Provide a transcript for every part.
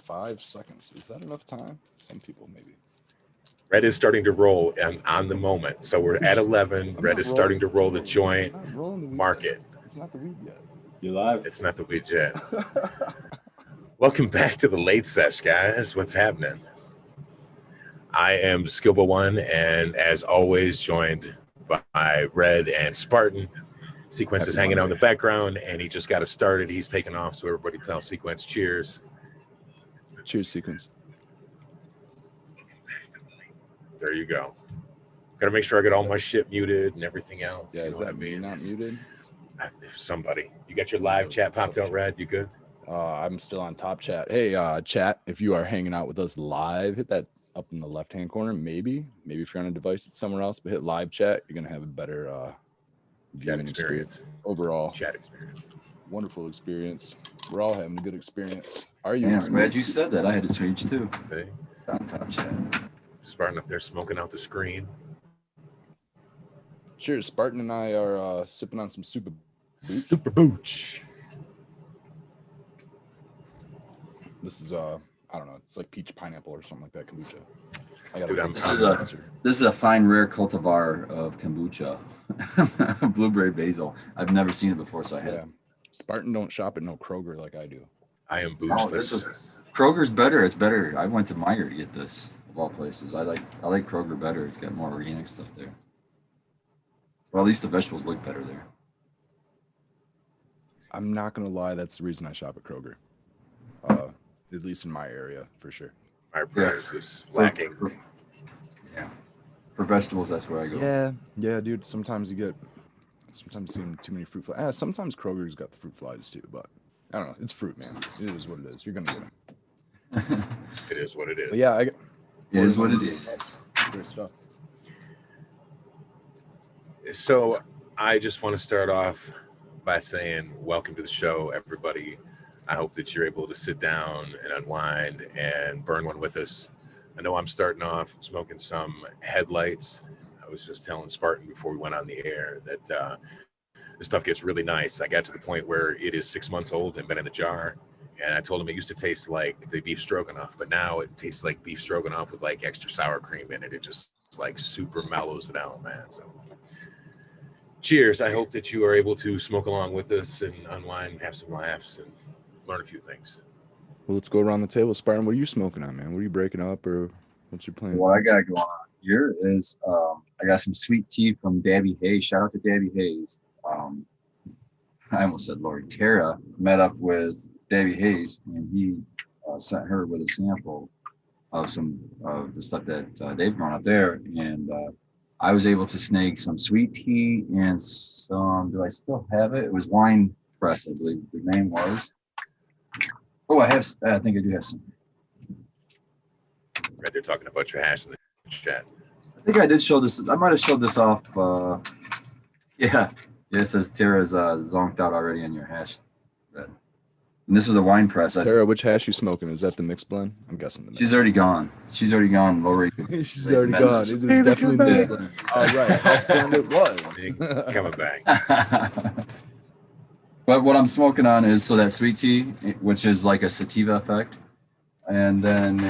5 seconds. Is that enough time? Some people maybe. Red is starting to roll and on the moment. So we're at 11. Red is starting to roll the joint. Mark it. It's not the weed yet. You're live. It's not the weed yet. Welcome back to the Late Sesh, guys. What's happening? I am Skilba One, and as always, joined by Red and Spartan. Sequence is hanging out in the background, and he just got us started. He's taking off, so everybody tell Sequence cheers. Cheers, Sequence. There you go. Got to make sure I get all my shit muted and everything else. Yeah, is that me not muted? Somebody. You got your live chat popped out, Red? You good? I'm still on top chat. Hey, chat, if you are hanging out with us live, hit that up in the left-hand corner. Maybe if you're on a device it's somewhere else, but hit live chat. You're going to have a better viewing experience. Overall. Chat experience. Wonderful experience. We're all having a good experience. Are you? Yeah, I'm glad you said that. I had to switch too. Okay. On top chat. Spartan up there smoking out the screen. Cheers. Spartan and I are sipping on some super booch. This is I don't know, it's like peach pineapple or something like that kombucha. This is a fine rare cultivar of kombucha. Blueberry basil. I've never seen it before, so I had it. Spartan don't shop at no Kroger like I do. I am boochless. Kroger's better. It's better. I went to Meijer to get this of all places. I like Kroger better. It's got more organic stuff there. Well, at least the vegetables look better there. I'm not gonna lie, that's the reason I shop at Kroger. At least in my area, for sure. My product is lacking. For vegetables, that's where I go. Yeah, dude. Sometimes you see too many fruit flies. Sometimes Kroger's got the fruit flies too, but I don't know. It's fruit, man. It is what it is. You're gonna get them. It is what it is. But yeah, it is what it is. Great stuff. So I just want to start off by saying welcome to the show, everybody. I hope that you're able to sit down and unwind and burn one with us. I know I'm starting off smoking some headlights. I was just telling Spartan before we went on the air that this stuff gets really nice. I got to the point where it is 6 months old and been in a jar. And I told him it used to taste like the beef stroganoff, but now it tastes like beef stroganoff with like extra sour cream in it. It just like super mellows it out, man. So cheers. I hope that you are able to smoke along with us and unwind and have some laughs and learn a few things. Well, let's go around the table. Spartan, what are you smoking on, man? What are you breaking up, or what's your plan? What I got going on here is I got some sweet tea from Dabby Hayes. Shout out to Dabby Hayes. I almost said Lori. Tara met up with Dabby Hayes, and he sent her with a sample of some of the stuff that they've grown up there. And I was able to snag some sweet tea and some, do I still have it? It was Wine Press, I believe the name was. Oh, I think I do have some. Right, they're talking about your hash in the chat. I think I did show this. I might have showed this off. Yeah, it says Tara's zonked out already on your hash. Red. And this was a wine press. Tara, which hash you smoking? Is that the mixed blend? I'm guessing the mixed. She's already gone. She's already gone. Lori. She's already gone. It is definitely the mixed blend. All right, house blend it was. Coming back. But what I'm smoking on is that sweet tea, which is like a sativa effect, and then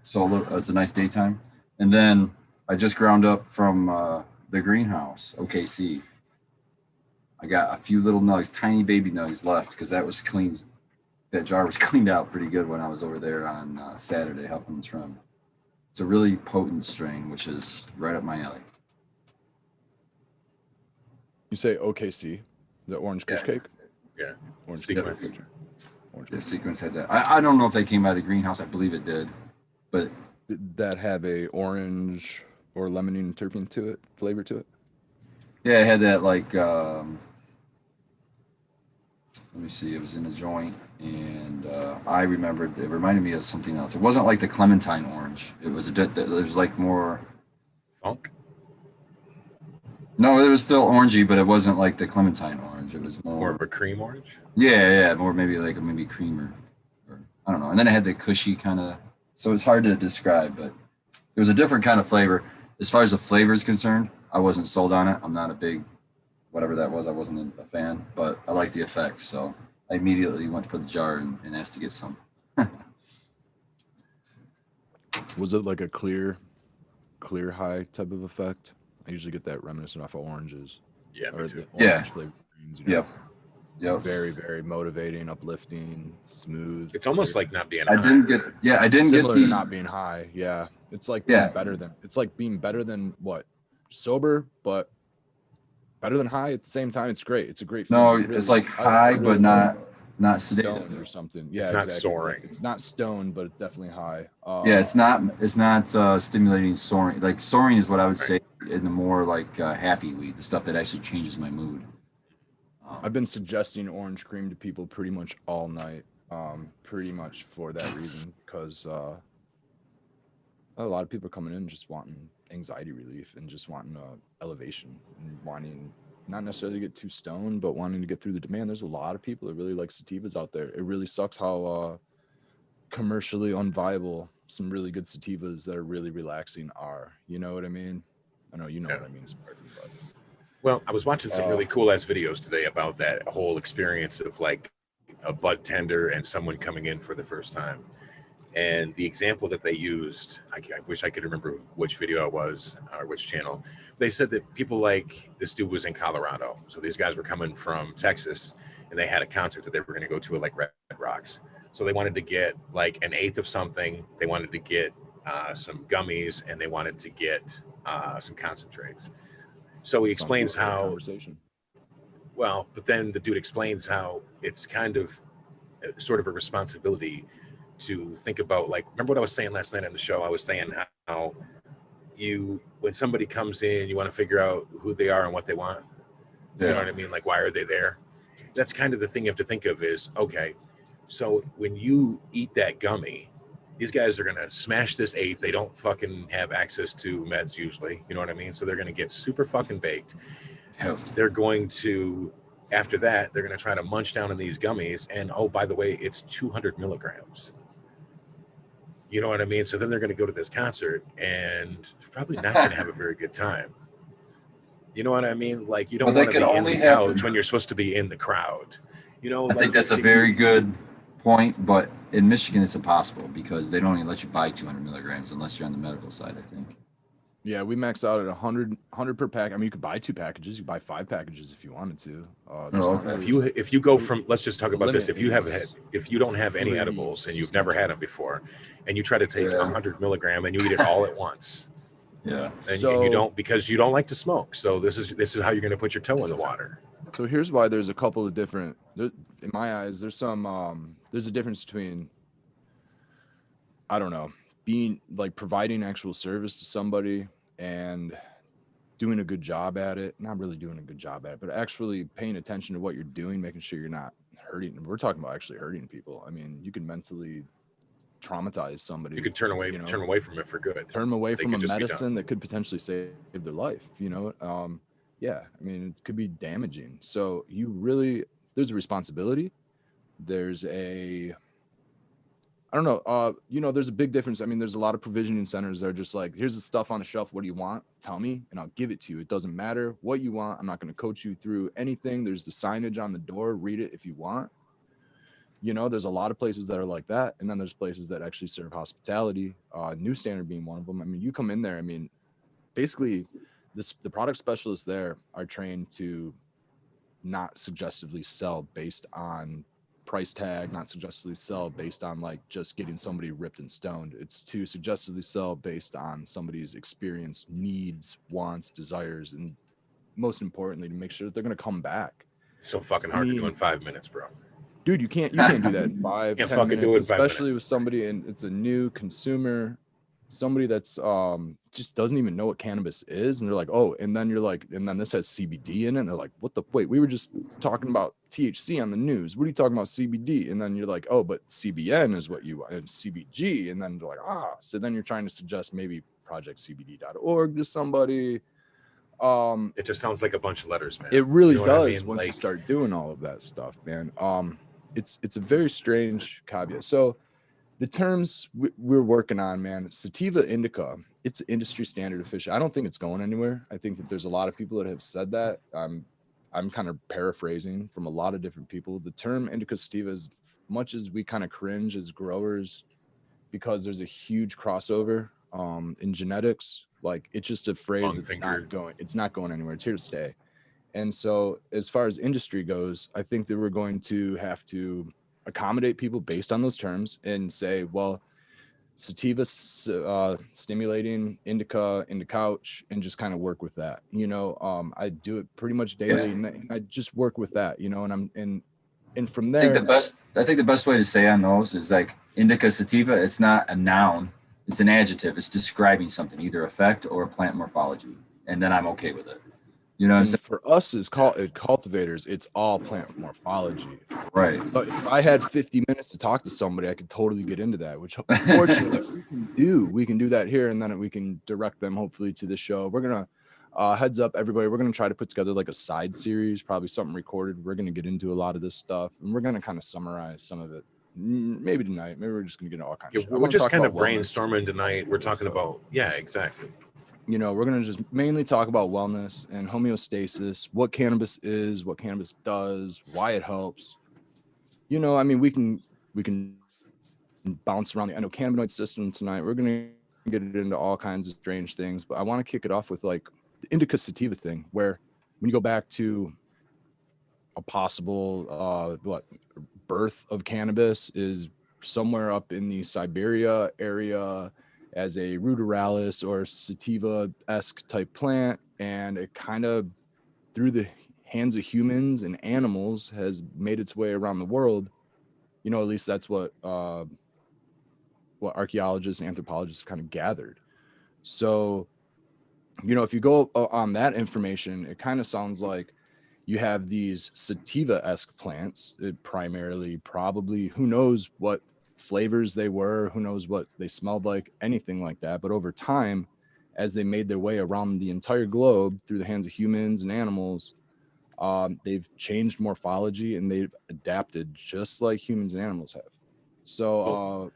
it's a nice daytime. And then I just ground up from the greenhouse, OKC. I got a few little nugs, tiny baby nugs left because that was clean. That jar was cleaned out pretty good when I was over there on Saturday helping the trim. It's a really potent strain, which is right up my alley. You say OKC, the orange kush cake? Yeah. Orange Sequence. Sequence had that. I don't know if they came out of the greenhouse. I believe it did. But did that have a orange or lemonine and terpene flavor to it? Yeah, it had that like let me see, it was in a joint, and I remembered it reminded me of something else. It wasn't like the clementine orange. It was there's like more funk. No, it was still orangey, but it wasn't like the clementine orange. It was more of a cream orange. Yeah, more maybe cream or I don't know. And then it had the cushy kind of. So it's hard to describe, but it was a different kind of flavor. As far as the flavor is concerned, I wasn't sold on it. I'm not a big, whatever that was. I wasn't a fan, but I like the effects. So I immediately went for the jar and asked to get some. Was it like a clear high type of effect? I usually get that reminiscent off of oranges. Yeah, me Or too. the Yeah. orange flavored greens, you know. Yep. Yep. Very, very motivating, uplifting, smooth. It's almost clear. like not being I high. didn't get. Yeah, I didn't Similar get to the. not being high. Yeah. It's like being Yeah. better than what? Sober, but better than high at the same time. It's great. It's a great No, feeling. It it's really like is. high, I really but love not stoned sedated. or something. Yeah, It's not exactly. soaring. It's not stoned, but it's definitely high. Yeah, it's not stimulating soaring. Like soaring is what I would Right. say in the more like happy weed, the stuff that actually changes my mood. I've been suggesting orange cream to people pretty much all night. Pretty much for that reason, because a lot of people are coming in just wanting anxiety relief and just wanting elevation and wanting not necessarily to get too stoned, but wanting to get through the demand. There's a lot of people that really like sativas out there. It really sucks how commercially unviable some really good sativas that are really relaxing are. You know what I mean? I know you know Yeah. what I mean, Spartan, but Well, I was watching some really cool ass videos today about that whole experience of like a bud tender and someone coming in for the first time. And the example that they used, I wish I could remember which video it was or which channel. They said that people like this dude was in Colorado. So these guys were coming from Texas and they had a concert that they were going to go to at like Red Rocks. So they wanted to get like an eighth of something. They wanted to get some gummies and they wanted to get some concentrates. So he explains how, conversation. well, but then the dude explains how it's kind of sort of a responsibility to think about, like, remember what I was saying last night on the show? I was saying how when somebody comes in, you want to figure out who they are and what they want. Yeah. You know what I mean? Like, why are they there? That's kind of the thing you have to think of is, okay, so when you eat that gummy, these guys are going to smash this eighth. They don't fucking have access to meds usually. You know what I mean? So they're going to get super fucking baked. Yep. They're going to, after that, they're going to try to munch down on these gummies. And oh, by the way, it's 200 milligrams. You know what I mean? So then they're going to go to this concert and they're probably not going to have a very good time. You know what I mean? Like, you don't Well, want they to could be in only the have- couch when you're supposed to be in the crowd. You know, I think that's a very good point, but in Michigan it's impossible because they don't even let you buy 200 milligrams unless you're on the medical side, I think. Yeah, we max out at 100 per pack. I mean, you could buy 2 packages. You could buy 5 packages if you wanted to. There's not okay. really- If you go from, let's just talk The about this. limit If you don't have any pretty edibles and you've never had them before, and you try to take Yeah. 100 milligram and you eat it all at once, Yeah. and So- you don't, because you don't like to smoke. So this is how you're going to put your toe in the water. So here's why there's a couple of different. In my eyes, there's some. There's a difference between. I don't know, being like providing actual service to somebody and doing a good job at it. Not really doing a good job at it, but actually paying attention to what you're doing, making sure you're not hurting. We're talking about actually hurting people. I mean, you can mentally traumatize somebody. You could turn away from it for good. Turn them away They from a could just be medicine that could potentially save their life. You know, yeah. I mean, it could be damaging. So there's a responsibility. There's a I don't know. There's a big difference. I mean, there's a lot of provisioning centers that are just like, here's the stuff on the shelf. What do you want? Tell me, and I'll give it to you. It doesn't matter what you want. I'm not going to coach you through anything. There's the signage on the door. Read it if you want. There's a lot of places that are like that. And then there's places that actually serve hospitality. New Standard being one of them. I mean, you come in there. I mean, basically, the product specialists there are trained to not suggestively sell based on price tag, not suggestively sell based on like just getting somebody ripped and stoned. It's to suggestively sell based on somebody's experience, needs, wants, desires, and most importantly, to make sure that they're going to come back. It's so fucking hard to do in 5 minutes, bro. Dude, you can't do that in 5, Can't 10 fucking do minutes, it in 5 especially minutes. with somebody, and it's a new consumer, somebody that's just doesn't even know what cannabis is, and they're like, oh, and then you're like, and then this has CBD in it, and they're like, what the wait, we were just talking about THC on the news, what are you talking about CBD? And then you're like, oh, but CBN is what you want, and CBG, and then they're like, so then you're trying to suggest maybe projectcbd.org to somebody. It just sounds like a bunch of letters, man. It really You know what I does mean? once you Like- start doing all of that stuff, man. It's a very strange caveat. So the terms we're working on, man, sativa indica, it's industry standard official. I don't think it's going anywhere. I think that there's a lot of people that have said that. I'm kind of paraphrasing from a lot of different people. The term indica sativa, as much as we kind of cringe as growers because there's a huge crossover in genetics. Like it's just a phrase that's it's not going anywhere. It's here to stay. And so as far as industry goes, I think that we're going to have to accommodate people based on those terms and say, well, sativa stimulating, indica couch, and just kind of work with that. You know, I do it pretty much daily, and I just work with that. You know, and from there, I think the best way to say on those is like indica sativa. It's not a noun; it's an adjective. It's describing something, either effect or plant morphology, and then I'm okay with it. You know what I'm saying? For us as cultivators, it's all plant morphology. Right. But if I had 50 minutes to talk to somebody, I could totally get into that, which fortunately we can do. We can do that here, and then we can direct them hopefully to the show. We're going to heads up everybody. We're going to try to put together like a side series, probably something recorded. We're going to get into a lot of this stuff, and we're going to kind of summarize some of it. Maybe tonight. Maybe we're just going to get into all kinds of shit. We're just kind of brainstorming tonight. We're talking about, exactly. You know, we're going to just mainly talk about wellness and homeostasis, what cannabis is, what cannabis does, why it helps. You know, I mean, we can bounce around the endocannabinoid system tonight. We're going to get into all kinds of strange things, but I want to kick it off with like the indica sativa thing, where when you go back to a possible birth of cannabis is somewhere up in the Siberia area as a ruderalis or sativa-esque type plant, and it kind of through the hands of humans and animals has made its way around the world. You know, at least that's what archaeologists and anthropologists have kind of gathered. So, you know, if you go on that information, it kind of sounds like you have these sativa-esque plants. It primarily, probably, who knows what flavors they were, who knows what they smelled like, anything like that. But over time, as they made their way around the entire globe through the hands of humans and animals, they've changed morphology and they've adapted just like humans and animals have. So,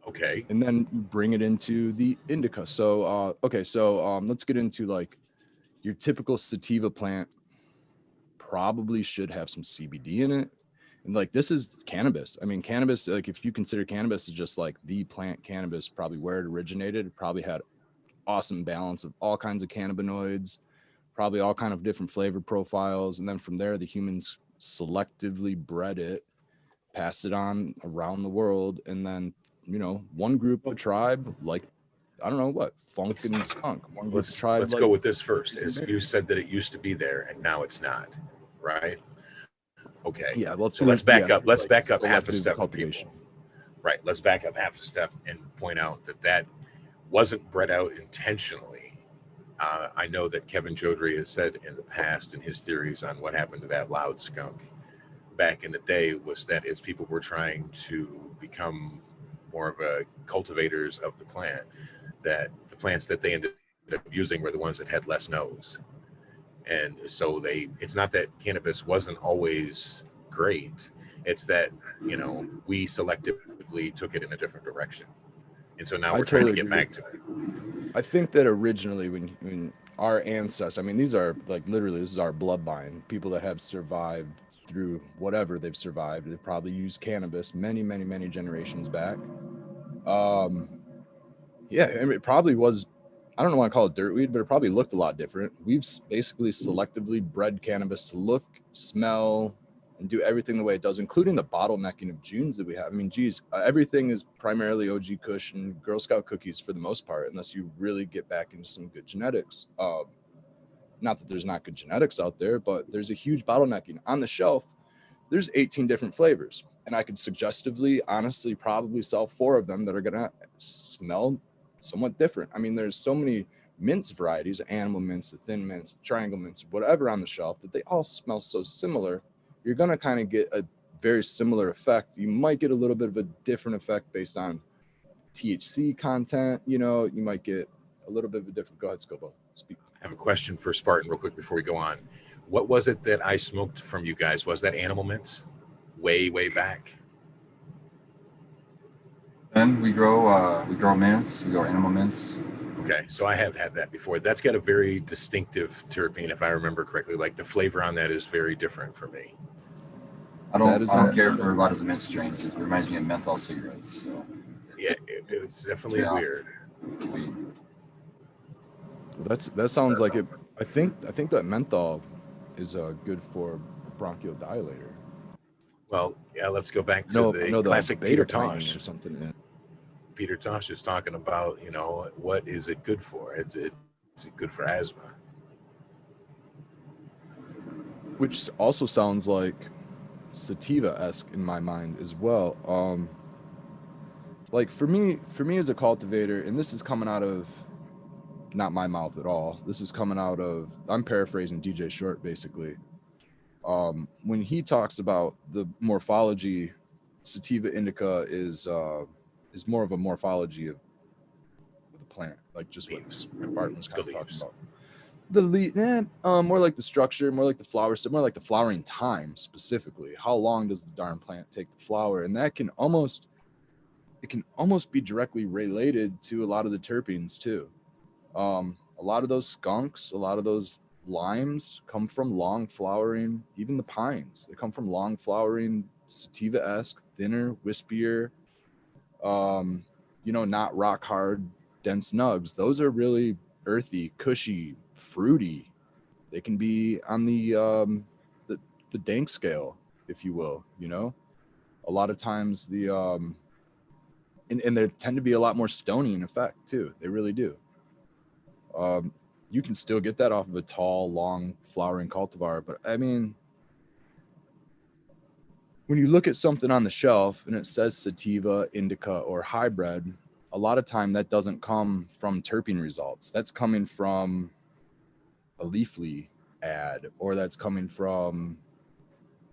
okay. And then bring it into the indica. So, let's get into like your typical sativa plant probably should have some CBD in it. And like, this is cannabis. I mean, cannabis, like if you consider cannabis as just like the plant cannabis, probably where it originated, it probably had awesome balance of all kinds of cannabinoids, probably all kind of different flavor profiles. And then from there, the humans selectively bred it, passed it on around the world. And then, you know, one group, a tribe, like, I don't know what, funk and skunk. Let's go with this first. As you said that it used to be there and now it's not, right? Okay. Yeah. Well, so let's back up. Let's back up half a step. Cultivation. Right. Let's back up half a step and point out that wasn't bred out intentionally. I know that Kevin Jodrey has said in the past in his theories on what happened to that loud skunk back in the day was that as people were trying to become more of a cultivators of the plant, that the plants that they ended up using were the ones that had less nose. And so it's not that cannabis wasn't always great. It's that, you know, we selectively took it in a different direction. And so now we're trying to get back to it. I think that originally when our ancestors, I mean, these are like literally, this is our bloodline, people that have survived through whatever they've survived. They probably used cannabis many, many, many generations back. Yeah, and it probably was, I don't want to call it dirt weed, but it probably looked a lot different. We've basically selectively bred cannabis to look, smell, and do everything the way it does, including the bottlenecking of Junes that we have. I mean, geez, everything is primarily OG Kush and Girl Scout cookies for the most part, unless you really get back into some good genetics. Not that there's not good genetics out there, but there's a huge bottlenecking. On the shelf, there's 18 different flavors, and I could suggestively, honestly, probably sell 4 of them that are going to smell somewhat different. I mean, there's so many mints varieties, animal mints, the thin mints, triangle mints, whatever on the shelf, that they all smell so similar. You're going to kind of get a very similar effect. You might get a little bit of a different effect based on THC content. You know, you might get a little bit of a different. Go ahead, Scobo. Speak. I have a question for Spartan real quick before we go on. What was it that I smoked from you guys? Was that animal mints? Way back? And we grow mints, we grow animal mints. Okay, so I have had that before. That's got a very distinctive terpene, if I remember correctly. Like the flavor on that is very different for me. I don't care for a lot of the mint strains. It reminds me of menthol cigarettes. So Yeah, it's definitely Yeah. weird. That sounds like it. I think that menthol is good for bronchodilator. Well, yeah, let's go back I to know the the classic beta Peter pinene Tosh. or something. In it. Peter Tosh is talking about, what is it good for? Is it good for asthma? Which also sounds like sativa-esque in my mind as well. Like for me as a cultivator, and this is coming out of not my mouth at all. This is coming out of, I'm paraphrasing DJ Short basically. When he talks about the morphology, sativa indica is more of a morphology of the plant, like just what Barton was kind of talking about. The leaf, more like the structure, more like the flower, more like the flowering time specifically. How long does the darn plant take to flower? And that can almost be directly related to a lot of the terpenes too. A lot of those skunks, a lot of those limes come from long flowering, even the pines, they come from long flowering, sativa-esque, thinner, wispier, not rock hard, dense nugs. Those are really earthy, cushy, fruity. They can be on the dank scale, if you will, a lot of times and they tend to be a lot more stony in effect too. They really do. You can still get that off of a tall, long flowering cultivar, but I mean, when you look at something on the shelf and it says sativa, indica, or hybrid, a lot of time that doesn't come from terpene results. That's coming from a Leafly ad, or that's coming from,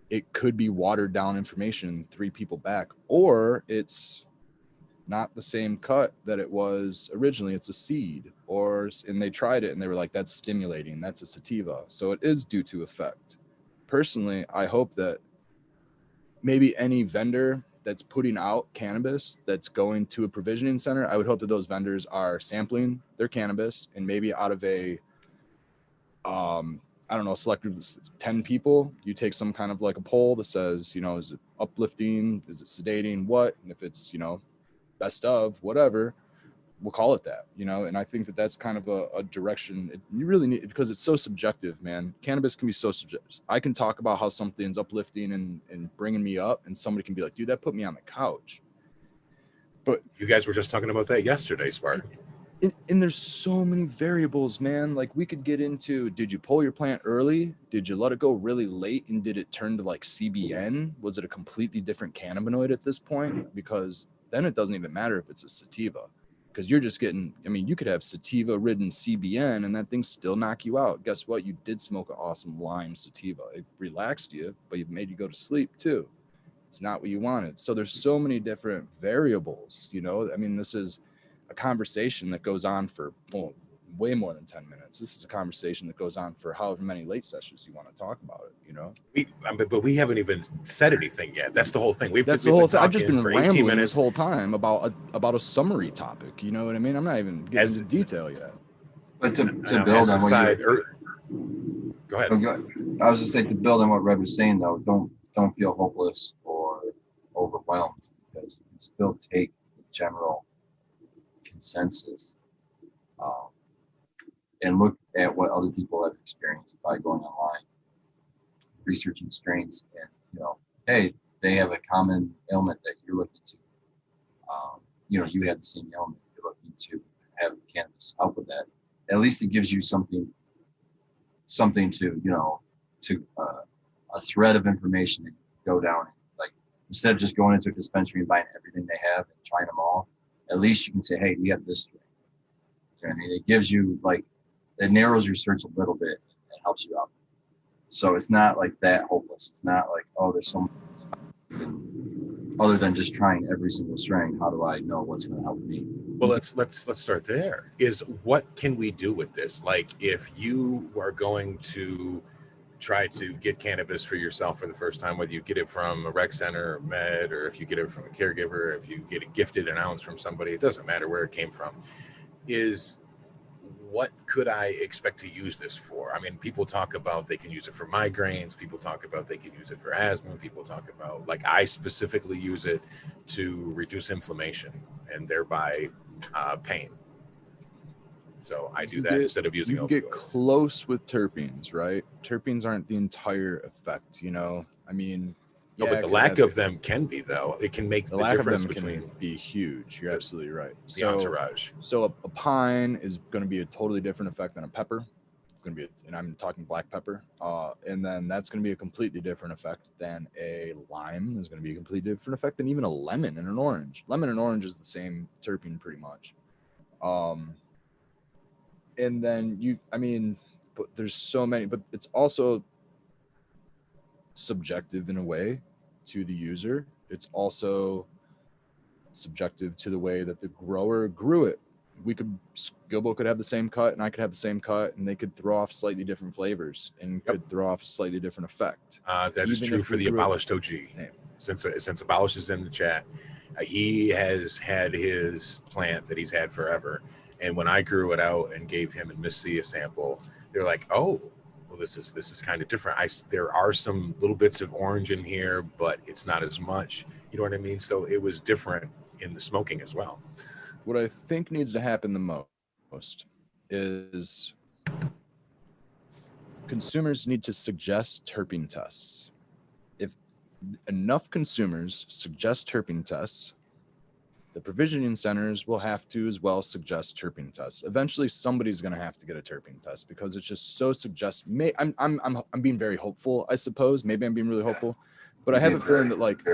it could be watered down information 3 people back, or it's not the same cut that it was originally. It's a seed, and they tried it and they were like, that's stimulating, that's a sativa. So it is due to effect. Personally, I hope that maybe any vendor that's putting out cannabis that's going to a provisioning center, I would hope that those vendors are sampling their cannabis, and maybe out of a I don't know, selected 10 people, you take some kind of like a poll that says, is it uplifting, is it sedating, what? And if it's, best of whatever, we'll call it that, and I think that that's kind of a direction you really need, because it's so subjective, man. Cannabis can be so subjective. I can talk about how something's uplifting and bringing me up, and somebody can be like, dude, that put me on the couch. But you guys were just talking about that yesterday, Spartan. And there's so many variables, man. Like we could get into, did you pull your plant early? Did you let it go really late? And did it turn to like CBN? Was it a completely different cannabinoid at this point? Because then it doesn't even matter if it's a sativa, because you're just getting, you could have sativa ridden CBN and that thing still knock you out. Guess what? You did smoke an awesome lime sativa. It relaxed you, but it made you go to sleep too. It's not what you wanted. So there's so many different variables, this is a conversation that goes on for way more than 10 minutes. This is a conversation that goes on for however many late sessions you want to talk about it, But we haven't even said anything yet. That's the whole thing. That's the whole thing. I've just been rambling this whole time about a summary topic. You know what I mean? I'm not even getting into detail yet. But to build on what go ahead. I was just saying, to build on what Red was saying though, don't feel hopeless or overwhelmed, because you can still take the general consensus and look at what other people have experienced by going online, researching strains, and hey, they have a common ailment that you're looking to. You have the same ailment, you're looking to have cannabis help with that. At least it gives you something to a thread of information that you can go down. Like, instead of just going into a dispensary and buying everything they have and trying them all, at least you can say, hey, we have this strain. You know what I mean? It gives you, it narrows your search a little bit and helps you out. So it's not like that hopeless. It's not like, oh, there's so much other than just trying every single strain. How do I know what's going to help me? Well, let's start there. Is what can we do with this? Like, if you are going to try to get cannabis for yourself for the first time, whether you get it from a rec center or med, or if you get it from a caregiver, if you get it gifted an ounce from somebody, it doesn't matter where it came from, is what could I expect to use this for? I mean, people talk about they can use it for migraines. People talk about they can use it for asthma. People talk about, like, I specifically use it to reduce inflammation. and thereby pain. So I do that instead of using you can opioids. get close with terpenes, right? Terpenes aren't the entire effect, you know. I mean, No, but the lack of them can be, though. It can make the lack of difference them between can be huge. You're absolutely right. the entourage. So a pine is going to be a totally different effect than a pepper. It's going to be, and I'm talking black pepper. And then that's going to be a completely different effect than a lime. Is going to be a completely different effect than even a lemon and an orange. Lemon and orange is the same terpene pretty much. And then but there's so many, but it's also subjective in a way to the user. It's also subjective to the way that the grower grew it. Gilbo could have the same cut and I could have the same cut, and they could throw off slightly different flavors and could throw off a slightly different effect. That is true for the Abolished OG. Since Abolished is in the chat, he has had his plant that he's had forever. And when I grew it out and gave him and Missy a sample, they're like, "Oh, well, this is kind of different. There are some little bits of orange in here, but it's not as much." You know what I mean? So it was different in the smoking as well. What I think needs to happen the most is consumers need to suggest terpene tests. If enough consumers suggest terpene tests, the provisioning centers will have to as well suggest terpene tests. Eventually, somebody's going to have to get a terpene test because it's just so suggestive. I'm being very hopeful, I suppose. Maybe I'm being really hopeful, but I have a feeling that like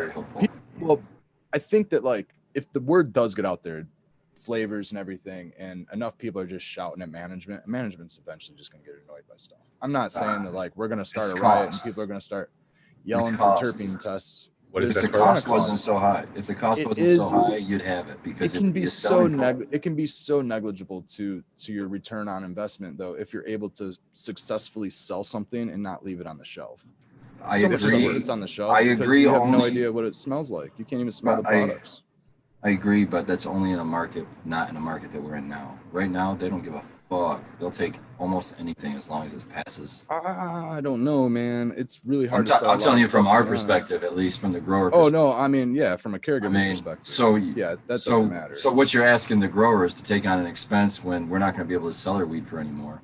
I think that like if the word does get out there, flavors and everything, and enough people are just shouting at management's eventually just going to get annoyed by stuff. I'm not saying that like we're going to start a riot and people are going to start yelling for terpene tests. If the cost wasn't so high, you'd have it, because it can be so negligible to your return on investment, though, if you're able to successfully sell something and not leave it on the shelf. I agree. It's on the shelf. I agree. You have no idea what it smells like. You can't even smell the products. I agree, but that's only in a market, not in a market that we're in now. Right now, they don't give a fuck. They'll take almost anything as long as it passes. I don't know, man. It's really hard to sell. I'm telling you from our perspective, at least from the grower perspective. Oh, no. I mean, yeah, from a caregiver perspective. So, yeah, that doesn't matter. So what you're asking the growers to take on an expense when we're not going to be able to sell our weed for anymore.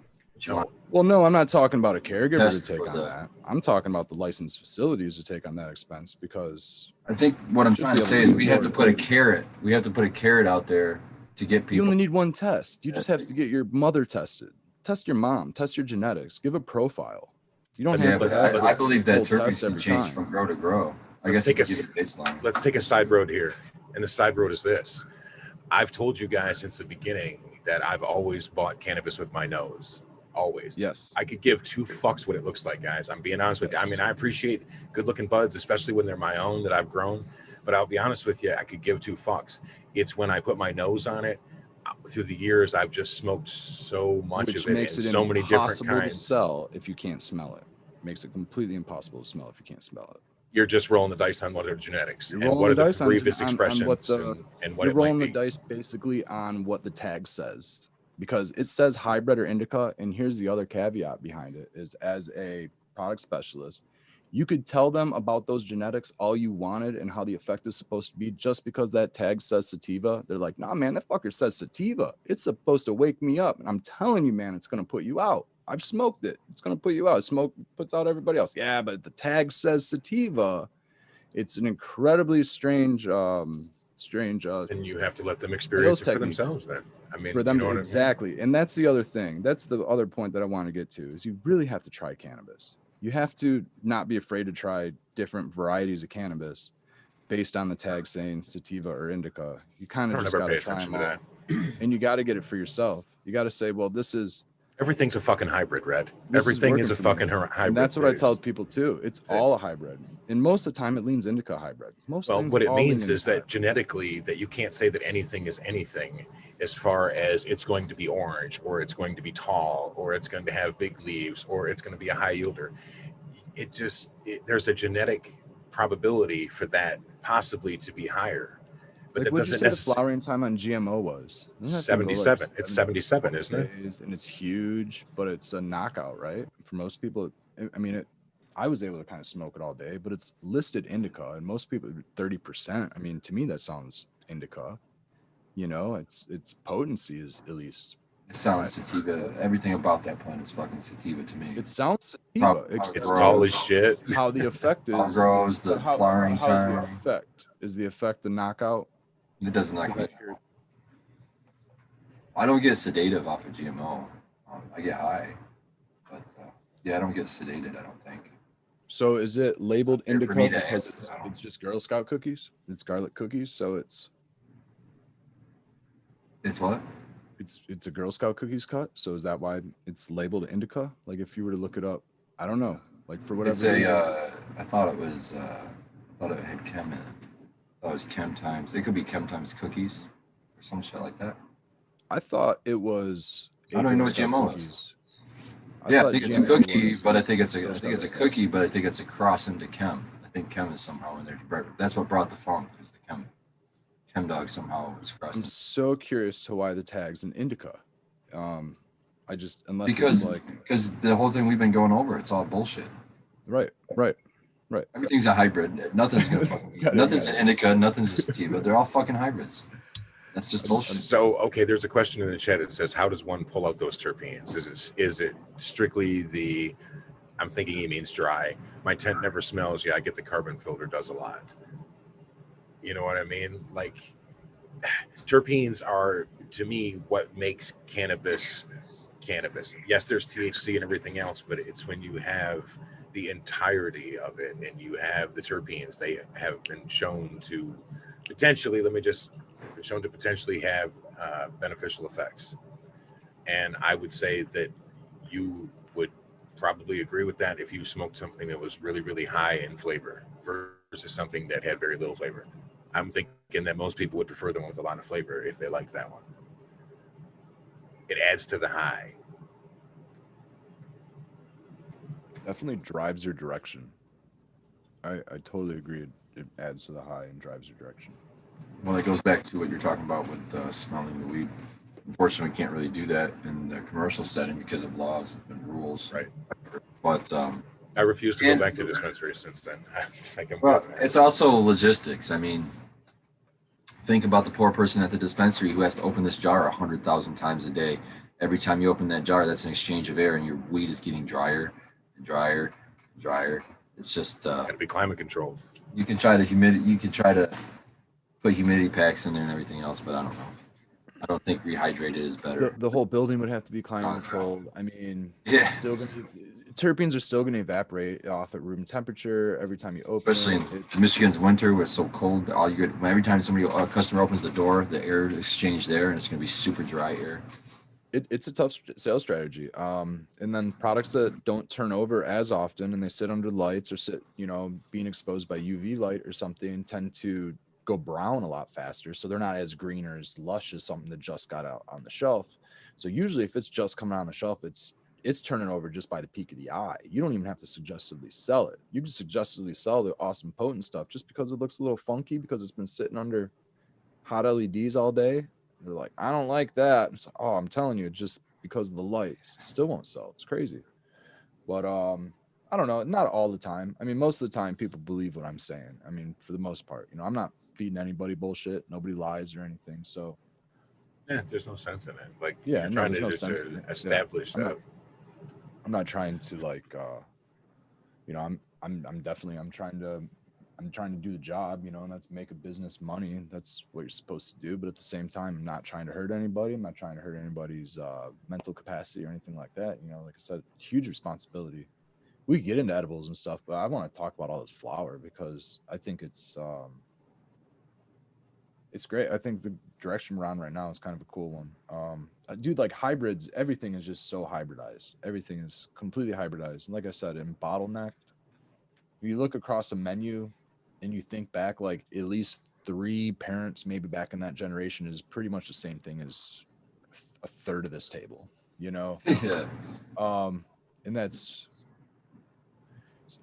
Well, no, I'm not talking about a caregiver to take on that. I'm talking about the licensed facilities to take on that expense, because I think what I'm trying to say is we have to put a carrot. We have to put a carrot out there to get people. You only need one test. You just have to get your mother tested. Test your mom. Test your genetics. Give a profile. You don't have to. I believe that terpenes can change from grow to grow. Let's take a side road here, and the side road is this. I've told you guys since the beginning that I've always bought cannabis with my nose. Always. Yes. I could give two fucks what it looks like, guys. I'm being honest with you. I mean, I appreciate good looking buds, especially when they're my own that I've grown. But I'll be honest with you, I could give two fucks. It's when I put my nose on it. Through the years, I've just smoked so much of it, makes and so many different kinds. To sell if you can't smell it. Makes it completely impossible to smell if you can't smell it. You're just rolling the dice on what are genetics and what are the previous expressions and what you're it might be. Rolling the dice basically on what the tag says. Because it says hybrid or indica, and here's the other caveat behind it is, as a product specialist, you could tell them about those genetics all you wanted and how the effect is supposed to be. Just because that tag says sativa, they're like, nah, man, that fucker says sativa. It's supposed to wake me up. And I'm telling you, man, it's going to put you out. I've smoked it. It's going to put you out. Smoke puts out everybody else. Yeah, but the tag says sativa. It's an incredibly strange and you have to let them experience it for themselves then. I mean, for them, you know exactly. I mean? And that's the other thing. That's the other point that I want to get to is you really have to try cannabis. You have to not be afraid to try different varieties of cannabis based on the tag saying sativa or indica. You kind of just got to try them all. And you got to get it for yourself. You got to say, well, everything's a fucking hybrid, Red. Everything is a fucking hybrid. And that's what I tell people too. It's all a hybrid. And most of the time it leans indica hybrid. Well, what it means is that genetically that you can't say that anything is anything as far as it's going to be orange or it's going to be tall or it's going to have big leaves or it's going to be a high yielder. There's a genetic probability for that possibly to be higher. But that doesn't necessarily. The flowering time on GMO was 77. It's 77, isn't it? And it's huge, but it's a knockout, right? For most people, I mean, I was able to kind of smoke it all day, but it's listed indica, and most people 30%. I mean, to me, that sounds indica. You know, its potency is at least. It sounds sativa. Everything about that plant is fucking sativa to me. It sounds sativa. It's tall as shit. How the effect How it is. grows, the flowering how's the time. effect? Is the effect the knockout? It doesn't knock me out. I don't get sedative off of GMO. I get high, but yeah, I don't get sedated. I don't think. So is it labeled Here for indica me to because answer, I don't- it's just Girl Scout cookies? It's garlic cookies, so it's what? it's a Girl Scout cookies cut. So is that why it's labeled indica? Like if you were to look it up, I don't know. Like for whatever It's a. reason. I thought it was. I thought it had chem in it. I thought it was chem times. It could be chem times cookies, or some shit like that. I thought it was. I don't even know what Girl Scout GMO cookies. is. Yeah, I thought think it's a GMO cookie, was but I think it's Girl a Scout cookie, but I think it's a cross into chem. I think chem is somehow in there. That's what brought the funk, is the chem dog somehow was crossed. I'm so curious to why the tag's an indica. I just unless because the whole thing we've been going over, it's all bullshit. Right. Everything's a hybrid. Nothing's gonna nothing's an indica, nothing's a sativa. They're all fucking hybrids. That's just bullshit. So, okay, there's a question in the chat. It says, how does one pull out those terpenes? Is it strictly the, I'm thinking he means dry. My tent never smells. Yeah, I get the carbon filter does a lot. You know what I mean? Like, terpenes are, to me, what makes cannabis. Yes, there's THC and everything else, but it's when you have the entirety of it and you have the terpenes. They have been shown to potentially, have beneficial effects. And I would say that you would probably agree with that if you smoked something that was really, really high in flavor versus something that had very little flavor. I'm thinking that most people would prefer the one with a lot of flavor if they liked that one. It adds to the high. Definitely drives your direction. I totally agree. It adds to the high and drives your direction. Well, it goes back to what you're talking about with smelling the weed. Unfortunately, we can't really do that in the commercial setting because of laws and rules. Right. But I refuse to go back to dispensaries since then. It's also logistics. I mean, think about the poor person at the dispensary who has to open this jar 100,000 times a day. Every time you open that jar, that's an exchange of air, and your weed is getting drier and drier and drier. It's just got to be climate controlled. You can try to put humidity packs in there and everything else, but I don't know. I don't think rehydrated is better. The whole building would have to be climate controlled. I mean, yeah. Terpenes are still going to evaporate off at room temperature every time you open. Especially in Michigan's winter, where it's so cold. Every time a customer opens the door, the air exchange there, and it's going to be super dry air. It's a tough sales strategy. And then products that don't turn over as often and they sit under lights or being exposed by UV light or something tend to go brown a lot faster. So they're not as green or as lush as something that just got out on the shelf. So usually if it's just coming on the shelf, it's turning over just by the peak of the eye. You don't even have to suggestively sell it. You just suggestively sell the awesome potent stuff just because it looks a little funky because it's been sitting under hot LEDs all day. They're like, I don't like that. It's like, oh, I'm telling you, just because of the lights, it still won't sell. It's crazy. But I don't know, not all the time. I mean, most of the time people believe what I'm saying. I mean, for the most part, I'm not feeding anybody bullshit. Nobody lies or anything. So yeah, there's no sense in it. Like, yeah, you're trying to establish that. I'm not trying to like I'm definitely I'm trying to do the job, and that's make a business money. That's what you're supposed to do. But at the same time, I'm not trying to hurt anybody. I'm not trying to hurt anybody's mental capacity or anything like that. Like I said, huge responsibility. We get into edibles and stuff, but I want to talk about all this flower because I think it's great. I think the direction we're on right now is kind of a cool one. Dude, like hybrids, everything is just so hybridized. Everything is completely hybridized. And like I said, and bottlenecked. If you look across a menu and you think back, like at least 3 parents, maybe back in that generation, is pretty much the same thing as a third of this table, Yeah. And that's,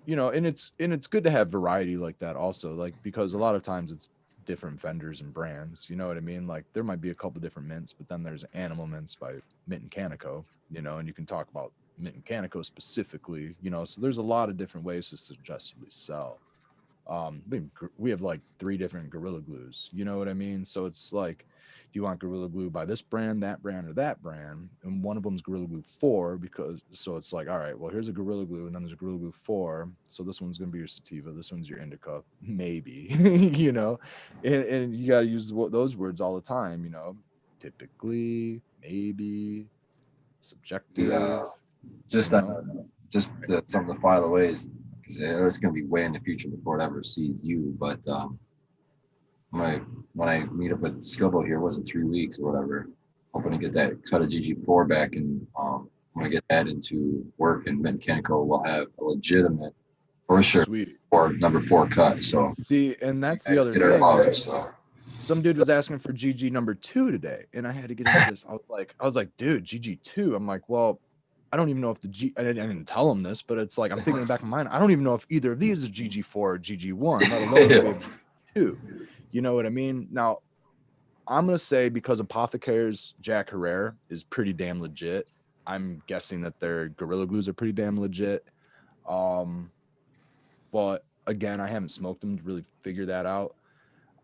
and it's good to have variety like that also, like, because a lot of times it's different vendors and brands, you know what I mean? Like there might be a couple different mints, but then there's Animal Mints by Mint and Canico, and you can talk about Mint and Canico specifically, so there's a lot of different ways to suggestively sell. We have like 3 different Gorilla Glues. You know what I mean? So it's like, do you want Gorilla Glue by this brand, or that brand? And one of them's Gorilla Glue 4 because so it's like, all right, well, here's a Gorilla Glue, and then there's a Gorilla Glue 4. So this one's gonna be your sativa, this one's your indica, maybe, you know, and you gotta use those words all the time, you know. Typically, maybe, subjective. Yeah. Just You know? something to file away is because it's going to be way in the future before it ever sees you. But when I meet up with Skilbo here, was it 3 weeks or whatever? Hoping to get that cut of GG4 back, and when I get that into work and mechanical, we'll have a legitimate, for sure, Sweet. or number 4 cut. So See, and that's the other get our thing. flowers, so. Some dude was asking for GG number 2 today, and I had to get into this. I was like, dude, GG2. I'm like, well, I don't even know if I didn't tell him this, but it's like I'm thinking in the back of my mind, I don't even know if either of these is GG4 or GG1, let alone GG2. You know what I mean? Now, I'm gonna say because Apothecary's Jack Herrera is pretty damn legit. I'm guessing that their Gorilla Glues are pretty damn legit. But again, I haven't smoked them to really figure that out.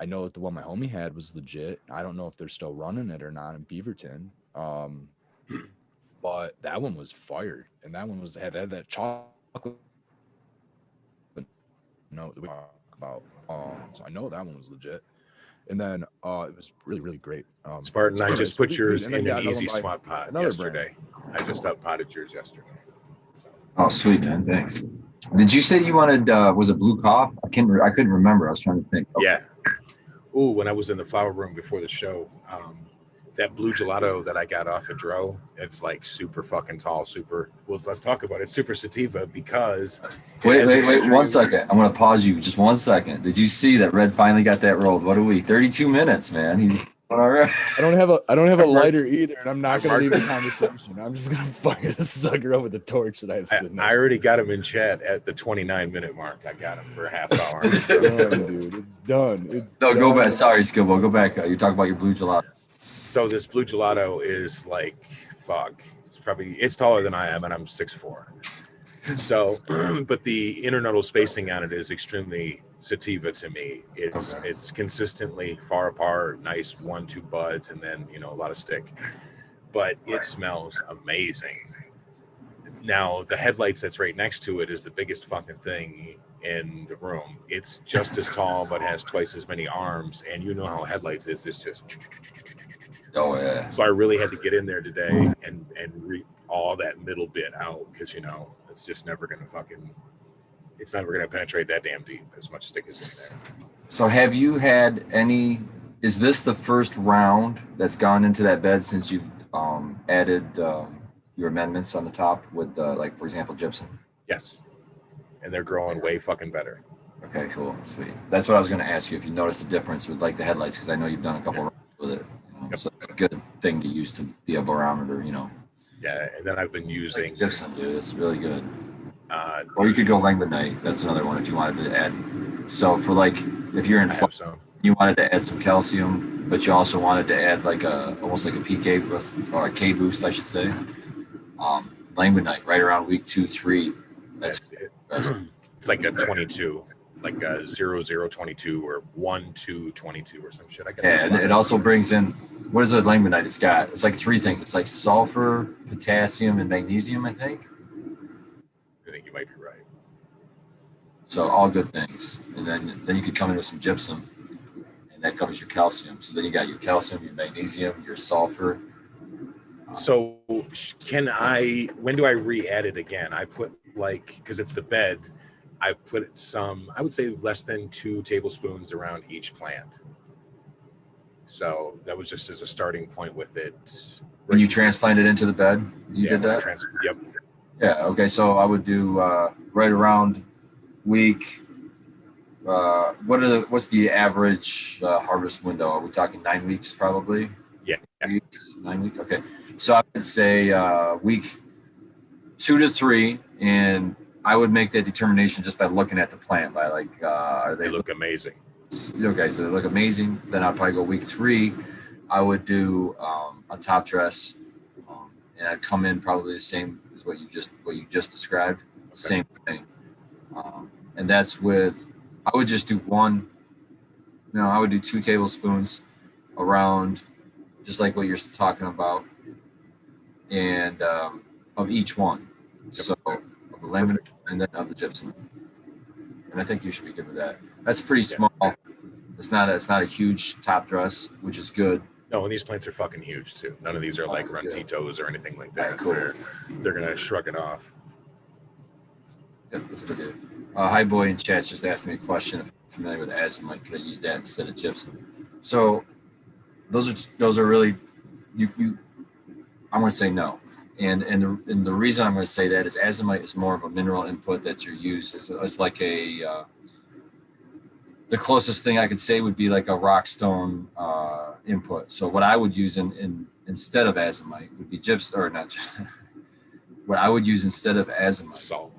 I know that the one my homie had was legit. I don't know if they're still running it or not in Beaverton. But that one was fired, and that one had that chocolate note that we talk about. So I know that one was legit. And then it was really, really great. Spartan, I just put yours in an easy by swap pod another yesterday. I just outpotted yours yesterday. So. Oh, sweet, man. Thanks. Did you say you wanted, was it Blue Cough? I couldn't remember. I was trying to think. Okay. Yeah. Ooh, when I was in the flower room before the show, that blue gelato that I got off of Dro, it's like super fucking tall, let's talk about it. Super sativa because. Wait, 1 second. I'm going to pause you just 1 second. Did you see that Red finally got that rolled? What are we? 32 minutes, man. He's all right. I don't have a lighter either, and I'm not going to leave the conversation. I'm just going to fire this sucker up with the torch that I have sitting I already got him in chat at the 29-minute mark. I got him for a half hour. It's done, dude. It's done. Go back. Sorry, Skilbo. Go back. You're talking about your blue gelato. So this blue gelato is like, fuck. It's taller than I am, and I'm 6'4". So, but the internodal spacing on it is extremely sativa to me. It's consistently far apart, nice 1-2 buds, and then a lot of stick. But it smells amazing. Now the headlights that's right next to it is the biggest fucking thing in the room. It's just as tall, but has twice as many arms. And you know how headlights is. It's just. Oh yeah. So I really had to get in there today and reap all that middle bit out because it's just never gonna penetrate that damn deep as much stick as in there. So have you had any? Is this the first round that's gone into that bed since you've added your amendments on the top with like for example gypsum? Yes, and they're growing way fucking better. Okay, cool, sweet. That's what I was going to ask you if you noticed the difference with like the headlights because I know you've done a couple rounds with it. Yep. So it's a good thing to use to be a barometer, Yeah, and then I've been using gypsum, dude. It's really good. Or you could go langbeinite. That's another one if you wanted to add. So for like if you're in Florida, you wanted to add some calcium, but you also wanted to add like almost like a PK boost or a K boost, I should say. Langbeinite right around week 2-3. That's it. It's like a 22, like a 0022 or 1222 or some shit. It also brings in what is it? Langbeinite? It's like 3 things. It's like sulfur, potassium, and magnesium. I think you might be right. So all good things, and then you could come in with some gypsum, and that covers your calcium. So then you got your calcium, your magnesium, your sulfur. So when do I re-add it again? I put because it's the bed, I put some, I would say less than 2 tablespoons around each plant. So that was just as a starting point with it. When you transplanted into the bed, you did that? Yep. Yeah, okay, so I would do right around week, what's the average harvest window? Are we talking 9 weeks probably? Yeah. 9 weeks, okay. So I would say week 2 to 3, and I would make that determination just by looking at the plant. By they look amazing. Okay, so they look amazing. Then I'd probably go week 3. I would do a top dress, and I'd come in probably the same as what you just described. Okay. Same thing, and that's with I would just do one. No, I would do 2 tablespoons around, just like what you're talking about, and of each one. So of the lemon and then of the gypsum. And I think you should be good with that. That's pretty small. It's not a huge top dress, which is good. No, and these plants are fucking huge too. None of these are like Runtitos or anything like that. Cool. They're gonna shrug it off. Yep, that's a good idea. Hi Boy in chat just asked me a question. If I'm familiar with azimite, could I use that instead of gypsum? So those are really you I'm going to say no. And the reason I'm going to say that is azimite is more of a mineral input that you're used. It's like the closest thing I could say would be like a rock stone input. So what I would use instead of azimite would be gypsum, or not. What I would use instead of azimite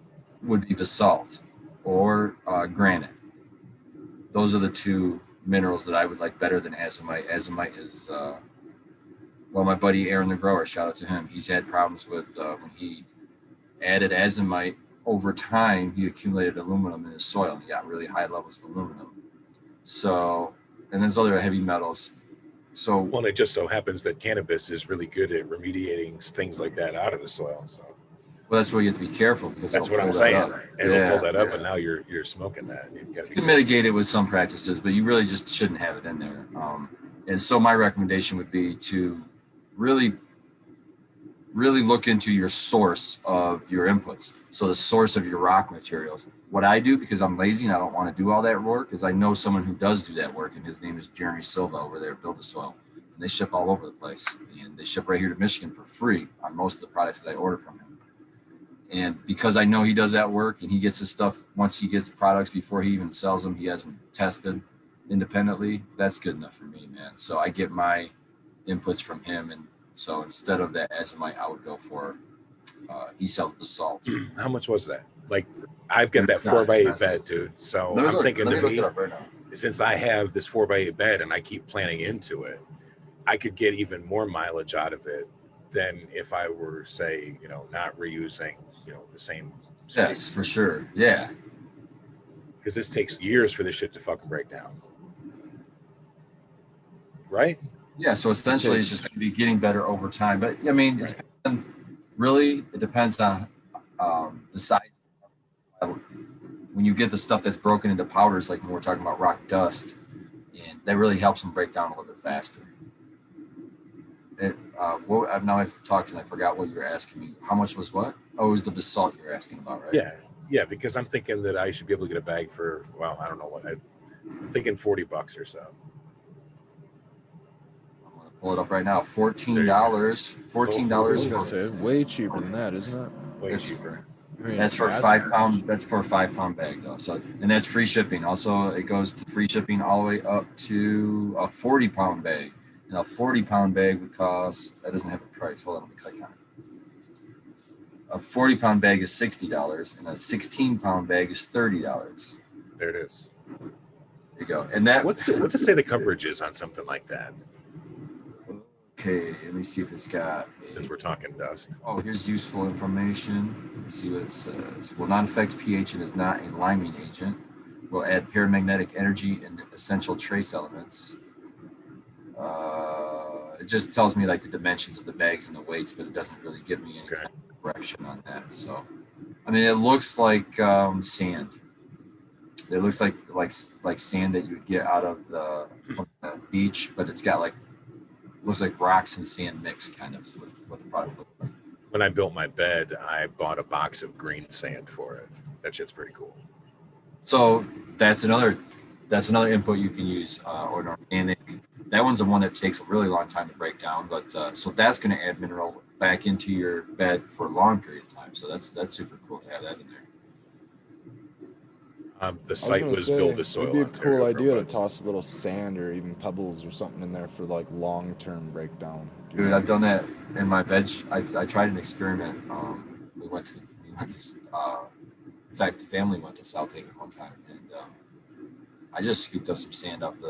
would be basalt or granite. Those are the two minerals that I would like better than azimite. Azimite is well, my buddy Aaron the Grower, shout out to him. He's had problems with when he added azimite over time, he accumulated aluminum in his soil and he got really high levels of aluminum. So, and there's other heavy metals. So, well, it just so happens that cannabis is really good at remediating things like that out of the soil. So, well, that's where you have to be careful because that's what I'm saying. It'll pull that up, and now you're smoking that. You can mitigate it with some practices, but you really just shouldn't have it in there. And so, my recommendation would be to really look into your source of your inputs. So the source of your rock materials. What I do, because I'm lazy and I don't want to do all that work, is I know someone who does do that work, and his name is Jeremy Silva over there at Build a Soil. And they ship all over the place, and they ship right here to Michigan for free on most of the products that I order from him. And because I know he does that work and he gets his stuff, once he gets the products before he even sells them, he has them tested independently. That's good enough for me, man. So I get my inputs from him, and so instead of that azimite, I would go for he sells basalt. How much was that? Like, I've got that 4x8 bed, dude. So I'm thinking to me, since I have this 4x8 bed and I keep planning into it, I could get even more mileage out of it than if I were, say, not reusing, the same space. Yes, for sure. Yeah. Because this takes years for this shit to fucking break down. Right? Yeah, so essentially it's just going to be getting better over time. But I mean, it depends on the size. When you get the stuff that's broken into powders, like when we're talking about rock dust, and that really helps them break down a little bit faster. Now I've talked and I forgot what you were asking me. How much was what? Oh, it was the basalt you were asking about, right? Yeah, because I'm thinking that I should be able to get a bag for, well, I don't know what, I'm thinking $40 or so. Pull it up right now. $14. $14 way cheaper than that, isn't it? Way cheaper. I mean, that's for a 5-pound. That's for a 5-pound bag, though. So, and that's free shipping. Also, it goes to free shipping all the way up to a 40-pound bag. And a 40-pound bag would cost. That doesn't have a price. Hold on, let me click on it. A 40-pound bag is $60, and a 16-pound bag is $30. There it is. There you go. And that. What's to say the coverage is on something like that? Okay, let me see if it's got. Since we're talking dust. Oh, here's useful information. Let's see what it says. Will not affect pH and is not a liming agent. Will add paramagnetic energy and essential trace elements. It just tells me like the dimensions of the bags and the weights, but it doesn't really give me any kind of direction on that. So, I mean, it looks like sand. It looks like sand that you would get out of the beach, but it's got looks like rocks and sand mixed, kind of, is what the product looks like. When I built my bed, I bought a box of green sand for it. That shit's pretty cool. So that's another input you can use, or an organic. That one's the one that takes a really long time to break down, but so that's going to add mineral back into your bed for a long period of time. So that's super cool to have that in there. The site was Build a Soil. It'd be a cool idea to toss a little sand or even pebbles or something in there for like long-term breakdown. Dude, I've done that in my bed. I tried an experiment. We went to in fact, the family went to South Haven one time, and I just scooped up some sand off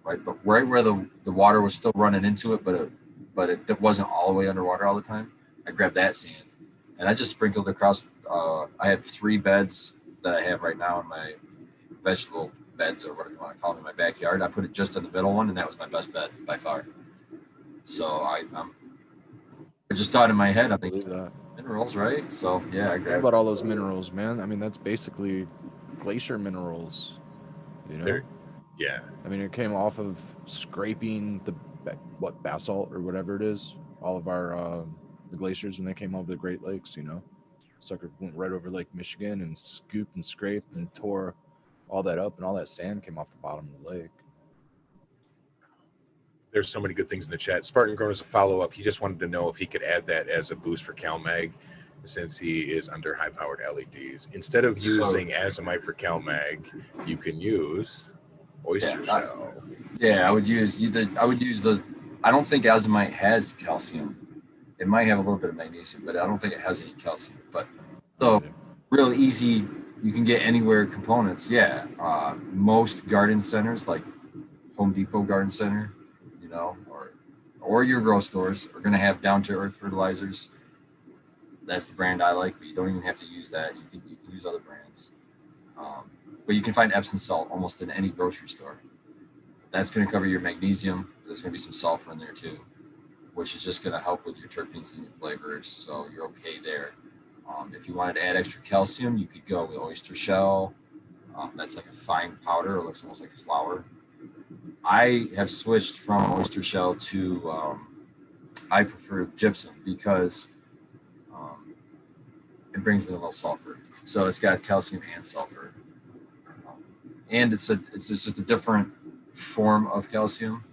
right where the water was still running into it, but it wasn't all the way underwater all the time. I grabbed that sand and I just sprinkled across. I had 3 beds that I have right now in vegetable beds or whatever you want to call them in my backyard. I put it just in the middle one, and that was my best bed by far. So I just thought in my head, I think Believe that. minerals, right? So yeah, I Think grabbed about all those minerals, man. I mean, that's basically glacier minerals. You know, Yeah. I mean, it came off of scraping the basalt or whatever it is. All of our the glaciers when they came over the Great Lakes. You know, sucker went right over Lake Michigan and scooped and scraped and tore all that up, and all that sand came off the bottom of the lake. There's so many good things in the chat. Spartan Grown as a follow-up. He just wanted to know if he could add that as a boost for CalMag, since he is under high-powered LEDs. Instead of using azomite for CalMag, you can use oyster shell. Yeah, I would use the. I don't think azomite has calcium. It might have a little bit of magnesium, but I don't think it has any calcium. But so real easy, you can get anywhere components. Yeah, most garden centers like Home Depot Garden Center, you know, or your grocery stores are going to have down-to-earth fertilizers. That's the brand I like, but you don't even have to use that. You can use other brands. But you can find Epsom salt almost in any grocery store. That's going to cover your magnesium. There's going to be some sulfur in there too, which is just going to help with your terpenes and your flavors. So you're okay there. If you wanted to add extra calcium, you could go with oyster shell. That's like a fine powder. It looks almost like flour. I have switched from oyster shell to I prefer gypsum because it brings in a little sulfur. So it's got calcium and sulfur, and it's just a different form of calcium.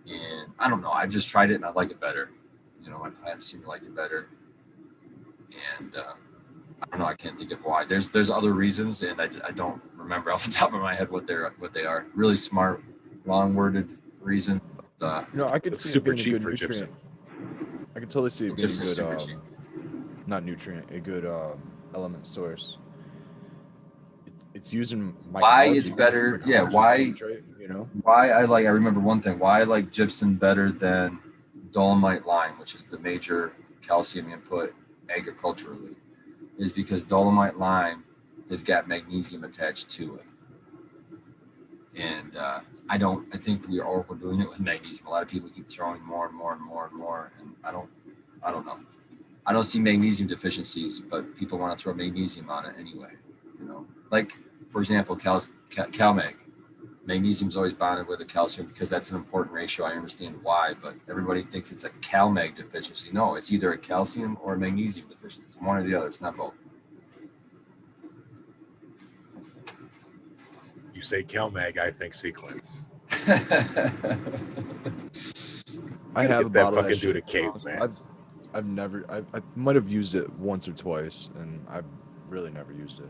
And I don't know. I just tried it and I like it better. You know, my plants seem to like it better. And I don't know. I can't think of why. There's other reasons, and I don't remember off the top of my head what they are. Really smart, long-worded reason. But, you know, I could It's see super it being cheap a good for nutrient. gypsum. I could totally see it being a gypsum's super good, cheap. not nutrient, a good element source. It's using Why it's mycology, better? like Yeah, how much why? is citrate, you know? Why I remember one thing. Why I like gypsum better than dolomite lime, which is the major calcium input agriculturally, is because dolomite lime has got magnesium attached to it. And I think we are overdoing it with magnesium. A lot of people keep throwing more and more and more and more, and I don't know. I don't see magnesium deficiencies, but people want to throw magnesium on it anyway. You know, like for example, CalMag. Magnesium's always bonded with the calcium because that's an important ratio. I understand why, but everybody thinks it's a CalMag deficiency. No, it's either a calcium or a magnesium deficiency. It's one or the other. It's not both. You say CalMag, I think sequence. I have a get that bottle of fucking that dude shit. a cape, man. I've never. I might have used it once or twice, and I've really never used it.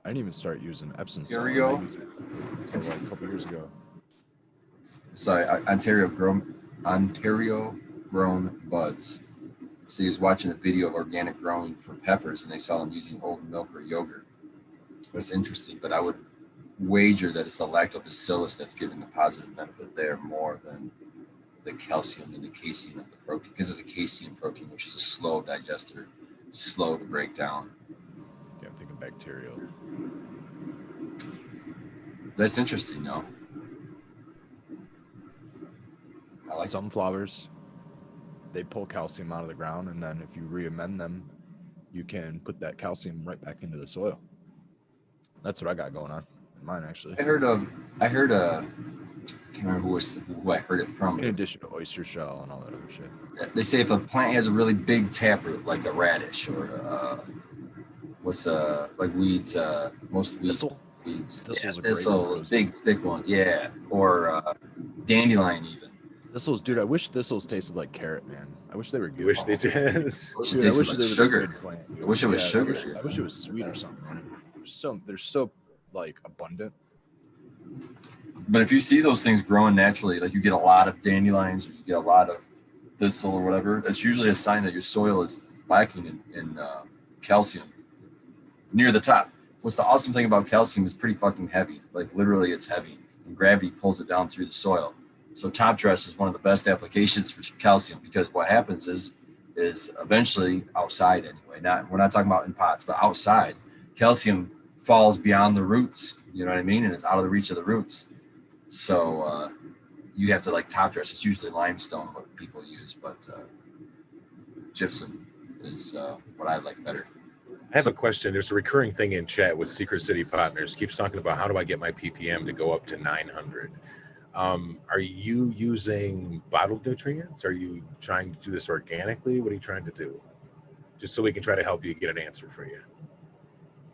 I didn't even start using Epsom salt. Here we go. Until like a couple years ago. Sorry, Ontario grown buds. So he was watching a video of organic growing for peppers, and they sell them using oat milk or yogurt. That's interesting, but I would wager that it's the lactobacillus that's giving the positive benefit there more than the calcium and the casein of the protein, because it's a casein protein, which is a slow digester, slow to break down. Yeah, I'm thinking bacterial. That's interesting, though. I like Sunflowers, they pull calcium out of the ground, and then if you reamend them, you can put that calcium right back into the soil. That's what I got going on in mine, actually. I heard I can't remember who I heard it from. In addition to oyster shell and all that other shit. They say if a plant has a really big taproot, like a radish or like weeds, most weeds. Weeds. Thistle's a great thistles, one. big thick ones, yeah, or dandelion even. Thistles, dude. I wish thistles tasted like carrot, man. I wish they were good. You wish they did. I wish it Dude, I tasted wish like there was sugar. a good plant. I wish it was sugar. I wish it was sweet or something. Man. They're so like abundant. But if you see those things growing naturally, like you get a lot of dandelions or you get a lot of thistle or whatever, that's usually a sign that your soil is lacking in calcium near the top. What's the awesome thing about calcium is pretty fucking heavy. Like literally it's heavy and gravity pulls it down through the soil. So top dress is one of the best applications for calcium, because what happens is eventually outside anyway, we're not talking about in pots, but outside, calcium falls beyond the roots. You know what I mean? And it's out of the reach of the roots. So you have to like top dress. It's usually limestone what people use, but gypsum is what I like better. I have a question. There's a recurring thing in chat with Secret City Partners. Keeps talking about how do I get my ppm to go up to 900. Are you using bottled nutrients? Are you trying to do this organically? What are you trying to do? Just so we can try to help you get an answer for you.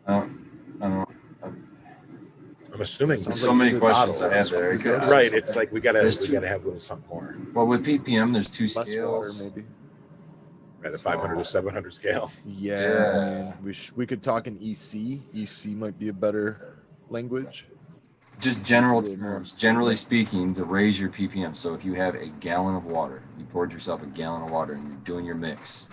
I don't know. I'm assuming There's so many questions I have there. Right. It's like we gotta have a little something more. Well, with ppm, there's two Less scales. water, maybe. Right, the 500 to 700 scale. Yeah, I mean, we could talk in EC. EC might be a better language. Just EC general is really more- terms. Generally speaking, to raise your ppm. So if you have a gallon of water, you poured yourself a gallon of water, and you're doing your mix.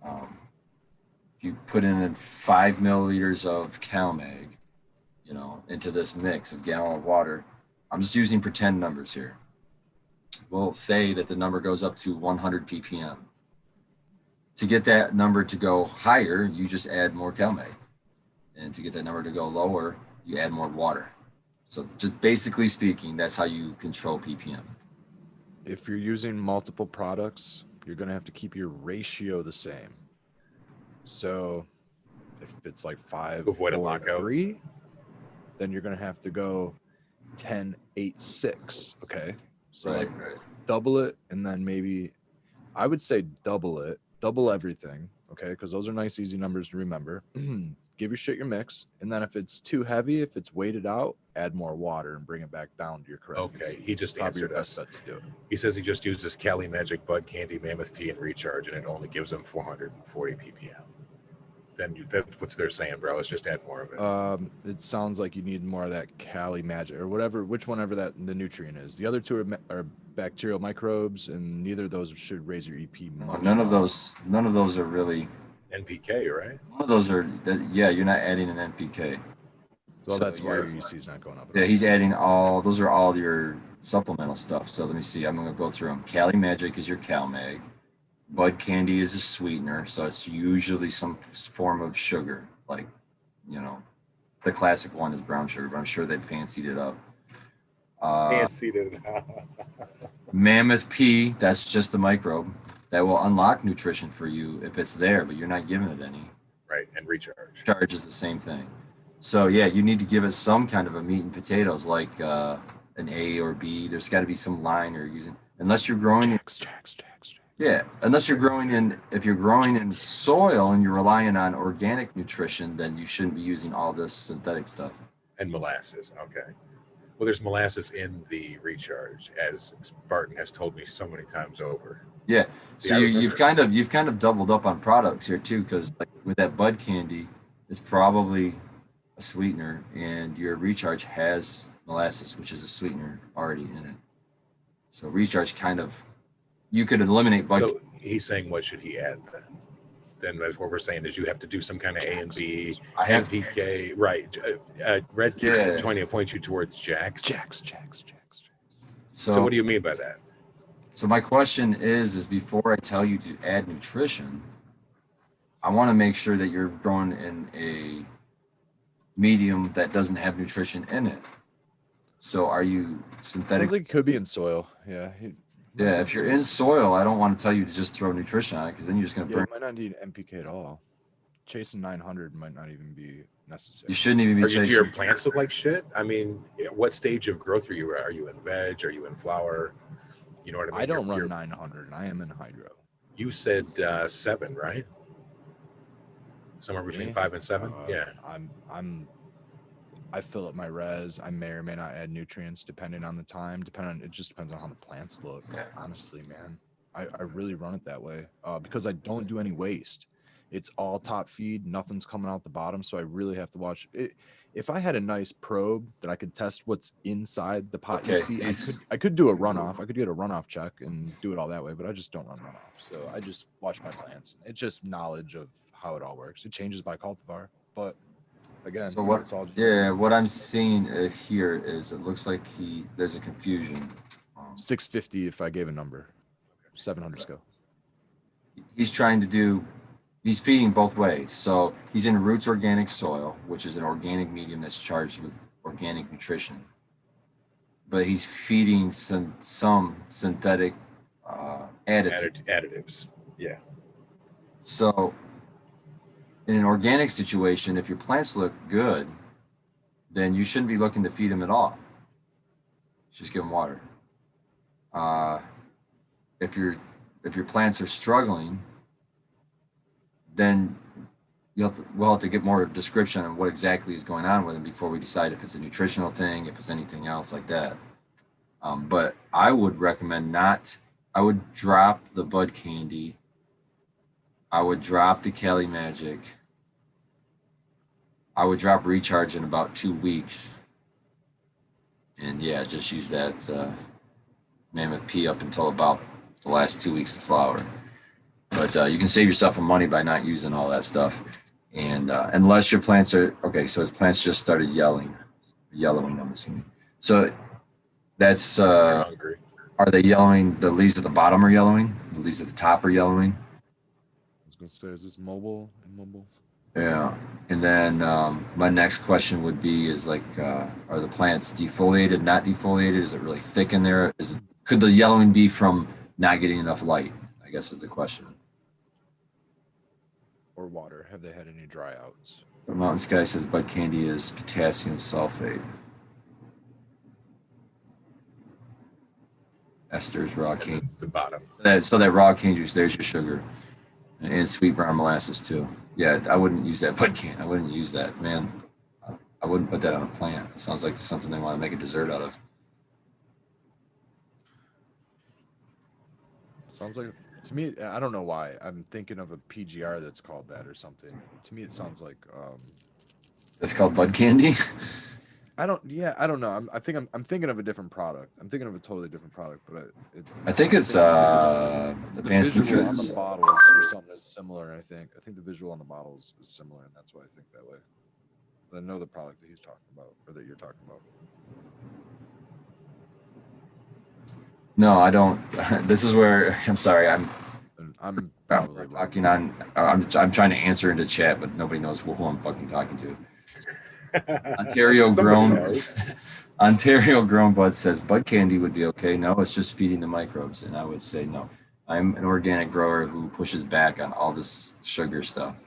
If you put in 5 milliliters of CalMag, into this mix of gallon of water, I'm just using pretend numbers here. We'll say that the number goes up to 100 ppm. To get that number to go higher, you just add more CalMag. And to get that number to go lower, you add more water. So just basically speaking, that's how you control ppm. If you're using multiple products, you're going to have to keep your ratio the same. So if it's like 5, Avoid a 4, lockout. 3, then you're going to have to go 10, 8, 6. Okay. So Right, like right. double it, and then maybe I would say double it, double everything. Okay. Because those are nice, easy numbers to remember. Give your shit your mix. And then if it's too heavy, if it's weighted out, add more water and bring it back down to your correct. Okay, he just Probably your answered best us. bet to do it. He says he just uses Cali Magic Bud Candy Mammoth P and Recharge, and it only gives him 440 ppm. Then that's what they're saying, bro. Let's just add more of it. It sounds like you need more of that Cali Magic or whatever, whichever that the nutrient is. The other two are bacterial microbes, and neither of those should raise your EP much. None of those are really. NPK, right? None of those are. Yeah, you're not adding an NPK. So that's why your you're- EC is not going up. Yeah, he's adding those are all your supplemental stuff. So let me see. I'm going to go through them. Cali Magic is your CalMag. Bud Candy is a sweetener. So it's usually some form of sugar. Like, the classic one is brown sugar, but I'm sure they've fancied it up. Fancied it. Mammoth P, that's just a microbe. That will unlock nutrition for you if it's there, but you're not giving it any. Right, and Recharge. Charge is the same thing. So yeah, you need to give it some kind of a meat and potatoes, like an A or B. There's got to be some line you're using, unless you're growing. Jacks. Yeah, unless you're growing in. If you're growing in soil and you're relying on organic nutrition, then you shouldn't be using all this synthetic stuff. And molasses. Okay. Well, there's molasses in the Recharge, as Spartan has told me so many times over. Yeah. See, So I you've remember- kind of doubled up on products here too, because like with that Bud Candy, it's probably a sweetener, and your Recharge has molasses, which is a sweetener already in it. So Recharge you could eliminate Bud. So he's saying, what should he add then? Then that's what we're saying is you have to do some kind of A and B, I have NPK, right? Red keeps Yeah. trying to point you towards Jacks. Jacks. So what do you mean by that? So my question is before I tell you to add nutrition, I want to make sure that you're growing in a medium that doesn't have nutrition in it. So are you synthetic? Sounds like it could be in soil. Yeah. Yeah, if you're in soil, I don't want to tell you to just throw nutrition on it, because then you're just going to Yeah, burn. you might not need NPK at all. Chasing 900 might not even be necessary. You shouldn't even be Do your chasing. plants look like shit? I mean, what stage of growth are you? Are you in veg? Are you in flower? You know what I mean? I don't You're- run 900. I am in hydro. You said 7, right? Somewhere between Me? 5 and 7. Yeah. I fill up my res. I may or may not add nutrients depending on the time. It just depends on how the plants look. Yeah. Honestly, man, I really run it that way because I don't do any waste. It's all top feed. Nothing's coming out the bottom, so I really have to watch it. If I had a nice probe that I could test what's inside the pot, Okay. I could do a runoff. I could get a runoff check and do it all that way, but I just don't run runoff. So I just watch my plants. It's just knowledge of how it all works. It changes by cultivar, but again, So what? it's all just What I'm seeing here is it looks like there's a confusion. 650 if I gave a number. 700 scale. He's trying to do He's feeding both ways. So he's in roots organic soil, which is an organic medium that's charged with organic nutrition. But he's feeding some synthetic additives. Additives. Yeah. So in an organic situation, if your plants look good, then you shouldn't be looking to feed them at all. Just give them water. If your plants are struggling, then we'll have to get more description on what exactly is going on with them before we decide if it's a nutritional thing, if it's anything else like that. But I would recommend not. I would drop the Bud Candy. I would drop the Cali Magic. I would drop Recharge in about 2 weeks. And yeah, just use that Mammoth P up until about the last 2 weeks of flower. But you can save yourself some money by not using all that stuff. And unless your plants are, okay, so his plants just started yellowing, I'm assuming. So that's, Hungry. are they yellowing? The leaves at the bottom are yellowing? The leaves at the top are yellowing? I was going to say, is this mobile? Immobile? Yeah. And then my next question would be is like, are the plants defoliated, not defoliated? Is it really thick in there? Could the yellowing be from not getting enough light? I guess is the question. Or water? Have they had any dry outs? The Mountain Sky says Bud Candy is potassium sulfate. Esther's raw cane. The bottom. So that raw cane juice, there's your sugar. And sweet brown molasses too. Yeah, I wouldn't use that Bud Candy. I wouldn't use that, man. I wouldn't put that on a plant. It sounds like something they want to make a dessert out of. Sounds like, to me, I don't know why. I'm thinking of a PGR that's called that or something. To me, it sounds like. It's called Bud Candy? I don't know. I'm thinking of a different product. I'm thinking of a totally different product, but I think it's Advanced visual on Nutrients. the bottles or something is similar. I think the visual on the bottles is similar, and that's why I think that way. But I know the product that he's talking about, or that you're talking about. No, I don't. This is where I'm sorry. I'm probably talking on. I'm trying to answer into chat, but nobody knows who I'm fucking talking to. Ontario grown Bud says Bud Candy would be okay. No, it's just feeding the microbes, and I would say no. I'm an organic grower who pushes back on all this sugar stuff.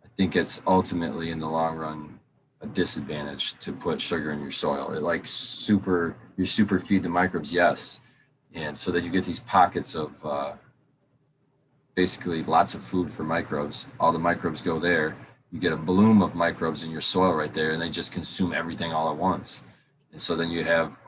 I think it's ultimately in the long run a disadvantage to put sugar in your soil. It like super feed the microbes, yes, and so that you get these pockets of basically lots of food for microbes. All the microbes go there. You get a bloom of microbes in your soil right there, and they just consume everything all at once. And so then you have,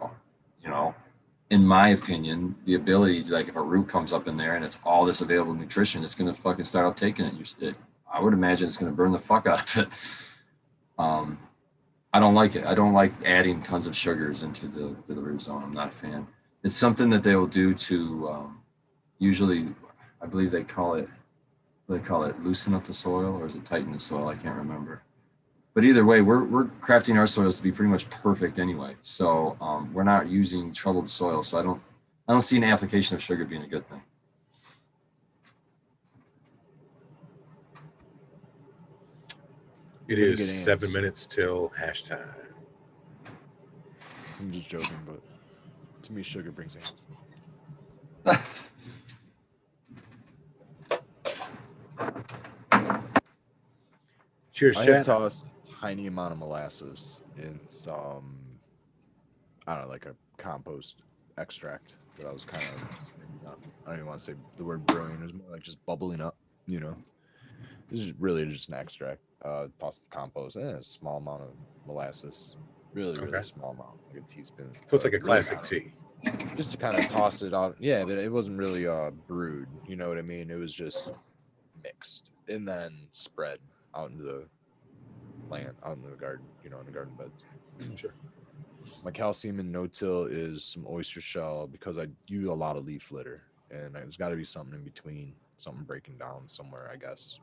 in my opinion, the ability to, like, if a root comes up in there and it's all this available nutrition, it's going to fucking start up taking it. I would imagine it's going to burn the fuck out of it. I don't like it. I don't like adding tons of sugars into the root zone. I'm not a fan. It's something that they will do to, usually, I believe they call it loosen up the soil, or is it tighten the soil? I can't remember. But either way, we're crafting our soils to be pretty much perfect anyway. So we're not using troubled soil. So I don't see an application of sugar being a good thing. It is 7 minutes till hash time. I'm just joking, but to me, sugar brings ants. Cheers, I chat. have tossed a tiny amount of molasses in some, I don't know, like a compost extract. But I was kind of, I don't even want to say the word brewing. It was more like just bubbling up, This is really just an extract. Tossed some compost and a small amount of molasses. Really small amount, like a teaspoon. So it's like a classic tea. Just to kind of toss it out. Yeah, but it wasn't really brewed. You know what I mean? It was just mixed and then spread out into the plant, out in the garden, in the garden beds. Sure. My calcium and no-till is some oyster shell because I use a lot of leaf litter, and there's got to be something in between, something breaking down somewhere, I guess.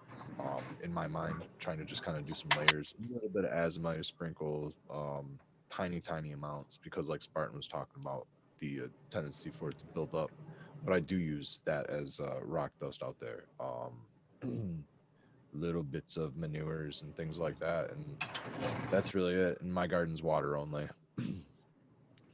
In my mind, trying to just kind of do some layers, a little bit of azomite sprinkles, tiny amounts, because like Spartan was talking about, the tendency for it to build up. But I do use that as rock dust out there. little bits of manures and things like that, and that's really it. And my garden's water only.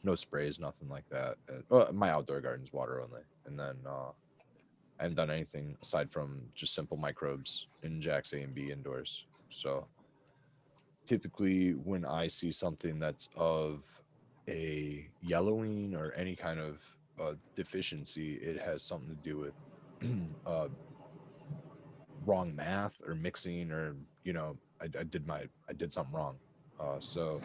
No sprays, nothing like that. Well, my outdoor garden's water only, and then I haven't done anything aside from just simple microbes in Jack's A and B indoors. So typically when I see something that's of a yellowing or any kind of deficiency, it has something to do with wrong math or mixing, or I did something wrong. So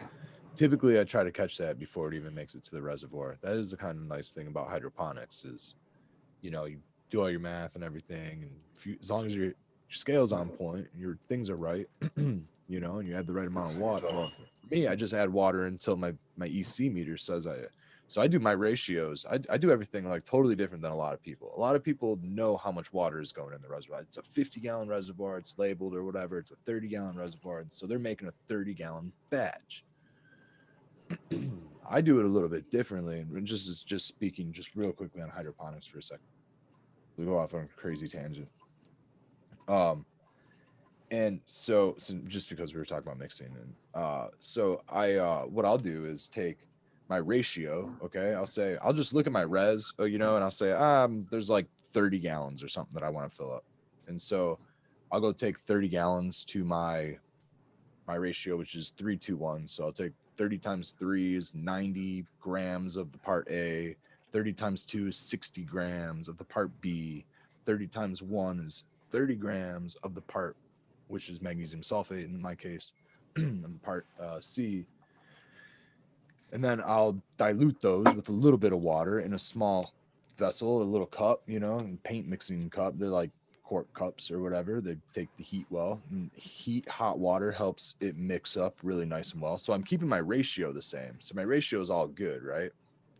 typically I try to catch that before it even makes it to the reservoir. That is the kind of nice thing about hydroponics is, you do all your math and everything, and as long as your scale's on point and your things are right, and you add the right amount of water. Well, for me, I just add water until my EC meter says so I do my ratios. I do everything like totally different than a lot of people. A lot of people know how much water is going in the reservoir. It's a 50-gallon reservoir, it's labeled or whatever. It's a 30-gallon reservoir, so they're making a 30-gallon batch. I do it a little bit differently, and just speaking just real quickly on hydroponics for a second. We go off on a crazy tangent. And so just because we were talking about mixing, and so I what I'll do is take my ratio. Okay, I'll just look at my res, and I'll say there's like 30 gallons or something that I want to fill up, and so I'll go take 30 gallons to my ratio, which is 3:1. So I'll take 30 times 3 is 90 grams of the part A, 30 times 2 is 60 grams of the part B, 30 times 1 is 30 grams of the part, which is magnesium sulfate in my case, and the part C. And then I'll dilute those with a little bit of water in a small vessel, a little cup, and paint mixing cup. They're like quart cups or whatever. They take the heat well, and hot water helps it mix up really nice and well. So I'm keeping my ratio the same. So my ratio is all good, right?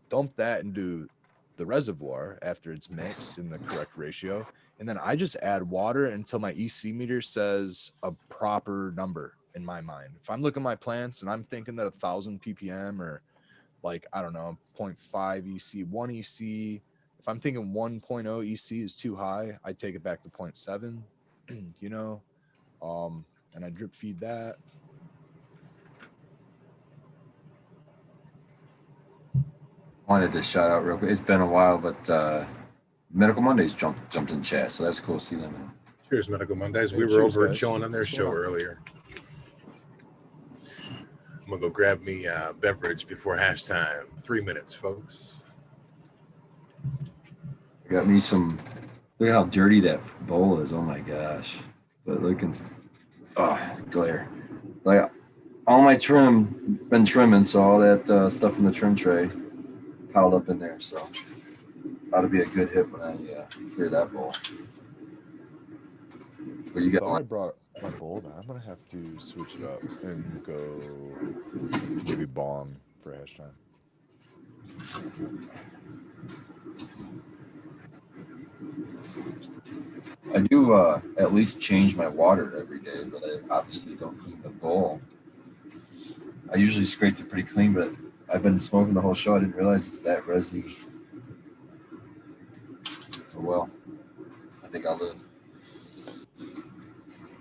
Dump that into the reservoir after it's mixed in the correct ratio. And then I just add water until my EC meter says a proper number in my mind. If I'm looking at my plants and I'm thinking that 1,000 ppm or like, I don't know, 0.5 EC, 1 EC, if I'm thinking 1.0 EC is too high, I take it back to 0.7, and I drip feed that. Wanted to shout out real quick. It's been a while, but Medical Mondays jumped in chat, so that's cool to see them. Cheers, Medical Mondays. Hey, We were cheers, over guys. chilling on their show earlier. I'm gonna go grab me a beverage before hash time. 3 minutes, folks. I got me some. Look how dirty that bowl is. Oh my gosh! But glare. Like all my trim, been trimming, so all that stuff from the trim tray piled up in there. So ought to be a good hit when I clear that bowl. What you got? I brought my bowl, but I'm gonna have to switch it up and go maybe bong for hash time. I do at least change my water every day, but I obviously don't clean the bowl. I usually scrape it pretty clean, but I've been smoking the whole show. I didn't realize it's that resiny. Oh well, I think I'll live.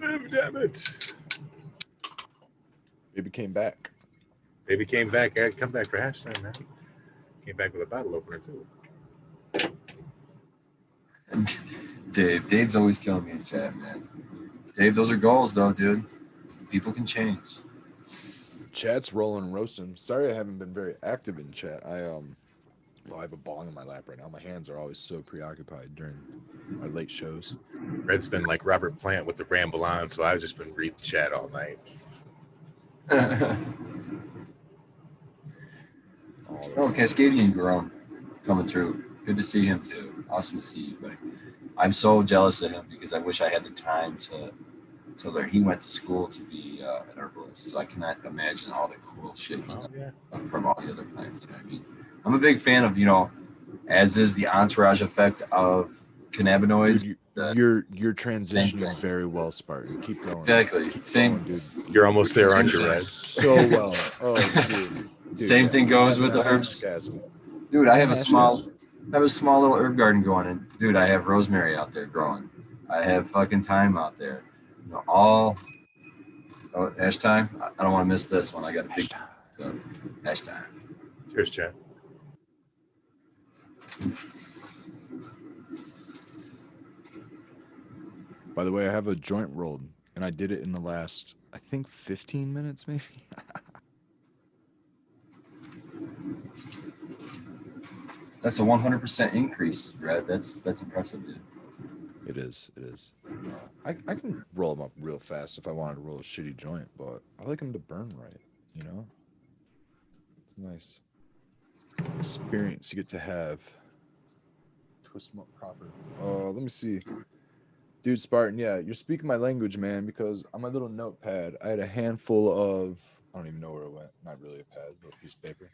Live, damn it. Baby came back. Baby came back. I come back for hash time, man. Came back with a bottle opener, too. Dave's always killing me in chat, man. Dave, those are goals, though, dude. People can change. Chat's rolling and roasting. Sorry I haven't been very active in chat. I have a bong in my lap right now. My hands are always so preoccupied during our late shows. Red's been like Robert Plant with the ramble on, so I've just been reading chat all night. Oh, Cascadian Grown coming through. Good to see him, too. Awesome to see you, buddy. I'm so jealous of him because I wish I had the time to learn. He went to school to be an herbalist, so I cannot imagine all the cool shit he knows from all the other plants. You know what I mean? I'm a big fan of, as is the entourage effect of cannabinoids. Dude, you're transitioning very well, Spartan. Keep going. Exactly. Same, dude. You're almost there, aren't you, Red? So well. Oh, dude. Same thing goes with the herbs. Dude, I have a small little herb garden going, and dude, I have rosemary out there growing. I have fucking thyme out there. all hash time. I don't want to miss this one. I got a big so, hash time. Cheers, chat. By the way, I have a joint rolled, and I did it in the last, I think, 15 minutes, maybe. That's a 100% increase, Red. That's impressive, dude. It is. I can roll them up real fast if I wanted to roll a shitty joint, but I like them to burn right, you know? It's a nice experience you get to have. Twist them up proper. Let me see. Dude, Spartan, yeah, you're speaking my language, man, because on my little notepad, I had a handful of, I don't even know where it went. Not really a pad, but a piece of paper.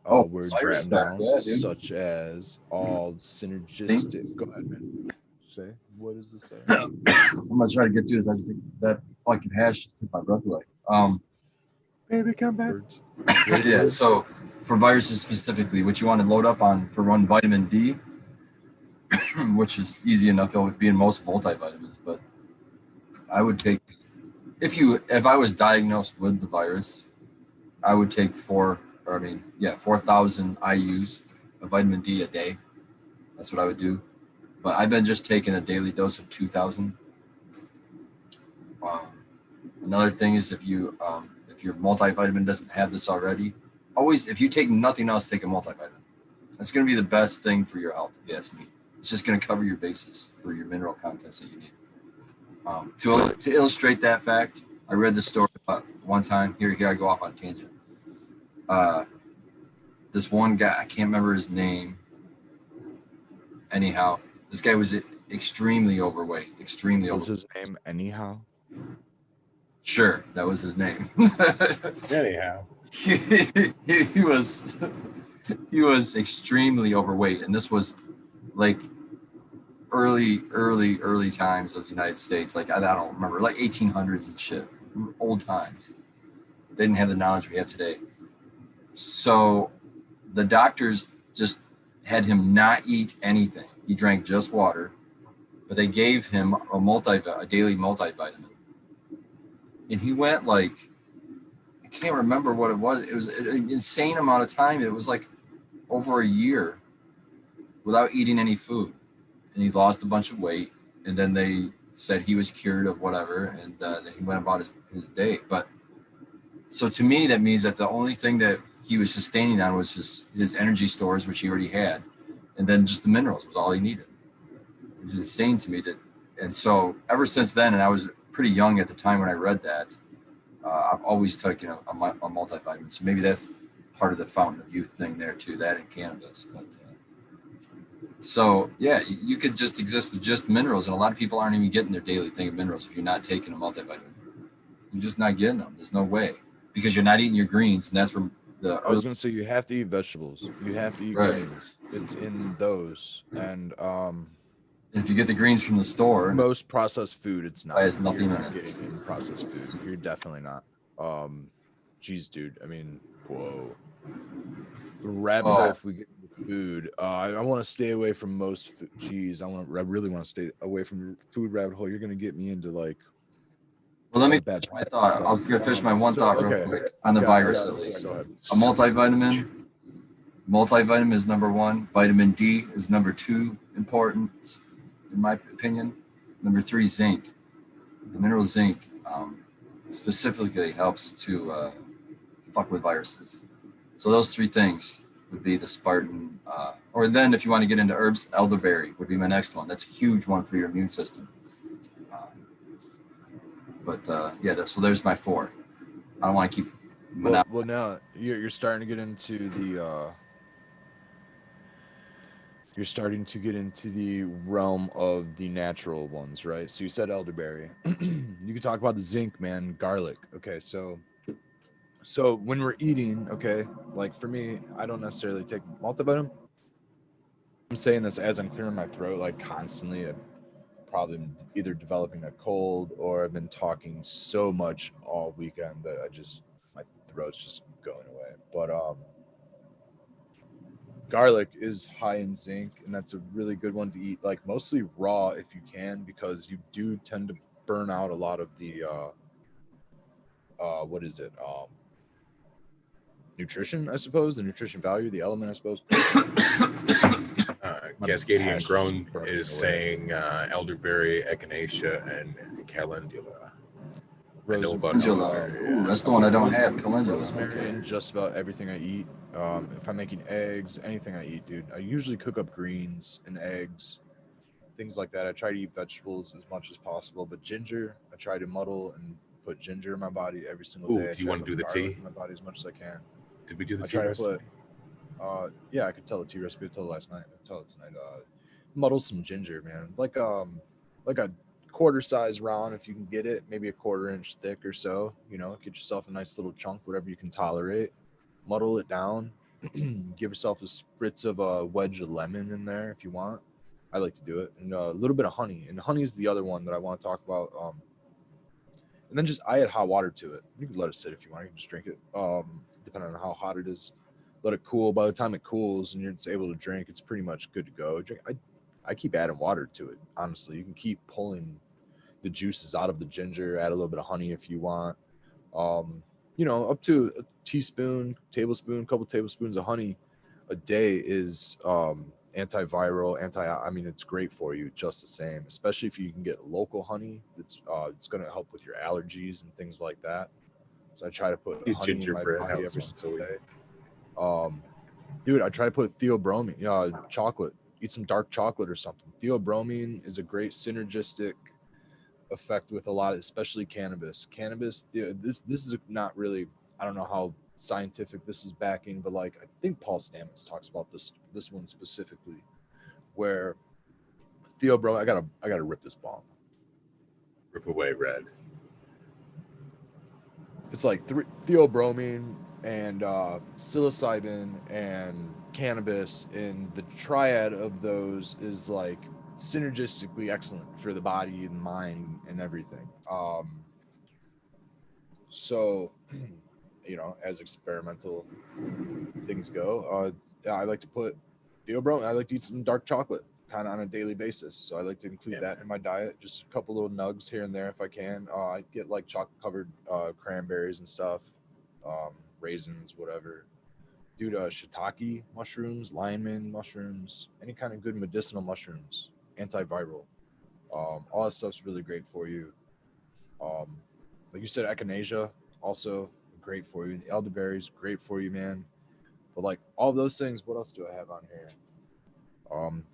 Words virus written stuff, down, yeah, dude. such as all synergistic. Thanks. Go ahead, man. Say, what does this say? I'm gonna try to get through this. I just think that fucking hash just took my breath away. Baby, come back. Words. Yeah. So for viruses specifically, what you want to load up on for one, vitamin D, which is easy enough. It would be in most multivitamins, but I would take if I was diagnosed with the virus, I would take 4,000 IUs of vitamin D a day. That's what I would do. But I've been just taking a daily dose of 2,000. Another thing is if your multivitamin doesn't have this already, always, if you take nothing else, take a multivitamin. That's going to be the best thing for your health, if you ask me. It's just going to cover your bases for your mineral contents that you need. To illustrate that fact, I read this story about one time. Here I go off on a tangent. This one guy, I can't remember his name. Anyhow, this guy was extremely overweight. What's his name? Anyhow. Sure, that was his name. Anyhow, he was extremely overweight, and this was like early times of the United States. Like I don't remember, like 1800s and shit, old times. They didn't have the knowledge we have today. So the doctors just had him not eat anything. He drank just water, but they gave him a daily multivitamin. And he went like, I can't remember what it was. It was an insane amount of time. It was like over a year without eating any food. And he lost a bunch of weight. And then they said he was cured of whatever. And then he went about his day. But so to me, that means that the only thing that he was sustaining on was his energy stores, which he already had. And then just the minerals was all he needed. It was insane to me. And so ever since then, and I was pretty young at the time when I read that, I've always taken a multivitamin. So maybe that's part of the fountain of youth thing there too, that and cannabis. But so yeah, you could just exist with just minerals, and a lot of people aren't even getting their daily thing of minerals if you're not taking a multivitamin. You're just not getting them. There's no way, because you're not eating your greens, and that's where I was gonna say you have to eat vegetables. You have to eat greens. It's in those, and if you get the greens from the store, most processed food, it's not. There's nothing You're in not it. getting in processed food. You're definitely not. Geez, dude. I mean, whoa. The rabbit hole if we get into food. I want to stay away from most food. Geez, I really want to stay away from food rabbit hole. You're gonna get me into like. Well, let me finish my thought. I'll finish my one thought real quick on the virus at least. Go ahead. A multivitamin is number one. Vitamin D is number two important, in my opinion. Number three, zinc. The mineral zinc specifically helps to fuck with viruses. So those three things would be the Spartan. Or then if you want to get into herbs, elderberry would be my next one. That's a huge one for your immune system. So there's my four. I don't want to keep. Well, now you're starting to get into the. You're starting to get into the realm of the natural ones, right? So you said elderberry. You could talk about the zinc, man. Garlic. Okay, so when we're eating, okay, like for me, I don't necessarily take multivitamin. I'm saying this as I'm clearing my throat, like constantly. Probably either developing a cold or I've been talking so much all weekend that my throat's just going away. But garlic is high in zinc, and that's a really good one to eat, like mostly raw if you can, because you do tend to burn out a lot of the what is it? Nutrition, I suppose. The nutrition value, the element, I suppose. Cascadian Grown burning is away. saying elderberry, echinacea, and calendula. I know about Calendula. elderberry. Ooh, that's the one I don't have. Calendula. Rosemary Okay. in just about everything I eat. If I'm making eggs, anything I eat, dude. I usually cook up greens and eggs, things like that. I try to eat vegetables as much as possible, but ginger, I try to muddle and put ginger in my body every single Ooh, day. I do you try want to do the put garlic tea? in my body as much as I can. Did we do the I tea try to recipe? put, yeah, I could tell the tea recipe. I told it last night. I tell it tonight. Muddle some ginger, man. Like a quarter size round if you can get it, maybe a quarter-inch thick or so. You know, get yourself a nice little chunk, whatever you can tolerate. Muddle it down. Give yourself a spritz of a wedge of lemon in there if you want. I like to do it, and a little bit of honey. And honey is the other one that I want to talk about. And then just I add hot water to it. You can let it sit if you want. You can just drink it, depending on how hot it is. Let it cool. By the time it cools and you're just able to drink, it's pretty much good to go. I keep adding water to it. Honestly, you can keep pulling the juices out of the ginger. Add a little bit of honey if you want. You know, up to a tablespoon, couple tablespoons of honey a day is antiviral, I mean, it's great for you just the same, especially if you can get local honey. It's going to help with your allergies and things like that. So I try to put Eat honey in my gingerbread body house every once a single week. day. Dude, I try to put theobromine, chocolate. Eat some dark chocolate or something. Theobromine is a great synergistic effect with a lot of, especially cannabis. This is not really, I don't know how scientific this is backing, but like I think Paul Stamets talks about this one specifically, where theobromine. I gotta rip this bomb. Rip away, Red. It's like theobromine and psilocybin and cannabis, and the triad of those is like synergistically excellent for the body and mind and everything. So, you know, as experimental things go, I like to put theobromine. I like to eat some dark chocolate kind of on a daily basis. So I like to include that in my diet. Just a couple little nugs here and there if I can. I get like chocolate covered cranberries and stuff, raisins, whatever. Dude, shiitake mushrooms, lineman mushrooms, any kind of good medicinal mushrooms, antiviral. All that stuff's really great for you. Like you said, echinacea also great for you. The elderberries great for you, man. But like all those things, what else do I have on here?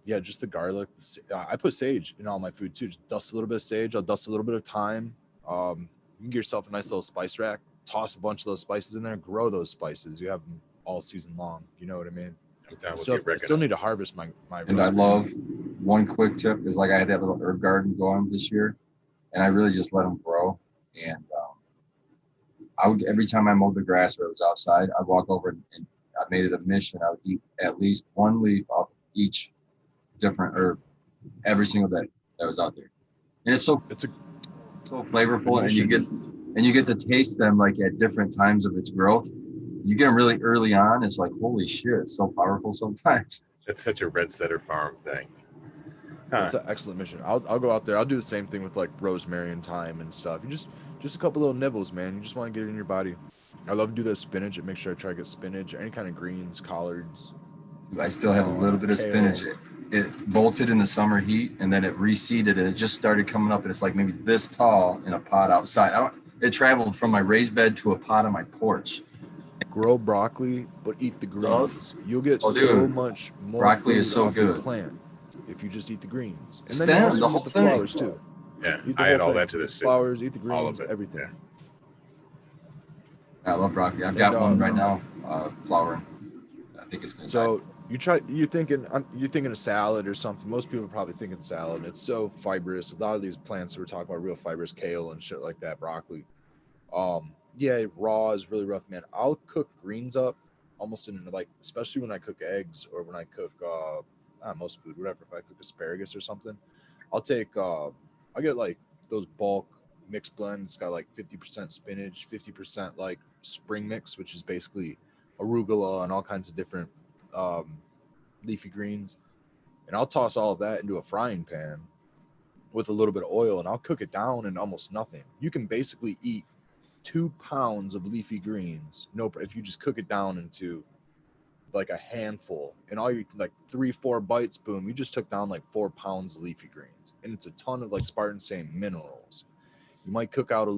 Yeah, just the garlic. I put sage in all my food too. Just dust a little bit of sage. I'll dust a little bit of thyme. You can get yourself a nice little spice rack. Toss a bunch of those spices in there. Grow those spices. You have them all season long. You know what I mean? I'm down with Still, your I still oregano. need to harvest my And I rosemary. love one quick tip is like I had that little herb garden going this year, and I really just let them grow. And I would every time I mowed the grass or I was outside, I'd walk over and I made it a mission. I would eat at least one leaf off each different herb every single day that was out there, and it's so flavorful, and you get to taste them like at different times of its growth. You get them really early on. It's like holy shit, it's so powerful sometimes. It's such a Red Setter Farm thing. That's an excellent mission. I'll go out there. I'll do the same thing with like rosemary and thyme and stuff. You just a couple little nibbles, man. You just want to get it in your body. I love to do that spinach. Make sure I try to get spinach, any kind of greens, collards. I still have a little bit of kale. spinach. It bolted in the summer heat, and then it reseeded, and it just started coming up, and it's like maybe this tall in a pot outside. It traveled from my raised bed to a pot on my porch. Grow broccoli, but eat the greens. Awesome. You'll get so dude, much more broccoli food is so off your good. plant if you just eat the greens. And Stem, then you also the get whole the thing. flowers too. Yeah, Eat the I add whole all thing. that to the Eat the soup. flowers, eat the All greens, of it. everything. Yeah. I love broccoli. I've got one right And, now, flowering. I think it's going to So you're thinking of salad or something. Most people are probably thinking salad. It's so fibrous. A lot of these plants that we're talking about, real fibrous, kale and shit like that, broccoli. Yeah, raw is really rough, man. I'll cook greens up almost in like, especially when I cook eggs or when I cook most food, whatever. If I cook asparagus or something, I'll get like those bulk mixed blend. It's got like 50% spinach, 50% like spring mix, which is basically arugula and all kinds of different leafy greens. And I'll toss all of that into a frying pan with a little bit of oil, and I'll cook it down in almost nothing. You can basically eat 2 pounds of leafy greens. If you just cook it down into like a handful, and all you like 3-4 bites, boom, you just took down like 4 pounds of leafy greens, and it's a ton of, like Spartan's saying, minerals. You might cook out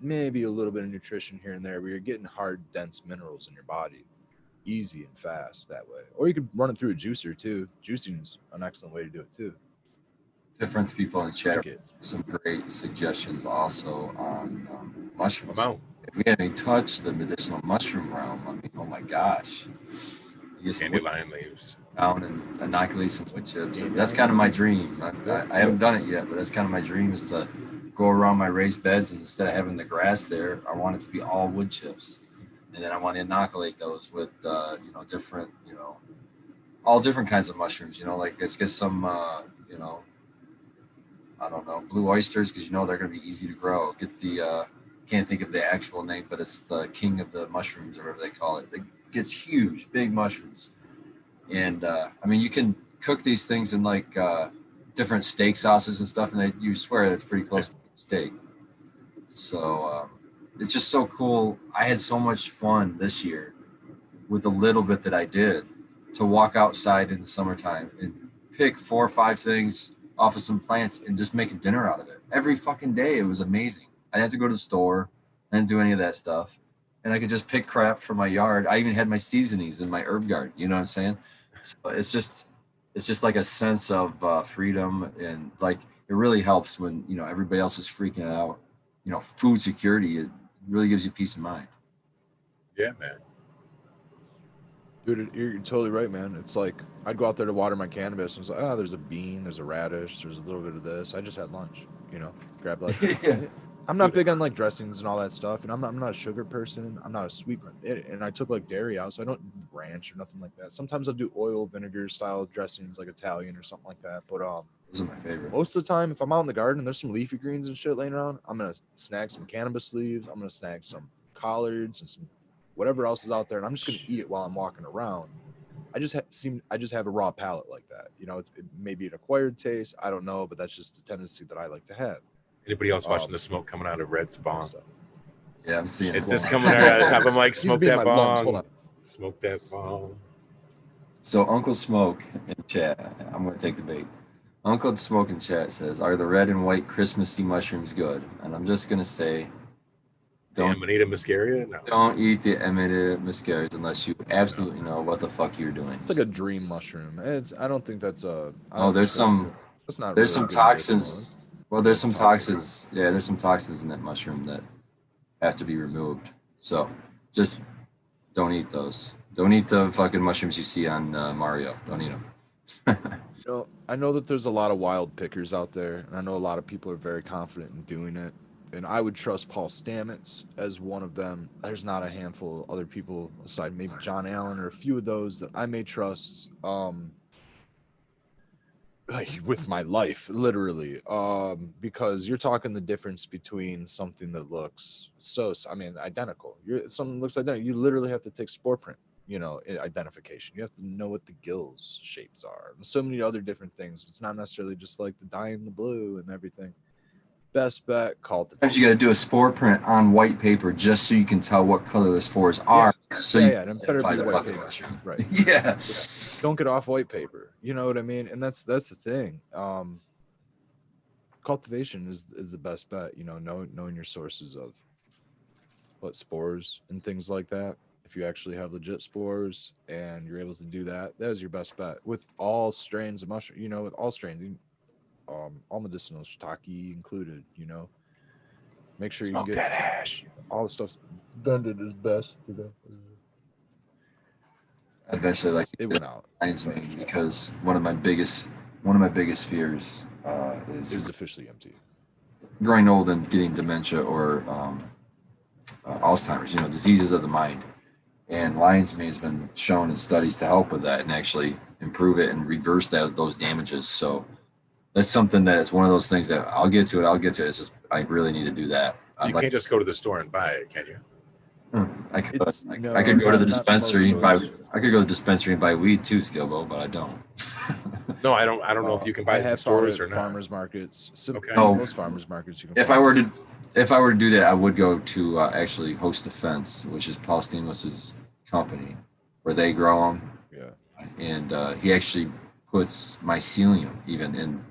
maybe a little bit of nutrition here and there, but you're getting hard, dense minerals in your body, easy and fast that way. Or you could run it through a juicer too. Juicing is an excellent way to do it too. Different people in the chat, Like some great suggestions also on mushrooms. Wow. We haven't even touched the medicinal mushroom realm. I mean, oh my gosh. You get some Dandelion leaves. down and inoculate some wood chips. And that's kind of my dream. I haven't done it yet, but that's kind of my dream, is to go around my raised beds, and instead of having the grass there, I want it to be all wood chips. And then I want to inoculate those with, different, all different kinds of mushrooms, like let's get some, I don't know, blue oysters, because they're going to be easy to grow. Get the, can't think of the actual name, but it's the king of the mushrooms, or whatever they call it. It gets huge, big mushrooms. And you can cook these things in like different steak sauces and stuff, and you swear that's pretty close to steak. So it's just so cool. I had so much fun this year with the little bit that I did, to walk outside in the summertime and pick 4 or 5 things off of some plants and just make a dinner out of it. Every fucking day. It was amazing. I didn't have to go to the store. I didn't do any of that stuff. And I could just pick crap from my yard. I even had my seasonings in my herb garden. You know what I'm saying? So it's just like a sense of freedom, and like it really helps when everybody else is freaking out. Food security, it really gives you peace of mind. Yeah, man. Dude, you're totally right, man. It's like I'd go out there to water my cannabis, and it's like, there's a bean, there's a radish, there's a little bit of this. I just had lunch, grab like. Yeah. I'm not big on like dressings and all that stuff, and I'm not a sugar person. I'm not a sweet, and I took like dairy out, so I don't ranch or nothing like that. Sometimes I'll do oil vinegar style dressings, like Italian or something like that. But those are my favorite. Most of the time, if I'm out in the garden and there's some leafy greens and shit laying around, I'm gonna snag some cannabis leaves. I'm gonna snag some collards and some whatever else is out there, and I'm just gonna eat it while I'm walking around. I just have a raw palate like that. It may be an acquired taste. I don't know, but that's just a tendency that I like to have. Anybody else watching the smoke coming out of Red's bong? Yeah, I'm seeing it's just coming out of the top. I'm like, smoke that bong. Smoke that bong. So Uncle Smoke in chat, I'm going to take the bait. Uncle Smoke in chat says, are the red and white Christmassy mushrooms good? And I'm just going to say, Amanita muscaria? No. Don't eat the Amanita muscarias unless you absolutely know what the fuck you're doing. It's like a dream mushroom. I don't think that's a... there's some toxins. Well, there's some toxins. Toxic. Yeah, there's some toxins in that mushroom that have to be removed. So just don't eat those. Don't eat the fucking mushrooms you see on Mario. Don't eat them. I know that there's a lot of wild pickers out there, and I know a lot of people are very confident in doing it. And I would trust Paul Stamets as one of them. There's not a handful of other people aside, maybe John Allen or a few of those that I may trust. Like with my life, literally, because you're talking the difference between something that looks identical. Something looks identical. You literally have to take spore print, identification. You have to know what the gills shapes are, and so many other different things. It's not necessarily just like the dye in the blue and everything. Best bet, call it. Sometimes you got to do a spore print on white paper just so you can tell what color the spores are. So and better be white paper, right? Yeah. Don't get off white paper. You know what I mean? And that's the thing. Cultivation is the best bet. Knowing your sources of what spores and things like that. If you actually have legit spores and you're able to do that, that is your best bet with all strains of mushroom. With all strains. All medicinal, shiitake included, make sure Smoke you get that hash. All the stuff blended is best. Eventually, it went out. Reminds me because one of my biggest fears is officially empty. Growing old and getting dementia or Alzheimer's, diseases of the mind. And lion's mane has been shown in studies to help with that and actually improve it and reverse those damages. So that's something that is one of those things that I'll get to it. It's just, I really need to do that. You can't just go to the store and buy it, can you? I could go to the dispensary and buy weed too, Skilbo, but I don't. No, I don't know if you can buy I it in have stores found or it not. farmers markets. So Okay. No. most farmers markets you can. If I were to do that, I would go to actually Host Defense, which is Paul Stamos' company, where they grow them. Yeah. And he actually puts mycelium even in.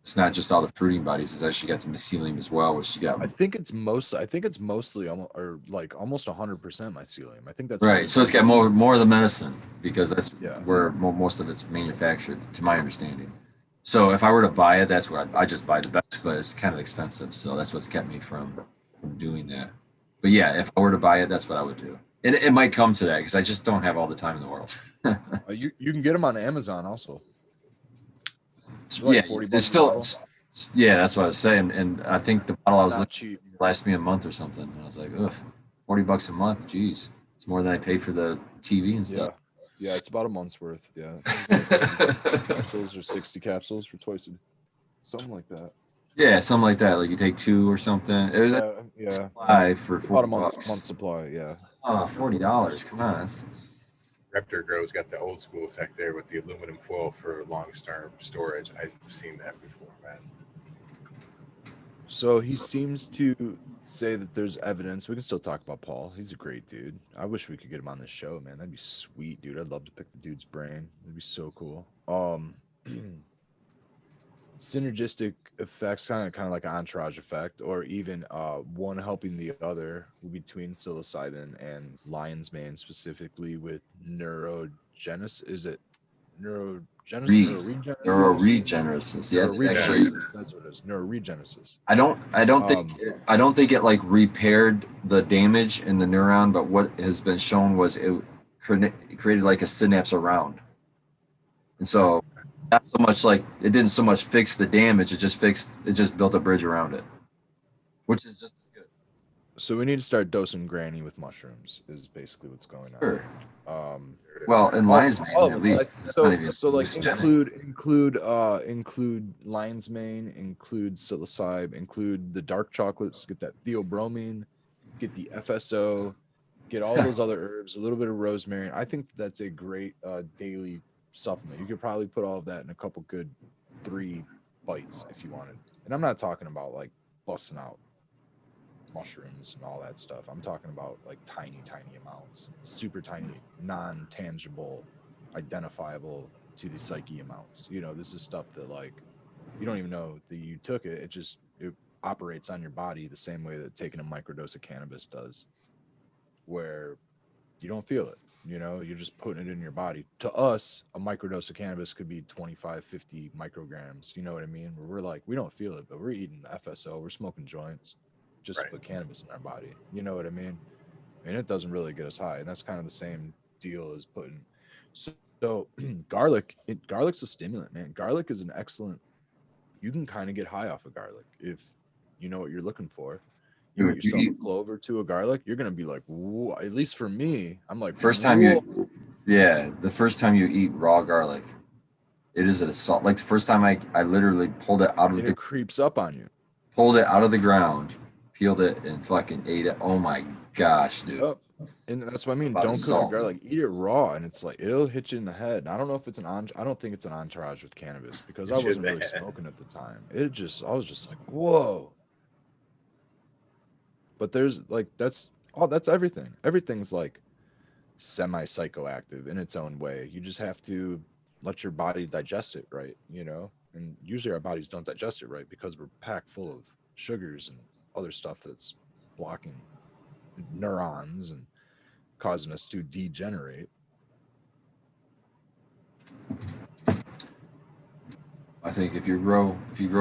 It's not just all the fruiting bodies; it's actually got the mycelium as well, which you got. I think it's mostly almost, or like almost 100% mycelium. I think that's Right, so it's got more of the medicine because that's Yeah. where most of it's manufactured, to my understanding. So if I were to buy it, that's where I just buy the best, but it's kind of expensive, so that's what's kept me from doing that. But yeah, if I were to buy it, that's what I would do. And it might come to that because I just don't have all the time in the world. You can get them on Amazon also. They're like Yeah, 40 it's bucks a still, bottle. yeah, that's what I was saying. And I think the bottle I was Not looking cheap. at last me a month or something. And I was like, ugh, $40 a month, geez, it's more than I pay for the TV and Yeah. stuff. Yeah, it's about a month's worth. Yeah. It's like 50 capsules or 60 capsules for twice something like that. Yeah, something like that. Like you take two or something. It was a Yeah. supply for It's about a $40. month supply, yeah. Oh, $40. Come on. Raptor Grow's got the old school tech there with the aluminum foil for long-term storage. I've seen that before, man. So he seems to say that there's evidence. We can still talk about Paul. He's a great dude. I wish we could get him on this show, man. That'd be sweet, dude. I'd love to pick the dude's brain. That'd be so cool. Synergistic effects, kind of like an entourage effect, or even one helping the other between psilocybin and lion's mane, specifically with neurogenesis. Is it neurogenesis? Neuroregenesis? Neuroregenesis. Yeah, actually, Neuroregenesis. That's what it is. Neuroregenesis. I don't think it like repaired the damage in the neuron, but what has been shown was it created like a synapse around, and so not so much like it didn't so much fix the damage, it just built a bridge around it, which is just as good. So we need to start dosing Granny with mushrooms. Is basically what's going on. Sure. Um, Well, in lion's mane all at of them. least. It's So not even so like hallucinogenic. include lion's mane, include psilocybe, include the dark chocolates. Get that theobromine, get the FSO, get all those other herbs, a little bit of rosemary. I think that's a great daily supplement. You could probably put all of that in a couple good 3 bites if you wanted. And I'm not talking about like busting out mushrooms and all that stuff. I'm talking about like tiny amounts, super tiny, non-tangible, identifiable to the psyche amounts. This is stuff that like you don't even know that you took it. It operates on your body the same way that taking a microdose of cannabis does, where you don't feel it. You're just putting it in your body. To us, a microdose of cannabis could be 25, 50 micrograms. You know what I mean? Where we're like, we don't feel it, but we're eating FSO, we're smoking joints, just Right. put cannabis in our body. You know what I mean? And it doesn't really get us high. And that's kind of the same deal as putting. So garlic's a stimulant, man. Garlic is an excellent. You can kind of get high off of garlic if you know what you're looking for. You get yourself a clove or two of garlic, you're gonna be like, whoa. At least for me, I'm like, the first time you eat raw garlic, it is an assault. Like the first time I literally pulled it out of it creeps up on you. pulled it out of the ground, peeled it, and fucking ate it. Oh my gosh, dude. Yep. And that's what I mean. About Don't assault. cook your garlic. Eat it raw, and it's like it'll hit you in the head. And I don't know if it's I don't think it's an entourage with cannabis because I wasn't really smoking at the time. I was just like, whoa. But there's like that's everything. Everything's like semi-psychoactive in its own way. You just have to let your body digest it right, And usually our bodies don't digest it right because we're packed full of sugars and other stuff that's blocking neurons and causing us to degenerate. I think if you grow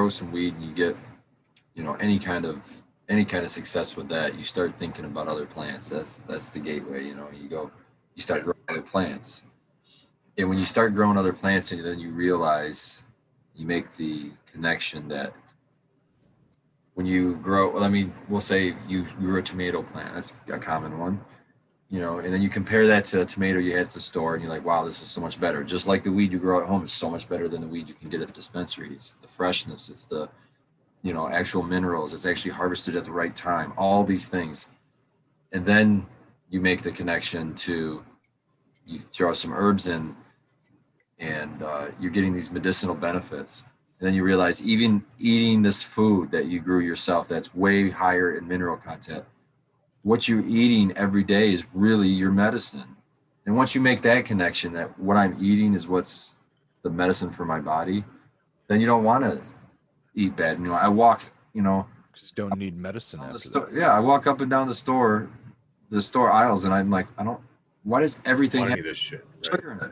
some weed and you get, any kind of success with that, you start thinking about other plants. That's the gateway. You start growing other plants, and when you start growing other plants, and then you realize, you make the connection that when you grow, we'll say you grew a tomato plant. That's a common one. And then you compare that to a tomato you had at the store, and you're like, wow, this is so much better. Just like the weed you grow at home is so much better than the weed you can get at the dispensary. It's the freshness, it's the, actual minerals, it's actually harvested at the right time, all these things. And then you make the connection to, you throw some herbs in, and you're getting these medicinal benefits. And then you realize even eating this food that you grew yourself that's way higher in mineral content, what you're eating every day is really your medicine. And once you make that connection that what I'm eating is what's the medicine for my body, then you don't want to eat bad. You know, I walk, you know, Just don't need medicine down the after store. that. Yeah, I walk up and down the store aisles, and I'm like, I don't. Why does everything Want have any of this shit? Right? sugar in it?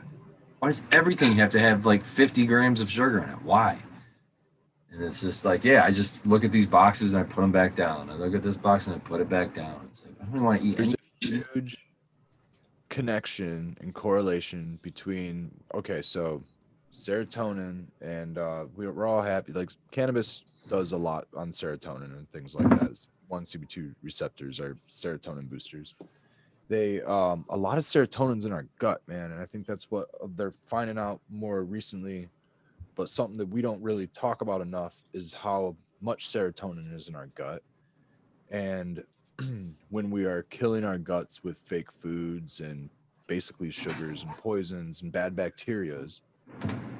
Why does everything have to have like 50 grams of sugar in it? Why? And it's just like, yeah, I just look at these boxes and I put them back down. I look at this box and I put it back down. It's like, I don't even want to eat There's any a shit. huge connection and correlation between, okay, so serotonin and we're all happy. Like cannabis does a lot on serotonin and things like that. It's 1 CB2 receptors are serotonin boosters. They a lot of serotonin's in our gut, man, and I think that's what they're finding out more recently. But something that we don't really talk about enough is how much serotonin is in our gut. And when we are killing our guts with fake foods and basically sugars and poisons and bad bacterias,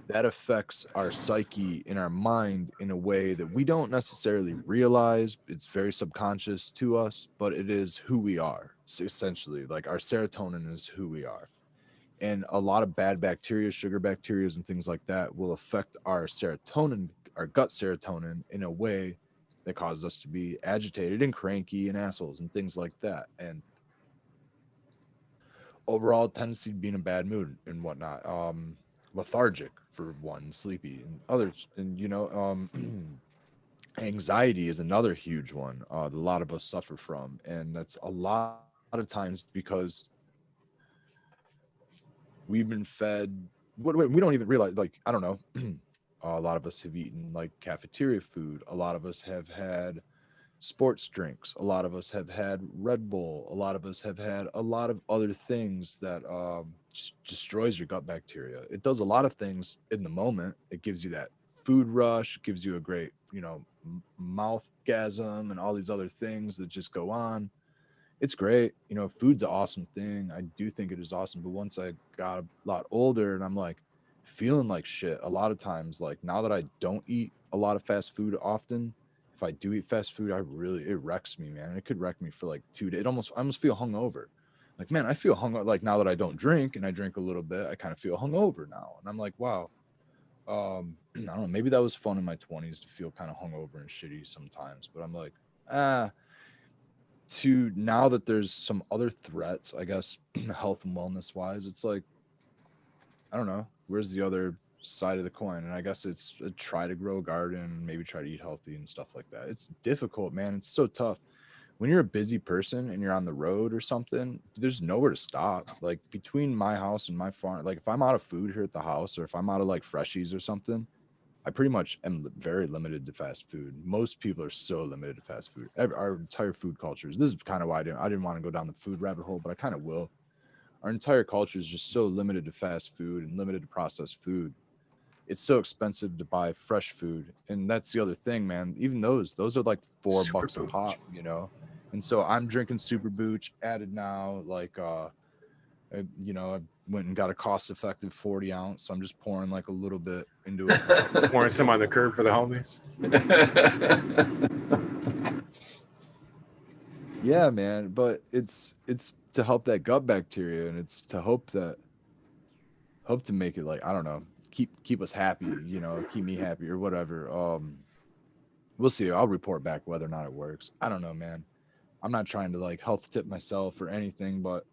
that affects our psyche in our mind in a way that we don't necessarily realize. It's very subconscious to us, but it is who we are. So essentially, like our serotonin is who we are. And a lot of bad bacteria, sugar bacteria, and things like that will affect our serotonin, our gut serotonin, in a way that causes us to be agitated and cranky and assholes and things like that. And overall tendency to be in a bad mood and whatnot. Lethargic for one, sleepy, and others. And anxiety is another huge one that a lot of us suffer from, and that's a lot of times because we've been fed what we don't even realize. Like I don't know. A lot of us have eaten like cafeteria food. A lot of us have had sports drinks. A lot of us have had Red Bull. A lot of us have had a lot of other things that just destroys your gut bacteria. It does a lot of things in the moment. It gives you that food rush, gives you a great, mouth gasm and all these other things that just go on. It's great. Food's an awesome thing. I do think it is awesome. But once I got a lot older and I'm like feeling like shit, a lot of times, like now that I don't eat a lot of fast food often, if I do eat fast food, it wrecks me, man. It could wreck me for like 2 days. I almost feel hungover. Like, man, I feel hungover. Like now that I don't drink and I drink a little bit, I kind of feel hungover now. And I'm like, wow. I don't know. Maybe that was fun in my 20s to feel kind of hungover and shitty sometimes. But I'm like, to now that there's some other threats, I guess, health and wellness wise, it's like, I don't know, where's the other side of the coin? And I guess it's try to grow a garden, maybe try to eat healthy and stuff like that. It's difficult, man. It's so tough. When you're a busy person and you're on the road or something, there's nowhere to stop. Like between my house and my farm, like if I'm out of food here at the house or if I'm out of like freshies or something, I pretty much am very limited to fast food. Most people are so limited to fast food. Our entire food cultures. This is kind of why I didn't want to go down the food rabbit hole, but I kind of will. Our entire culture is just so limited to fast food and limited to processed food. It's so expensive to buy fresh food, and that's the other thing, man. Even those are like Super $4 a booch. pop. And so I'm drinking Super Booch added now, like I went and got a cost-effective 40 ounce. So I'm just pouring like a little bit into it. Pouring some on the curb for the homies. Yeah, man. But it's to help that gut bacteria, and it's to hope to make it like I don't know, keep us happy. Keep me happy or whatever. We'll see. I'll report back whether or not it works. I don't know, man. I'm not trying to like health tip myself or anything, but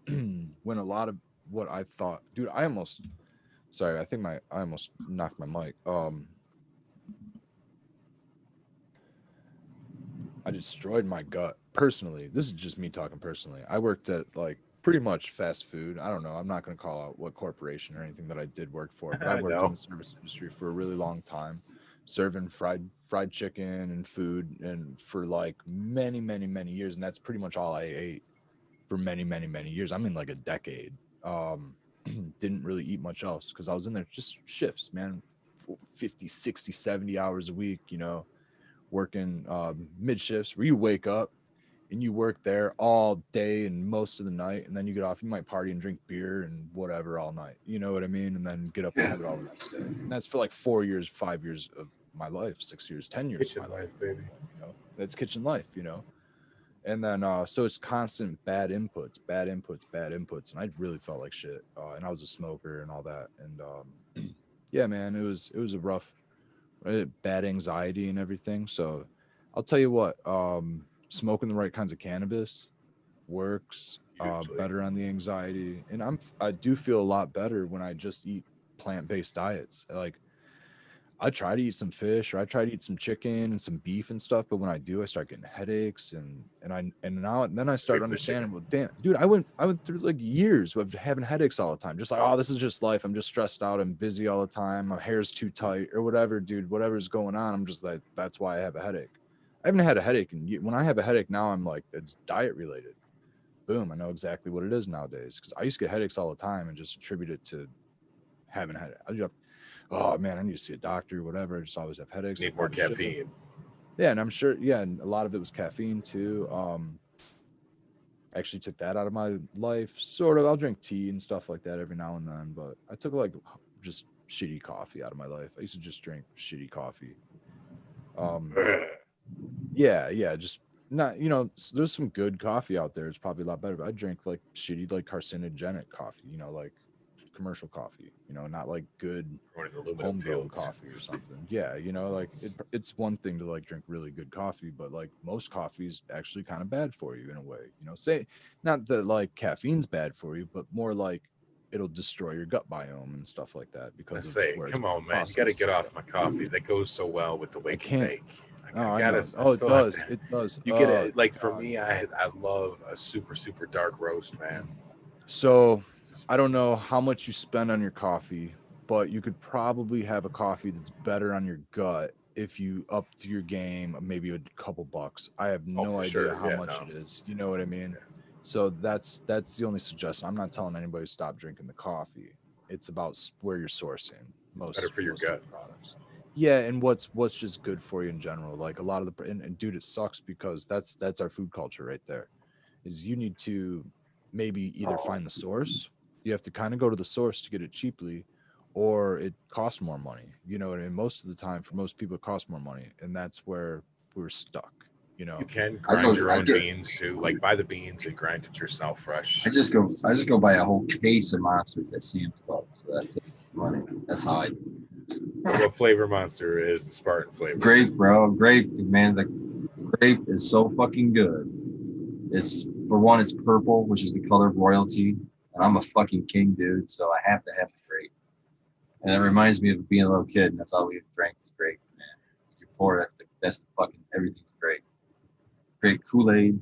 when a lot of what I thought, dude, sorry, I think I almost knocked my mic. I destroyed my gut personally. This is just me talking personally. I worked at like pretty much fast food. I don't know. I'm not going to call out what corporation or anything that I did work for, but I I worked know. in the service industry for a really long time, serving fried chicken and food and for like many, many, many years. And that's pretty much all I ate for many, many, many years. I mean like a decade. Didn't really eat much else because I was in there just shifts, man. 50, 60, 70 hours a week, working mid shifts where you wake up and you work there all day and most of the night, and then you get off, you might party and drink beer and whatever all night. You know what I mean? And then get up and have it all the next day. And that's for like 4 years, 5 years of my life, 6 years, 10 years Kitchen of my life, baby. you know. That's kitchen life, you know. And then so it's constant bad inputs, bad inputs, bad inputs. And I really felt like shit. And I was a smoker and all that. And yeah, man, it was a rough, bad anxiety and everything. So I'll tell you what, smoking the right kinds of cannabis works Usually. better on the anxiety. And I do feel a lot better when I just eat plant-based diets. Like I try to eat some fish, or I try to eat some chicken and some beef and stuff, but when I do, I start getting headaches, and then I start Big understanding. chicken. Well, damn, dude, I went through like years of having headaches all the time, just like, oh, this is just life. I'm just stressed out. I'm busy all the time. My hair's too tight, or whatever, dude. Whatever's going on, I'm just like, that's why I have a headache. I haven't had a headache, and when I have a headache now, I'm like, it's diet related. Boom, I know exactly what it is nowadays, because I used to get headaches all the time and just attribute it to having a headache. I just, oh man, I need to see a doctor or whatever. I just always have headaches. Need more caffeine. Yeah, and I'm sure, yeah, and a lot of it was caffeine too. Actually took that out of my life. Sort of. I'll drink tea and stuff like that every now and then, but I took like just shitty coffee out of my life. I used to just drink shitty coffee. Yeah, just not, you know, there's some good coffee out there. It's probably a lot better, but I drink like shitty, like carcinogenic coffee, you know, like commercial coffee, you know, not like good Running aluminum homegrown fields. coffee or something. Yeah, you know, like it's one thing to like drink really good coffee, but like most coffee is actually kind of bad for you in a way. You know, say not that like caffeine's bad for you, but more like it'll destroy your gut biome and stuff like that I because of say, where it's come on, man, you got to processed. get off my coffee. That goes so well with the wake and can't. bake. Oh, I gotta. know. I Oh, it still have does. to- It does. You get Oh, it. Like for God. me, I love a super dark roast, man. So I don't know how much you spend on your coffee, but you could probably have a coffee that's better on your gut if you up to your game maybe a couple bucks. I have no for idea sure. how Yeah, much no. it is. You know what I mean? Yeah. So that's the only suggestion. I'm not telling anybody to stop drinking the coffee. It's about where you're sourcing most better for your most of gut. the products. Yeah, and what's just good for you in general. Like a lot of the and dude, it sucks because that's our food culture right there. Is you need to maybe either find the source. You have to kind of go to the source to get it cheaply, or it costs more money. You know, and most of the time for most people it costs more money, and that's where we're stuck. You know, You can I grind go- your I own get- beans too. Like buy the beans and grind it yourself fresh. I just go buy a whole case of Monster at Sam's Club. So that's it. Money. That's how I What flavor Monster is the Spartan flavor? grape, bro. Grape, man. The grape is so fucking good. It's for one, it's purple, which is the color of royalty. And I'm a fucking king, dude. So I have to have the grape. And it reminds me of being a little kid, and that's all we drank was grape, man. You're poor, that's the fucking everything's great. Grape Kool-Aid.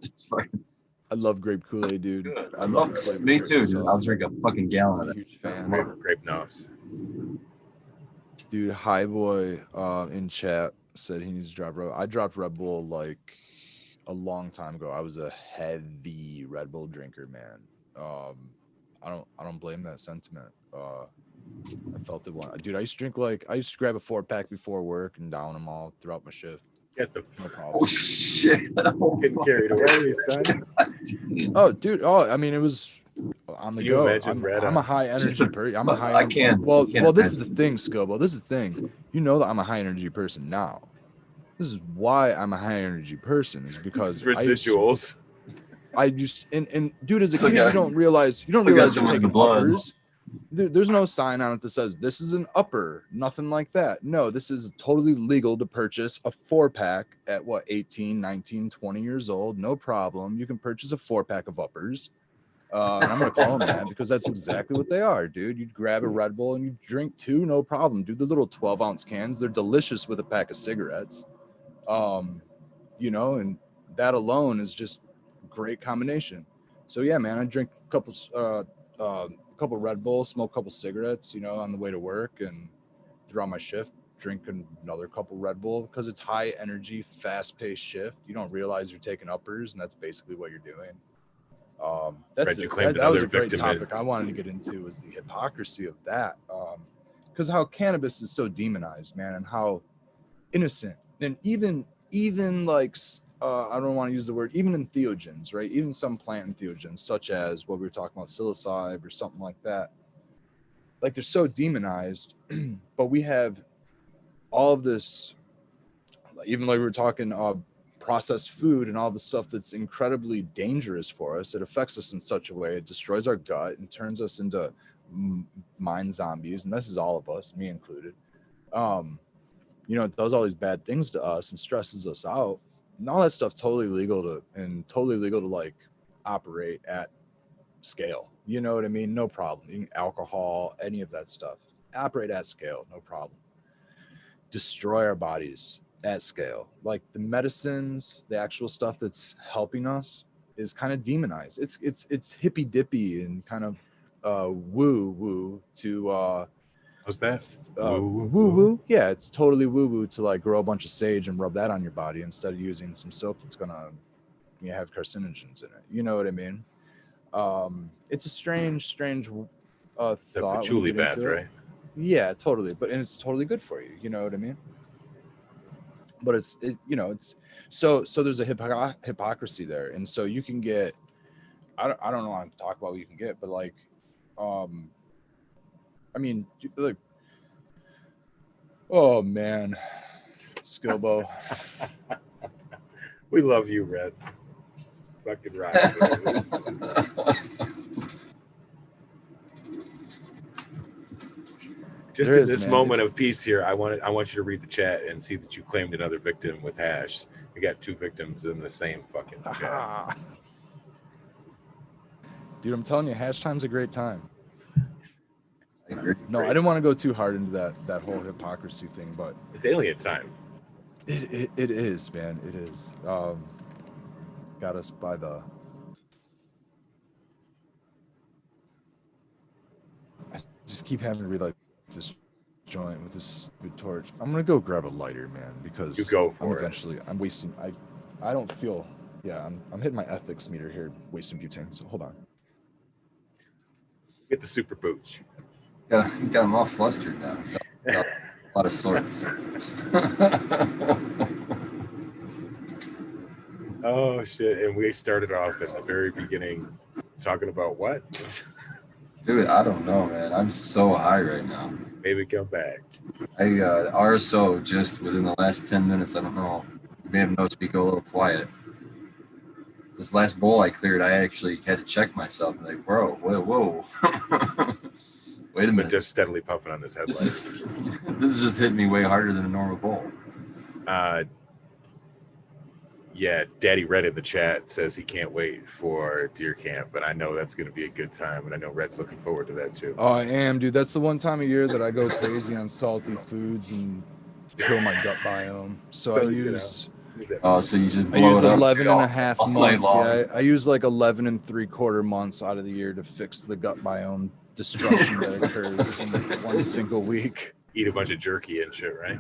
It's fucking I love grape Kool-Aid, dude. good. I love the it. flavor. Me grape too, dude. myself. I'll drink a fucking gallon I'm of a it. huge fan. Grape Nos. Dude, High Boy in chat said he needs to drop Red Bull. I dropped Red Bull like a long time ago. I was a heavy Red Bull drinker, man. I don't blame that sentiment. I felt it one. Dude, I used to grab a 4-pack before work and down them all throughout my shift. Get the No Oh problem. shit! Oh, getting carried away, son. Oh, dude. Oh, I mean, it was on the Can you go. imagine Red I'm a high Just energy a- person. I'm a high. I can't. Well, I can't this is the imagine. thing, Scobo. This is the thing. You know that I'm a high energy person now. This is why I'm a high energy person. Is because Residuals. I just and dude, as a Still kid, got- you don't realize still got you're some in the taking blood. uppers. There's no sign on it that says this is an upper, nothing like that. No, this is totally legal to purchase a 4-pack at what, 18, 19, 20 years old. No problem. You can purchase a 4-pack of uppers. And I'm going to call them that because that's exactly what they are, dude. You grab a Red Bull and you drink 2, no problem. Dude, the little 12-ounce cans, they're delicious with a pack of cigarettes. You know, and that alone is just a great combination. So yeah, man, I drink a couple Red Bull, smoke a couple cigarettes, you know, on the way to work, and throughout my shift, drink another couple Red Bull because it's high energy, fast paced shift. You don't realize you're taking uppers, and that's basically what you're doing. That's Right, you it. claimed That was another a great victim topic is- I wanted to get into is the hypocrisy of that. Because how cannabis is so demonized, man, and how innocent, and even like I don't want to use the word, even entheogens, right? Even some plant entheogens, such as what we were talking about, psilocybe or something like that. Like they're so demonized, but we have all of this, even like we were talking processed food and all the stuff that's incredibly dangerous for us. It affects us in such a way. It destroys our gut and turns us into mind zombies. And this is all of us, me included. You know, it does all these bad things to us and stresses us out. And all that stuff totally legal to like operate at scale. You know what I mean? No problem. Even alcohol, any of that stuff. Operate at scale, no problem. Destroy our bodies at scale. Like the medicines, the actual stuff that's helping us is kind of demonized. It's hippy dippy and kind of woo woo to What's that? woo woo. Yeah, it's totally woo woo to like grow a bunch of sage and rub that on your body instead of using some soap that's gonna have carcinogens in it. You know what I mean? It's a strange The thought. patchouli bath, right? Yeah, totally. But and it's totally good for you. You know what I mean? But it's so there's a hypocrisy there, and so you can get. I don't know how to talk about what you can get, but like, I mean, like, oh man, Skilbo. We love you, Red. Fucking rock. Just There in is, this man. moment of peace here, I want you to read the chat and see that you claimed another victim with hash. We got 2 victims in the same fucking chat. Dude, I'm telling you, hash time's a great time. I agree. No, I didn't want to go too hard into that whole hypocrisy thing, but It's alien time. it is, man. It is. Got us by the. I just keep having to relight this joint with this stupid torch. I'm gonna go grab a lighter, man, because You go I'm for it. eventually. I'm wasting. I don't feel. Yeah, I'm hitting my ethics meter here, wasting butane. So hold on. Get the super booch. Got them all flustered now. So, a lot of sorts. Oh shit! And we started off at the very beginning talking about what? Dude, I don't know, man. I'm so high right now. Maybe come back. I RSO just within the last 10 minutes. I don't know. You may have noticed me go a little quiet. This last bowl I cleared, I actually had to check myself. I'm like, bro, whoa. Wait a But minute. just steadily puffing on this headlight. This is just hitting me way harder than a normal bowl. Yeah, Daddy Red in the chat says he can't wait for deer camp, but I know that's going to be a good time, and I know Red's looking forward to that too. Oh, I am, dude. That's the one time of year that I go crazy on salty foods and kill my gut biome. So I use. Oh, so you just I blow use it up 11 and a half all night months. long. Yeah, I use like 11 and 3/4 months out of the year to fix the gut biome destruction that occurs in one single week. Eat a bunch of jerky and shit, right?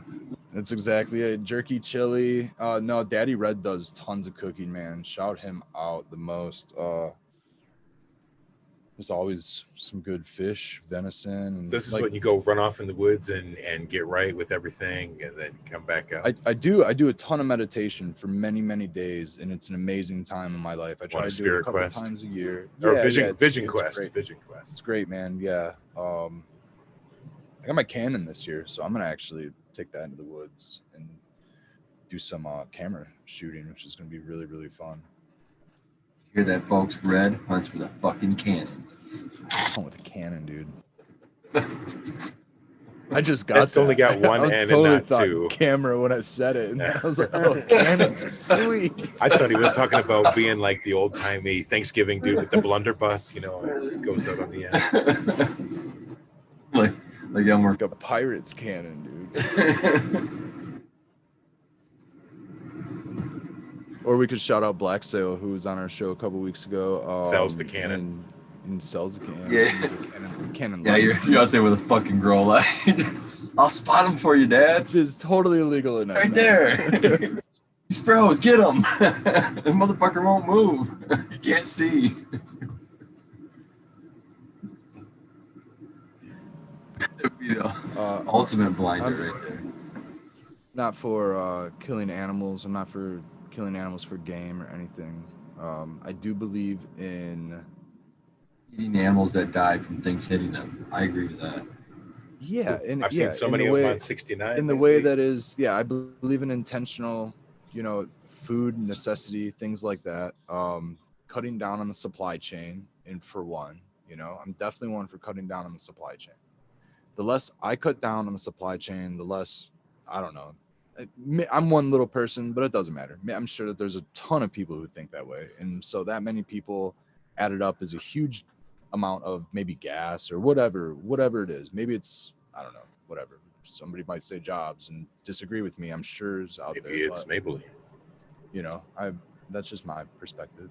That's exactly it. Jerky, chili. No, Daddy Red does tons of cooking, man. Shout him out the most. There's always some good fish, venison. And This is like, when you go run off in the woods and get right with everything, and then come back out. I do a ton of meditation for many, many days, and it's an amazing time in my life. I try to do it a couple times a year. Or Yeah, Vision it's Quest. great. Vision Quest. It's great, man. Yeah. I got my Canon this year, so I'm gonna actually take that into the woods and do some camera shooting, which is gonna be really, really fun. Hear that, folks? Red hunts with a fucking cannon. I'm with a Canon, dude. I just got That's only got one I N totally and not thought two. camera when I said it, and I was like, "Oh, cannons are sweet." I thought he was talking about being like the old timey Thanksgiving dude with the blunderbuss, you know, it goes out on the end. like I'm Like a pirate's cannon, dude. Or we could shout out Black Sail, who was on our show a couple weeks ago. Sells the cannon. And sells the cannon. Yeah. Cannon. Yeah, you're out there with a fucking grow light. I'll spot him for you, Dad. Which is totally illegal in Right there. He's froze. Get him. The motherfucker won't move. You can't see. That would be the ultimate blinder right there. Not for killing animals. I'm not for killing animals for game or anything. I do believe in Eating animals that die from things hitting them. I agree with that. I've seen so many of them on 69. In the way that is, yeah, I believe in intentional, food necessity, things like that. Cutting down on the supply chain, and for one, I'm definitely one for cutting down on the supply chain. The less I cut down on the supply chain, the less, I don't know. I'm one little person, but it doesn't matter. I'm sure that there's a ton of people who think that way. And so that many people added up is a huge amount of maybe gas or whatever it is. Maybe it's, I don't know, whatever. Somebody might say jobs and disagree with me. I'm sure it's out there. Maybe it's but, Maybelline. That's just my perspective.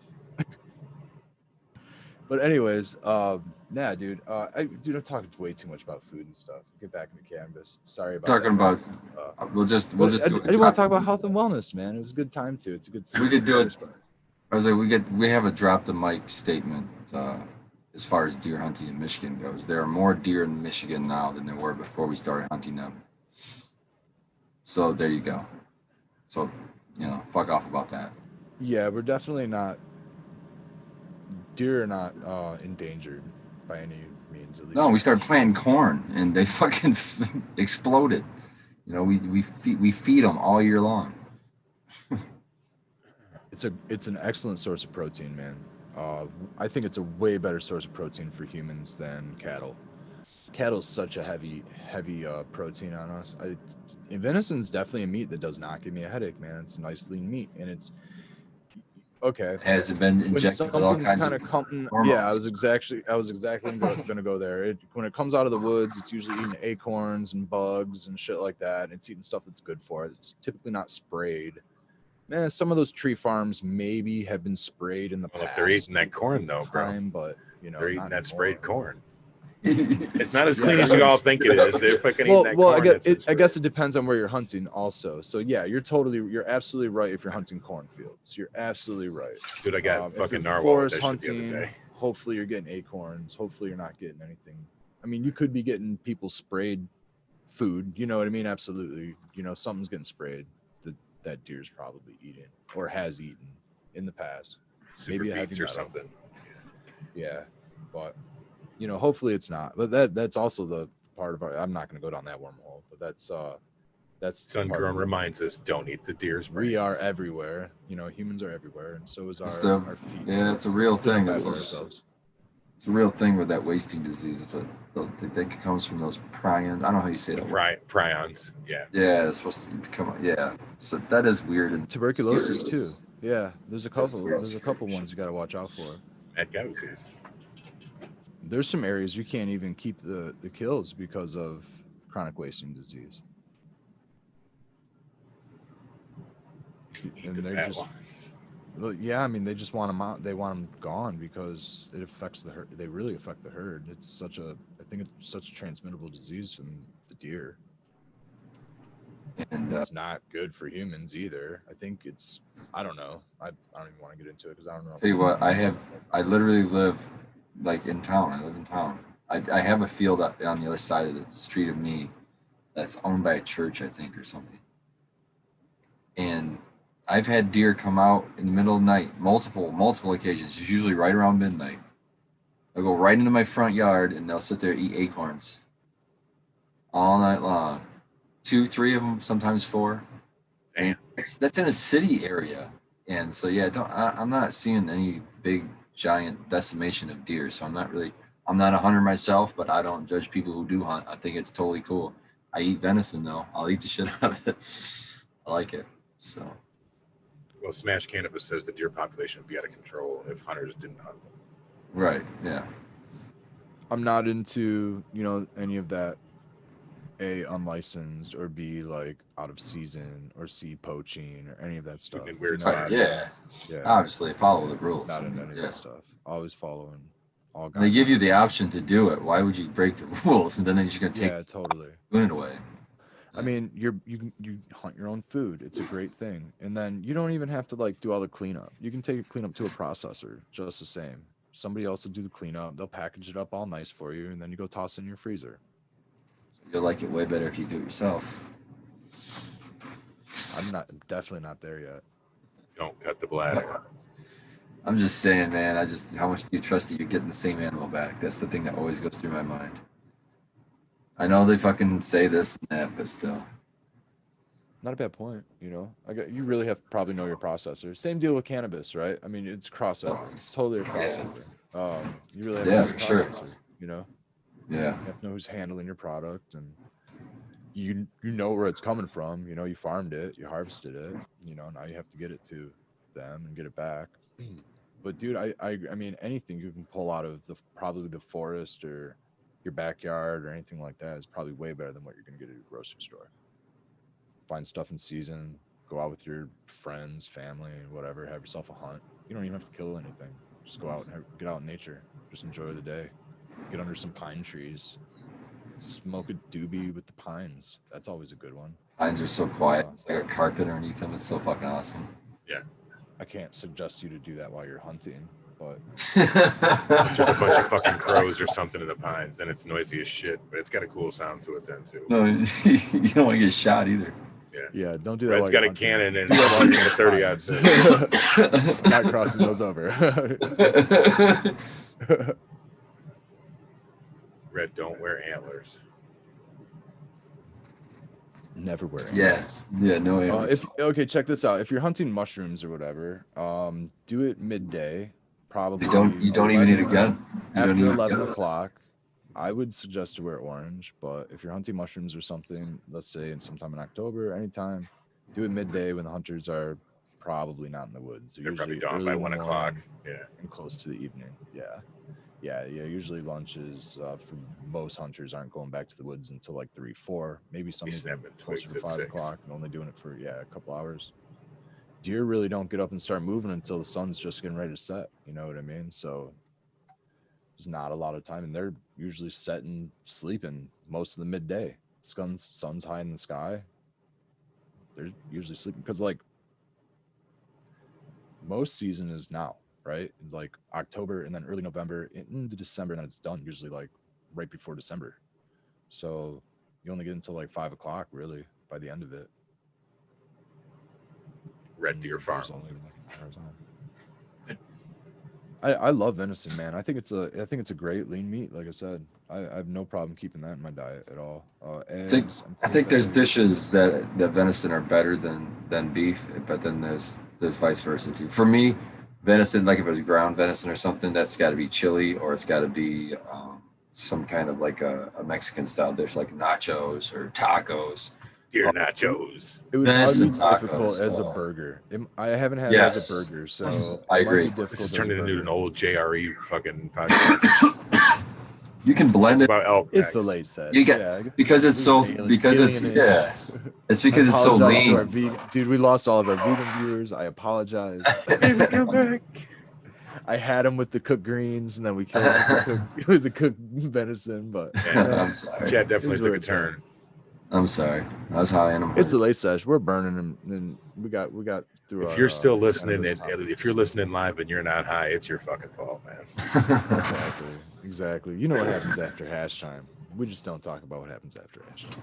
But anyways, dude. I'm talking way too much about food and stuff. Get back into cannabis. Sorry about talking that. about. We'll just. I just want to talk about health and wellness, man. It was a good time too. It's a good. We could do it. I was like, we have a drop the mic statement as far as deer hunting in Michigan goes. There are more deer in Michigan now than there were before we started hunting them. So there you go. So fuck off about that. Yeah, we're definitely not. Deer are not endangered by any means. At least. No, we started planting corn and they fucking exploded. We feed them all year long. It's an excellent source of protein, man. I think it's a way better source of protein for humans than cattle. Cattle's such a heavy protein on us. Venison's definitely a meat that does not give me a headache, man. It's a nice lean meat, and it's okay. Has it been injected with all kinds of hormones? Yeah, I was exactly going to go there. When it comes out of the woods, it's usually eating acorns and bugs and shit like that. It's eating stuff that's good for it. It's typically not sprayed. Man, some of those tree farms maybe have been sprayed in the past. If they're eating that corn, though, bro, but they're eating that sprayed corn. It's not as clean as you all think it is. They're fucking eating that corn. I guess it depends on where you're hunting, also. So yeah, you're absolutely right if you're hunting cornfields. You're absolutely right. Dude, I got fucking narwhal forest hunting. Hopefully, you're getting acorns. Hopefully, you're not getting anything. I mean, you could be getting people sprayed food. You know what I mean? Absolutely. Something's getting sprayed. That deer's probably eating or has eaten in the past. Maybe beets or something. Yeah, but hopefully it's not. But that's also the part of I'm not going to go down that wormhole. But that's Sungrown reminds us: don't eat the deer's brains. We are everywhere. Humans are everywhere, and so is our feet. Yeah, it's a real thing. It's a real thing with that wasting disease. I think it comes from those prions. I don't know how you say that. Prions. Yeah. Yeah, it's supposed to come on. Yeah. So that is weird. And tuberculosis too. Yeah, there's a couple ones you got to watch out for. Mad cow disease. There's some areas you can't even keep the kills because of chronic wasting disease. And they're just. Yeah, I mean, they just want them out. They want them gone because it affects the herd. They really affect the herd. I think it's such a transmittable disease from the deer. And it's not good for humans either. I think I don't know. I don't even want to get into it because I don't know. Tell you what, I literally live like in town. I live in town. I have a field on the other side of the street of me that's owned by a church, I think, or something. And I've had deer come out in the middle of the night, multiple occasions. It's usually right around midnight. They'll go right into my front yard and they'll sit there and eat acorns all night long. 2, 3 of them, sometimes 4. Damn. That's in a city area, and so yeah, I'm not seeing any big giant decimation of deer. So I'm not a hunter myself, but I don't judge people who do hunt. I think it's totally cool. I eat venison though. I'll eat the shit out of it. I like it. So. Well, Smash Cannabis says the deer population would be out of control if hunters didn't hunt them. Right. Yeah. I'm not into, any of that, A, unlicensed, or B, like out of season, or C, poaching, or any of that stuff. Weird yeah. Obviously, follow the rules. Not into any of that stuff. Always following all guys. They give you the option to do it. Why would you break the rules? And then they're just going to take totally. it away. I mean, you hunt your own food. It's a great thing. And then you don't even have to do all the cleanup. You can take a cleanup to a processor just the same. Somebody else will do the cleanup. They'll package it up all nice for you, and then you go toss it in your freezer. You'll like it way better if you do it yourself. I'm definitely not there yet. Don't cut the bladder. I'm just saying, man. How much do you trust that you're getting the same animal back? That's the thing that always goes through my mind. I know they fucking say this and that, but still. Not a bad point, you know. You really have to probably know your processor. Same deal with cannabis, right? I mean, it's crossover. It's totally a crossover. You really have to know your for sure. processor, you know. Yeah. You have to know who's handling your product, and you know where it's coming from. You know, you farmed it, you harvested it. You know, now you have to get it to them and get it back. But dude, I mean, anything you can pull out of probably the forest or your backyard or anything like that is probably way better than what you're gonna get at a grocery store. Find stuff in season, go out with your friends, family, whatever, have yourself a hunt. You don't even have to kill anything. Just go out and get out in nature. Just enjoy the day. Get under some pine trees. Smoke a doobie with the pines. That's always a good one. Pines are so quiet. It's like a carpet underneath them. It's so fucking awesome. Yeah. I can't suggest you to do that while you're hunting, but If there's a bunch of fucking crows or something in the pines, then it's noisy as shit, but it's got a cool sound to it then too. No, you don't want to get shot either. yeah, don't do that. Red's while got you're a cannon and hunting. launching a 30-06. Not crossing those over. Red, don't wear antlers. Never wear. Yeah, no way. Okay, check this out. If you're hunting mushrooms or whatever, do it midday. Probably you don't even need a gun. After 11 o'clock, I would suggest to wear orange. But if you're hunting mushrooms or something, let's say sometime in October, anytime, do it midday when the hunters are probably not in the woods. They're probably gone by 1 o'clock. Yeah, and close to the evening. Yeah. Usually lunches for most hunters aren't going back to the woods until like 3, 4, maybe some closer to 5 o'clock, and only doing it for a couple hours. Deer really don't get up and start moving until the sun's just getting ready to set. You know what I mean? So there's not a lot of time, and they're usually setting, sleeping most of the midday. Sun's high in the sky. They're usually sleeping because like most season is now. Right, like October and then early November into December, and then it's done usually like right before December. So you only get until like 5 o'clock really by the end of it. Red Deer Farm. I love venison, man. I think it's a great lean meat. Like I said, I have no problem keeping that in my diet at all. Eggs, I think there's dishes that venison are better than beef, but then there's vice versa too. For me, venison, like if it was ground venison or something, that's got to be chili, or it's got to be some kind of like a Mexican style dish like nachos or tacos. Deer nachos. It would be Venison difficult tacos, as a burger. I haven't had it as a burger, so I agree. This is turning into an old JRE fucking podcast. You can blend it. About elk It's next. the late set. You get because it's so because it's It's because it's so lean. Dude, we lost all of our vegan viewers. I apologize. Come back. I had them with the cooked greens, and then we killed them with the cooked venison. But Yeah, I'm sorry. Chad definitely This is took where a it's turn. I'm sorry. I was high and I'm it's a hungry. late sesh. We're burning them, and we got through. If you're still listening, cannabis if you're listening live and you're not high, it's your fucking fault, man. Exactly. You know what happens after hash time. We just don't talk about what happens after hash time.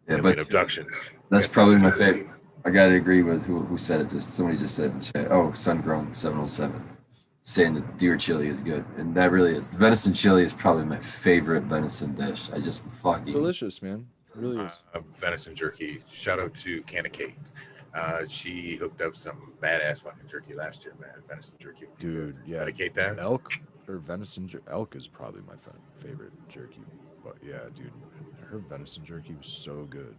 Yeah, Alien but abductions. that's probably my favorite. I gotta agree with who said it. Somebody just said in chat. Oh, Sungrown 707, saying that deer chili is good, and that really is. The venison chili is probably my favorite venison dish. I just fucking Delicious, man. It really is. Venison jerky. Shout out to Canna Kate. She hooked up some badass fucking jerky last year, man. Venison jerky. Dude, yeah. Medicate that. Elk or venison elk is probably my favorite jerky. But yeah, dude, her venison jerky was so good.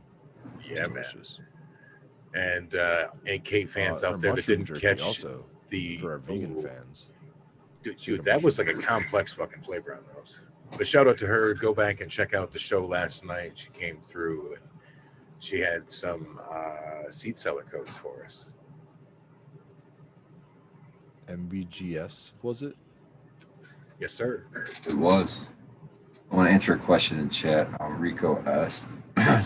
Yeah, Delicious. man. And any Kate fans Her out there that mushroom didn't jerky catch also the for our vegan Ooh. fans. Dude, that was like a complex fucking flavor on those. But shout out to her. Go back and check out the show last night. She came through and she had some seed seller codes for us. MVGS, was it? Yes, sir. It was. I want to answer a question in chat. Rico S.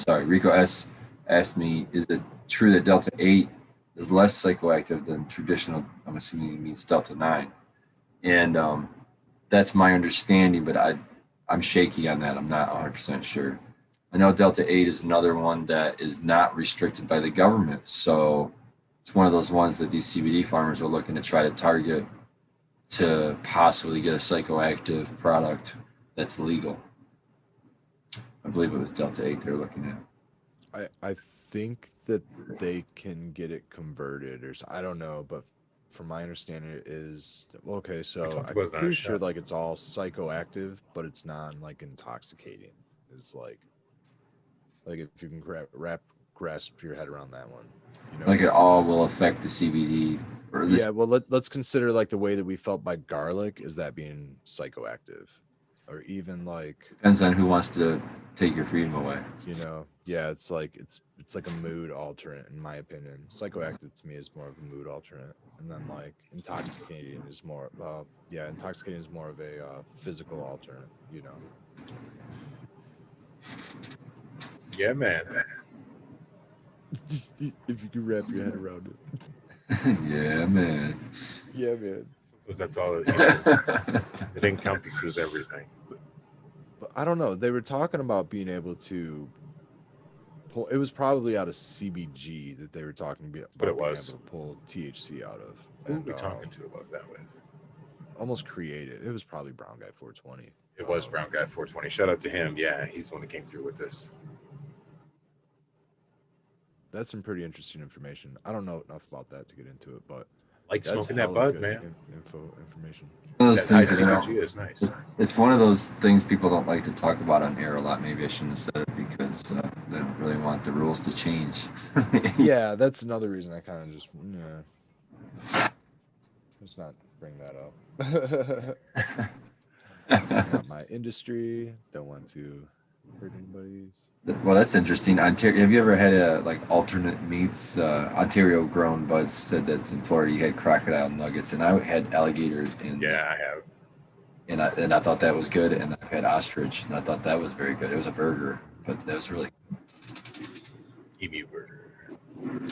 Rico S. asked me, is it true that Delta 8 is less psychoactive than traditional, I'm assuming he means Delta 9. And that's my understanding, but I'm shaky on that. I'm not 100% sure. I know Delta 8 is another one that is not restricted by the government. So it's one of those ones that these CBD farmers are looking to try to target to possibly get a psychoactive product that's legal. I believe it was Delta 8 they were looking at. I think that they can get it converted, or I don't know, but from my understanding, it is okay. So talked I'm about it on our pretty sure show. like it's all psychoactive, but it's not like intoxicating. It's like if you can grasp your head around that one, you know. Like it all will affect the CBD or this. Yeah, well, let's consider like the way that we felt by garlic is that being psychoactive, or even like Depends on who wants to take your freedom away. you know, yeah, it's like a mood alternate in my opinion. Psychoactive to me is more of a mood alternate, and then like intoxicating is more intoxicating is more of a physical alternate, you know. Yeah, man. If you can wrap your head around it. Yeah, man. Yeah, man. That's all. It encompasses everything. But I don't know. They were talking about being able to pull. It was probably out of CBG that they were talking about But it being was. able to pull THC out of. Who are we talking to about that with? Almost created. It was probably Brown Guy 420. It was Brown Guy 420. Shout out to him. Yeah, he's the one that came through with this. That's some pretty interesting information. I don't know enough about that to get into it, but Like that's smoking that hella bud, good man. Information. One of those That things that, ICG is nice. it's one of those things people don't like to talk about on air a lot. Maybe I shouldn't have said it because they don't really want the rules to change. Yeah, that's another reason I kind of just let's not bring that up. Not my industry. Don't want to hurt anybody. Well, that's interesting. Ontario, have you ever had like alternate meats? Ontario grown buds said that in Florida you had crocodile nuggets, and I had alligator. Yeah, I have. And I thought that was good, and I've had ostrich, and I thought that was very good. It was a burger, but that was really. Emu burger.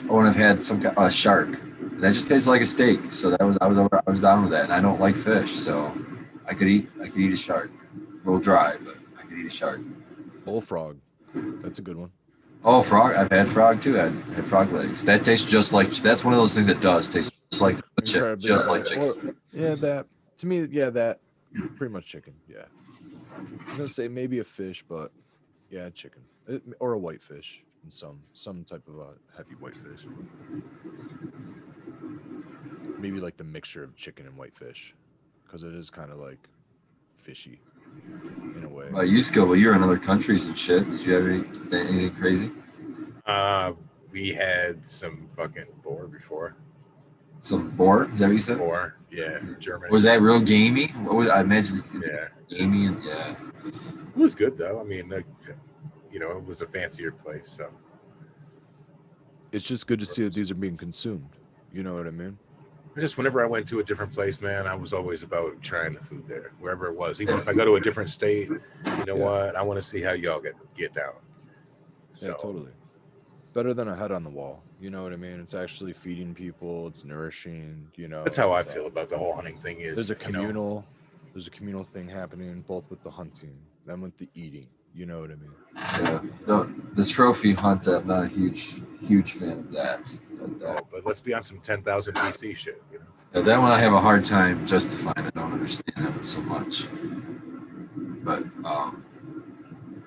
Oh, and I've had some shark. And that just tastes like a steak, so I was down with that. And I don't like fish, so I could eat a shark. A little dry, but I could eat a shark. Bullfrog. That's a good one. Oh, frog! I've had frog too. I had frog legs. That tastes just like. That's one of those things that does taste just like chicken. Just like chicken. Yeah, that to me. Yeah, that pretty much chicken. Yeah, I was gonna say maybe a fish, but yeah, chicken or a whitefish and some type of a heavy whitefish. Maybe like the mixture of chicken and whitefish, because it is kind of like fishy in a way. You skill, well, you're in other countries and shit. Did you have anything crazy? We had some fucking boar before. Some boar? Is that what you said? Boar, yeah, German. Was that real gamey? What was, I imagine. Yeah, gamey and yeah. it was good though. I mean, it was a fancier place, so. It's just good to see that these are being consumed. You know what I mean? Just whenever I went to a different place, man, I was always about trying the food there, wherever it was. Even if I go to a different state, you know what? I want to see how y'all get down. So, Yeah, totally. Better than a head on the wall. You know what I mean? It's actually feeding people. It's nourishing. You know. that's how I it's, feel about the whole hunting thing. Is There's a communal thing happening both with the hunting, then with the eating. You know what I mean? Yeah, the trophy hunt. I'm not a huge fan of that. But let's be on some 10,000 BC shit. You know? Yeah, that one I have a hard time justifying. I don't understand that one so much. But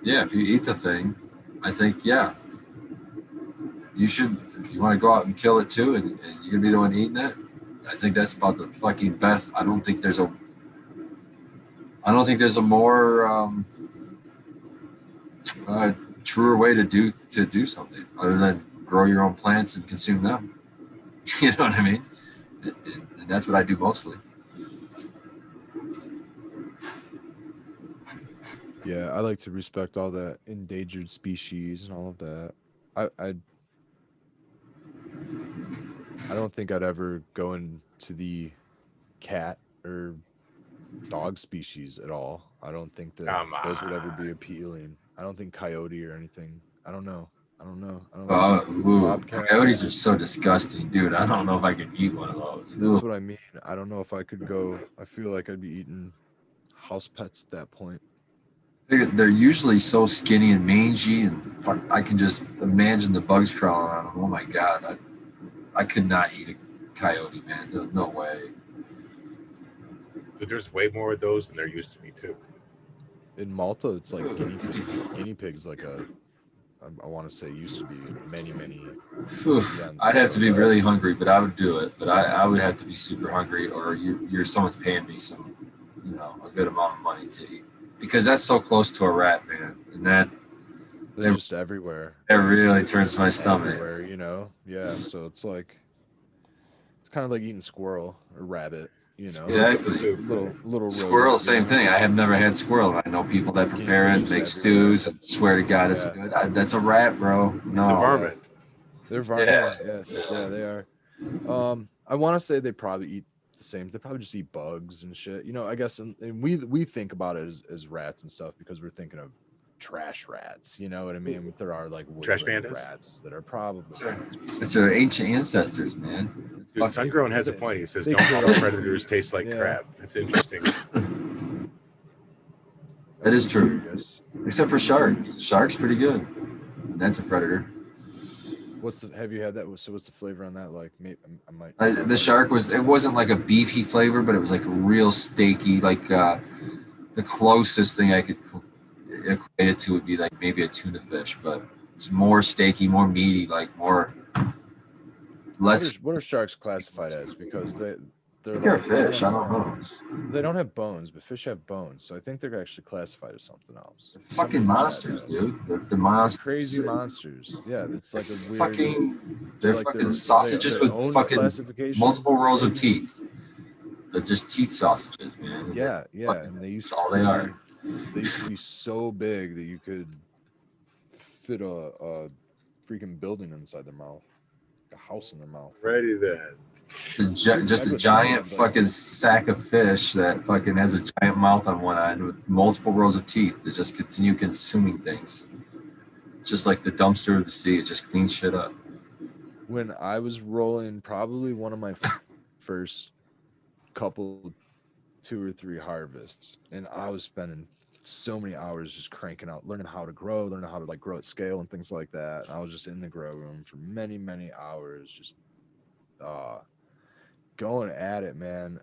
yeah, if you eat the thing, I think you should. If you want to go out and kill it too, and you're gonna be the one eating it, I think that's about the fucking best. I don't think there's a more truer way to do something other than grow your own plants and consume them. You know what I mean? And that's what I do mostly. Yeah, I like to respect all that endangered species and all of that. I don't think I'd ever go into the cat or dog species at all. I don't think that those would ever be appealing. I don't think coyote or anything. I don't know. Coyotes are so disgusting, dude. I don't know if I could eat one of those. That's what I mean. I don't know if I could go. I feel like I'd be eating house pets at that point. They're usually so skinny and mangy, and I can just imagine the bugs crawling on them. Oh my god! I could not eat a coyote, man. No way. But there's way more of those than there used to be too. In Malta, it's like guinea pigs, like I want to say used to be many. I'd have to be really hungry, but I would do it. But I would have to be super hungry, or someone's paying me some, a good amount of money to eat, because that's so close to a rat, man, and they're just everywhere. It really turns my stomach. Everywhere, yeah. So it's like it's kind of like eating squirrel or rabbit, Exactly. Little squirrel, rodent, same thing. I have never had squirrel. I know people that prepare it, make stews, and swear to God, it's good. That's a rat, bro. No. It's a varmint. They're varmint. Yeah, they are. I want to say they probably eat the same. They probably just eat bugs and shit. I guess, and we think about it as rats and stuff because we're thinking of trash rats. You know what I mean? But there are like trash pandas rats that are probably. It's our ancient ancestors, man. Dude, Sungrown has a point. He says, "Don't all predators taste like crap." That's interesting. That is true, except for shark. Shark's pretty good. That's a predator. Have you had that? So what's the flavor on that? Like, maybe I might. The shark wasn't like a beefy flavor, but it was like a real steaky. Like the closest thing I could equate it to would be like maybe a tuna fish, but it's more steaky, more meaty, like more less. What are sharks classified as? Because they're like fish. I don't know. They don't have bones, but fish have bones, so I think they're actually classified as something else. They're fucking monsters, dude. The monsters. Crazy monsters. Yeah, it's like a weird. They're like fucking sausages with fucking multiple rows of teeth. They're just teeth sausages, man. Yeah, and they used. That's all they are. They used to be so big that you could fit a freaking building inside their mouth, a house in their mouth. Righty then. Just a giant fucking sack of fish that fucking has a giant mouth on one end with multiple rows of teeth to just continue consuming things. It's just like the dumpster of the sea. It just cleans shit up. When I was rolling, probably one of my first couple 2 or 3 harvests, and I was spending so many hours just cranking out, learning how to grow, learning how to like grow at scale and things like that. And I was just in the grow room for many hours, just going at it, man.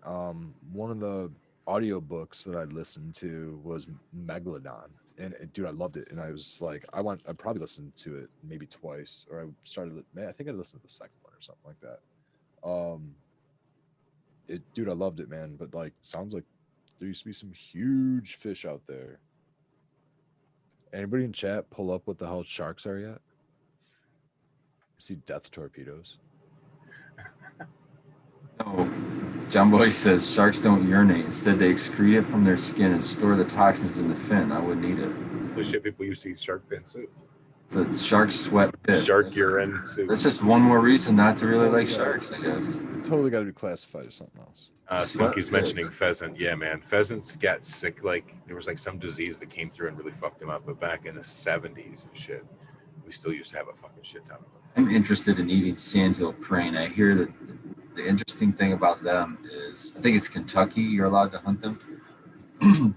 One of the audiobooks that I listened to was Megalodon, and dude, I loved it. And I was like, I probably listened to it maybe twice, or I think I listened to the second one or something like that. Dude, I loved it, man. But like, sounds like there used to be some huge fish out there. Anybody in chat pull up what the hell sharks are yet? I see death torpedoes. No. John Boy says sharks don't urinate. Instead, they excrete it from their skin and store the toxins in the fin. I wouldn't eat it. The shit people used to eat shark fin soup. So it's shark sweat piss. Shark urine soup. That's just one more reason not to really like sharks, I guess. It totally got to be classified as something else. Spunky's mentioning pheasant. Yeah, man. Pheasants got sick. Like, there was like some disease that came through and really fucked them up. But back in the 70s and shit, we still used to have a fucking shit ton of them. I'm interested in eating sandhill crane. I hear that the interesting thing about them is, I think it's Kentucky, you're allowed to hunt them.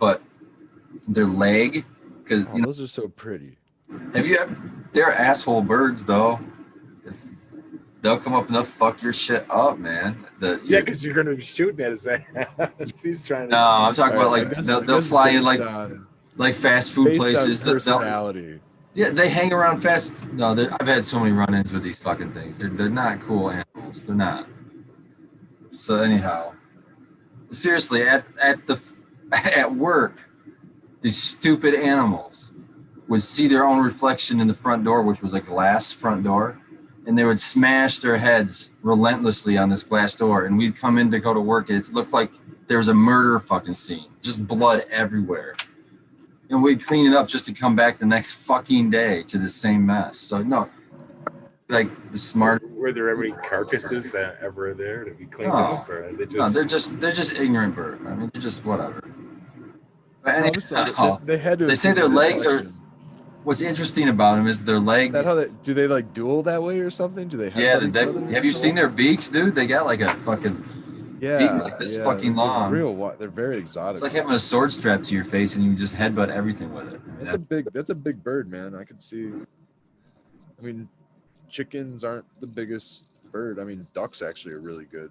But their leg, because those are so pretty. They're asshole birds, though. They'll come up and they'll fuck your shit up, man. Because you're gonna be shooting at his ass. He's trying to. No, I'm talking about like they'll fly in like fast food places. Personality. Yeah, they hang around fast. No, I've had so many run-ins with these fucking things. They're not cool animals. They're not. So anyhow, seriously, at work, these stupid animals would see their own reflection in the front door, which was a glass front door, and they would smash their heads relentlessly on this glass door. And we'd come in to go to work, and it looked like there was a murder fucking scene, just blood everywhere. And we'd clean it up just to come back the next fucking day to the same mess. So no, like the smart. Were there ever any carcasses ever there to be cleaned up? Or they're just ignorant birds. I mean, they're just whatever. But anyway, they say their legs are. What's interesting about them is their leg. Do they like duel that way or something? Do they? Have you seen their beaks, dude? They got like a fucking beak like this fucking long. They're very exotic. It's like having a sword strapped to your face and you just headbutt everything with it. That's a big bird, man. I could see. I mean, chickens aren't the biggest bird. I mean, ducks actually are really good.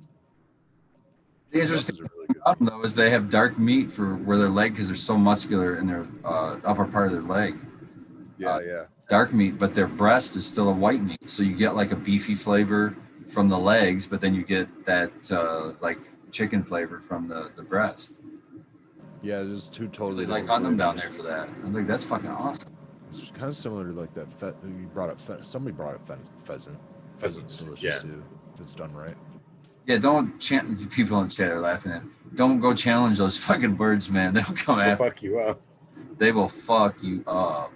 The interesting Ducks are really good. about them, though, is they have dark meat for where their leg, because they're so muscular in their upper part of their leg. Yeah, yeah. Dark meat, but their breast is still a white meat. So you get like a beefy flavor from the legs, but then you get that like chicken flavor from the breast. Yeah, there's two totally. They like different on them down flavors. there for that. I'm like, that's fucking awesome. It's kind of similar to like that. You brought up somebody brought up pheasant. Pheasant's delicious yeah. too. If it's done right. Yeah, don't people in chat are laughing at. Don't go challenge those fucking birds, man. They'll come They'll after. fuck you up. They will fuck you up.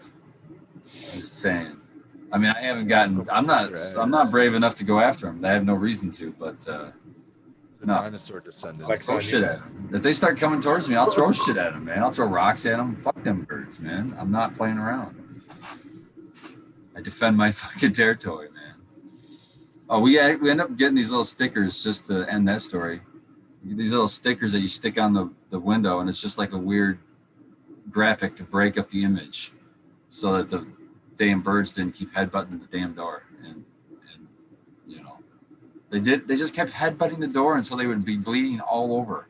I'm just saying. I mean, I haven't gotten. I'm not brave enough to go after them. I have no reason to. But The no. dinosaur descendant. Like- throw shit at them. If they start coming towards me, I'll throw shit at them, man. I'll throw rocks at them. Fuck them birds, man. I'm not playing around. I defend my fucking territory, man. Oh, we end up getting these little stickers just to end that story. These little stickers that you stick on the window, and it's just like a weird graphic to break up the image so that the damn birds didn't keep headbutting the damn door. And you know, they just kept headbutting the door until they would be bleeding all over.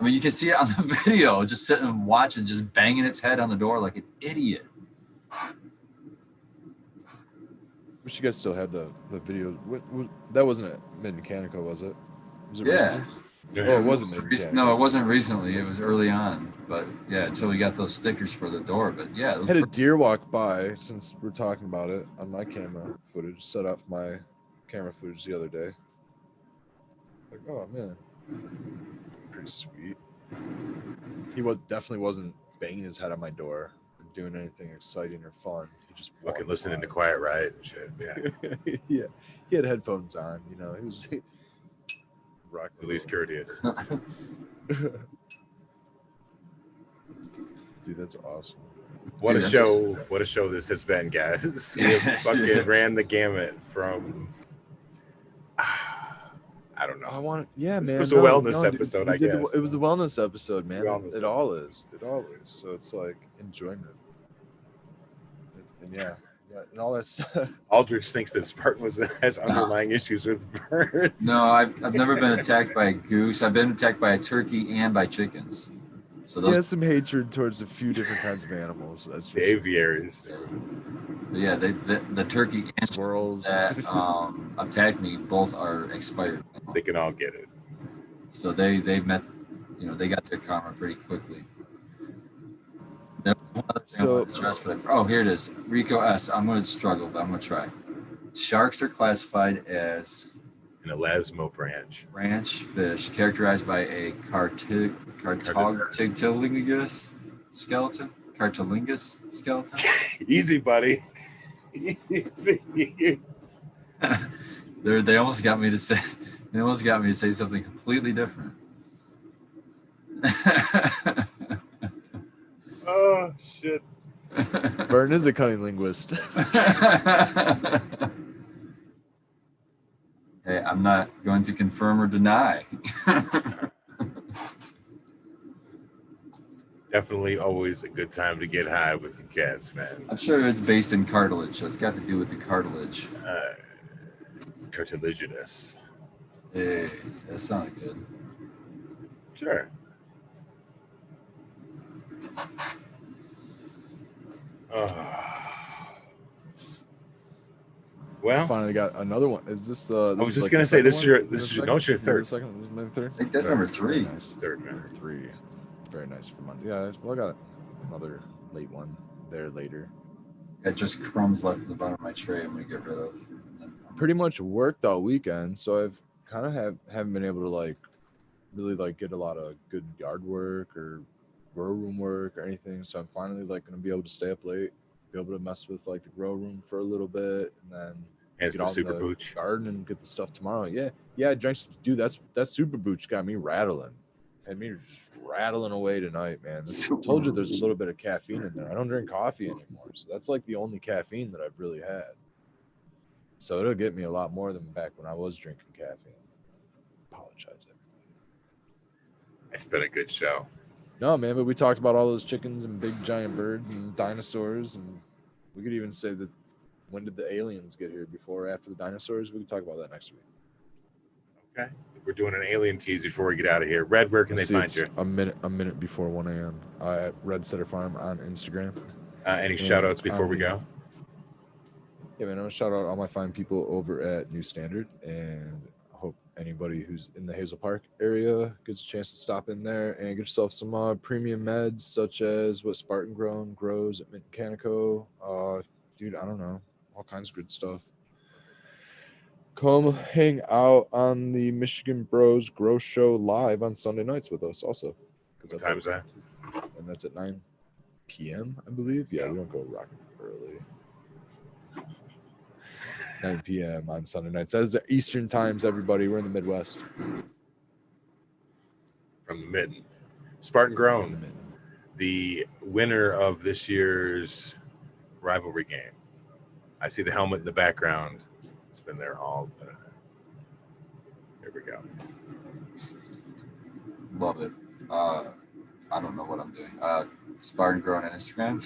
I mean, you can see it on the video, just sitting and watching, just banging its head on the door like an idiot. Wish you guys still had the video. That wasn't at Mid Mechanical, was it? Was it Yeah. recently? Oh, it wasn't Mid Mechanical. No, it wasn't recently. It was early on. But yeah, until we got those stickers for the door. But yeah, I had a deer walk by, since we're talking about it, on my camera footage, set off my camera footage the other day. Like, oh man, pretty sweet. He definitely wasn't banging his head on my door or doing anything exciting or fun. He just Fucking walked listening by. to Quiet Riot and shit. Yeah. Yeah, he had headphones on. You know, he was rocking. At least courteous. Dude, that's awesome. What Dude, a show! What a show this has been, guys. We have fucking ran the gamut from. I don't know. This was a wellness episode, I guess. It was a wellness episode, man. wellness It all is. It all is. So it's like enjoyment. And yeah, and all that stuff. Aldrich thinks that Spartan has underlying issues with birds. No, I've never been attacked by a goose. I've been attacked by a turkey and by chickens. So He those, has some hatred towards a few different kinds of animals. That's for The sure. aviaries. yeah, the turkey and Squirrels. that attacked me both are expired. They can all get it. So they met, they got their karma pretty quickly. There was one other thing I wanted to stress, but oh, here it is. Rico S. I'm going to struggle, but I'm going to try. Sharks are classified as An elasmo branch. branch fish characterized by a cartilaginous skeleton. Cartilaginous skeleton. Easy, buddy. Easy. They almost got me to say. They almost got me to say something completely different. Oh shit. Burton is a cunning linguist. Hey, I'm not going to confirm or deny. Definitely always a good time to get high with some cats, man. I'm sure it's based in cartilage, so it's got to do with the cartilage. Cartilaginous. Hey, that sounded good. Sure. Well, Finally got another one. Is this the? I was just gonna say this is your third. Second. This is my third. I think that's number 3. Very nice. Third, man. Number 3. Very nice for Monday. Yeah. Well, I got another late one there later. Got just crumbs left at the bottom of my tray. I'm gonna get rid of. Pretty much worked all weekend, so I've kind of haven't been able to really get a lot of good yard work or grow room work or anything. So I'm finally gonna be able to stay up late, be able to mess with the grow room for a little bit, and then Hence get the out in super the pooch. garden and get the stuff tomorrow. Yeah. I drank. Dude, that super booch got me rattling. Had me just rattling away tonight, man. Told you there's a little bit of caffeine in there. I don't drink coffee anymore, so that's the only caffeine that I've really had. So it'll get me a lot more than back when I was drinking caffeine. Apologize, everybody. It's been a good show. No, man, but we talked about all those chickens and big giant birds and dinosaurs, and we could even say that when did the aliens get here? Before or after the dinosaurs? We can talk about that next week. Okay. We're doing an alien tease before we get out of here. Red, where can they find you? A minute before 1 a.m. At Red Setter Farm on Instagram. Any shout outs before we go? Yeah, man, I want to shout out all my fine people over at New Standard, and I hope anybody who's in the Hazel Park area gets a chance to stop in there and get yourself some premium meds, such as what Spartan Grown grows at Mint Canico. Dude, I don't know, all kinds of good stuff. Come hang out on the Michigan Bros Grow Show live on Sunday nights with us also. What time is that? And that's at 9 p.m., I believe. Yeah, we don't go rocking early. 9 p.m. on Sunday nights. That's the Eastern times, everybody. We're in the Midwest. From the Mitten. Spartan Grown, the winner of this year's rivalry game. I see the helmet in the background. It's been there all the time. Here we go. Love it. I don't know what I'm doing. Spartan Grown on Instagram.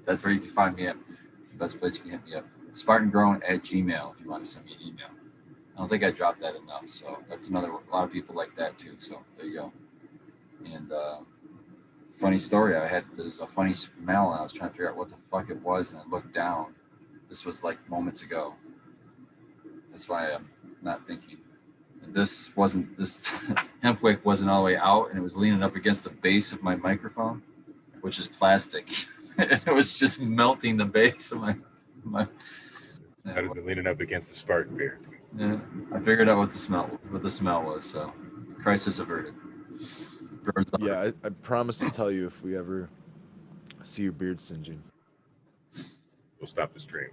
That's where you can find me at. It's the best place you can hit me up. SpartanGrown@gmail if you want to send me an email. I don't think I dropped that enough, so that's another. A lot of people like that too. So there you go. And funny story, there's a funny smell, and I was trying to figure out what the fuck it was, and I looked down. This was like moments ago. That's why I'm not thinking. And this hemp wick wasn't all the way out, and it was leaning up against the base of my microphone, which is plastic. And it was just melting the base of my Better than leaning up against the Spartan beard. Yeah, I figured out what the smell was. So, crisis averted. Yeah, I promise to tell you if we ever see your beard singeing. We'll stop the stream.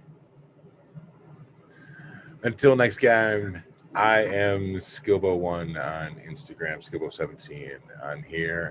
Until next time, I am Skilbo1 on Instagram, Skilbo17 on here.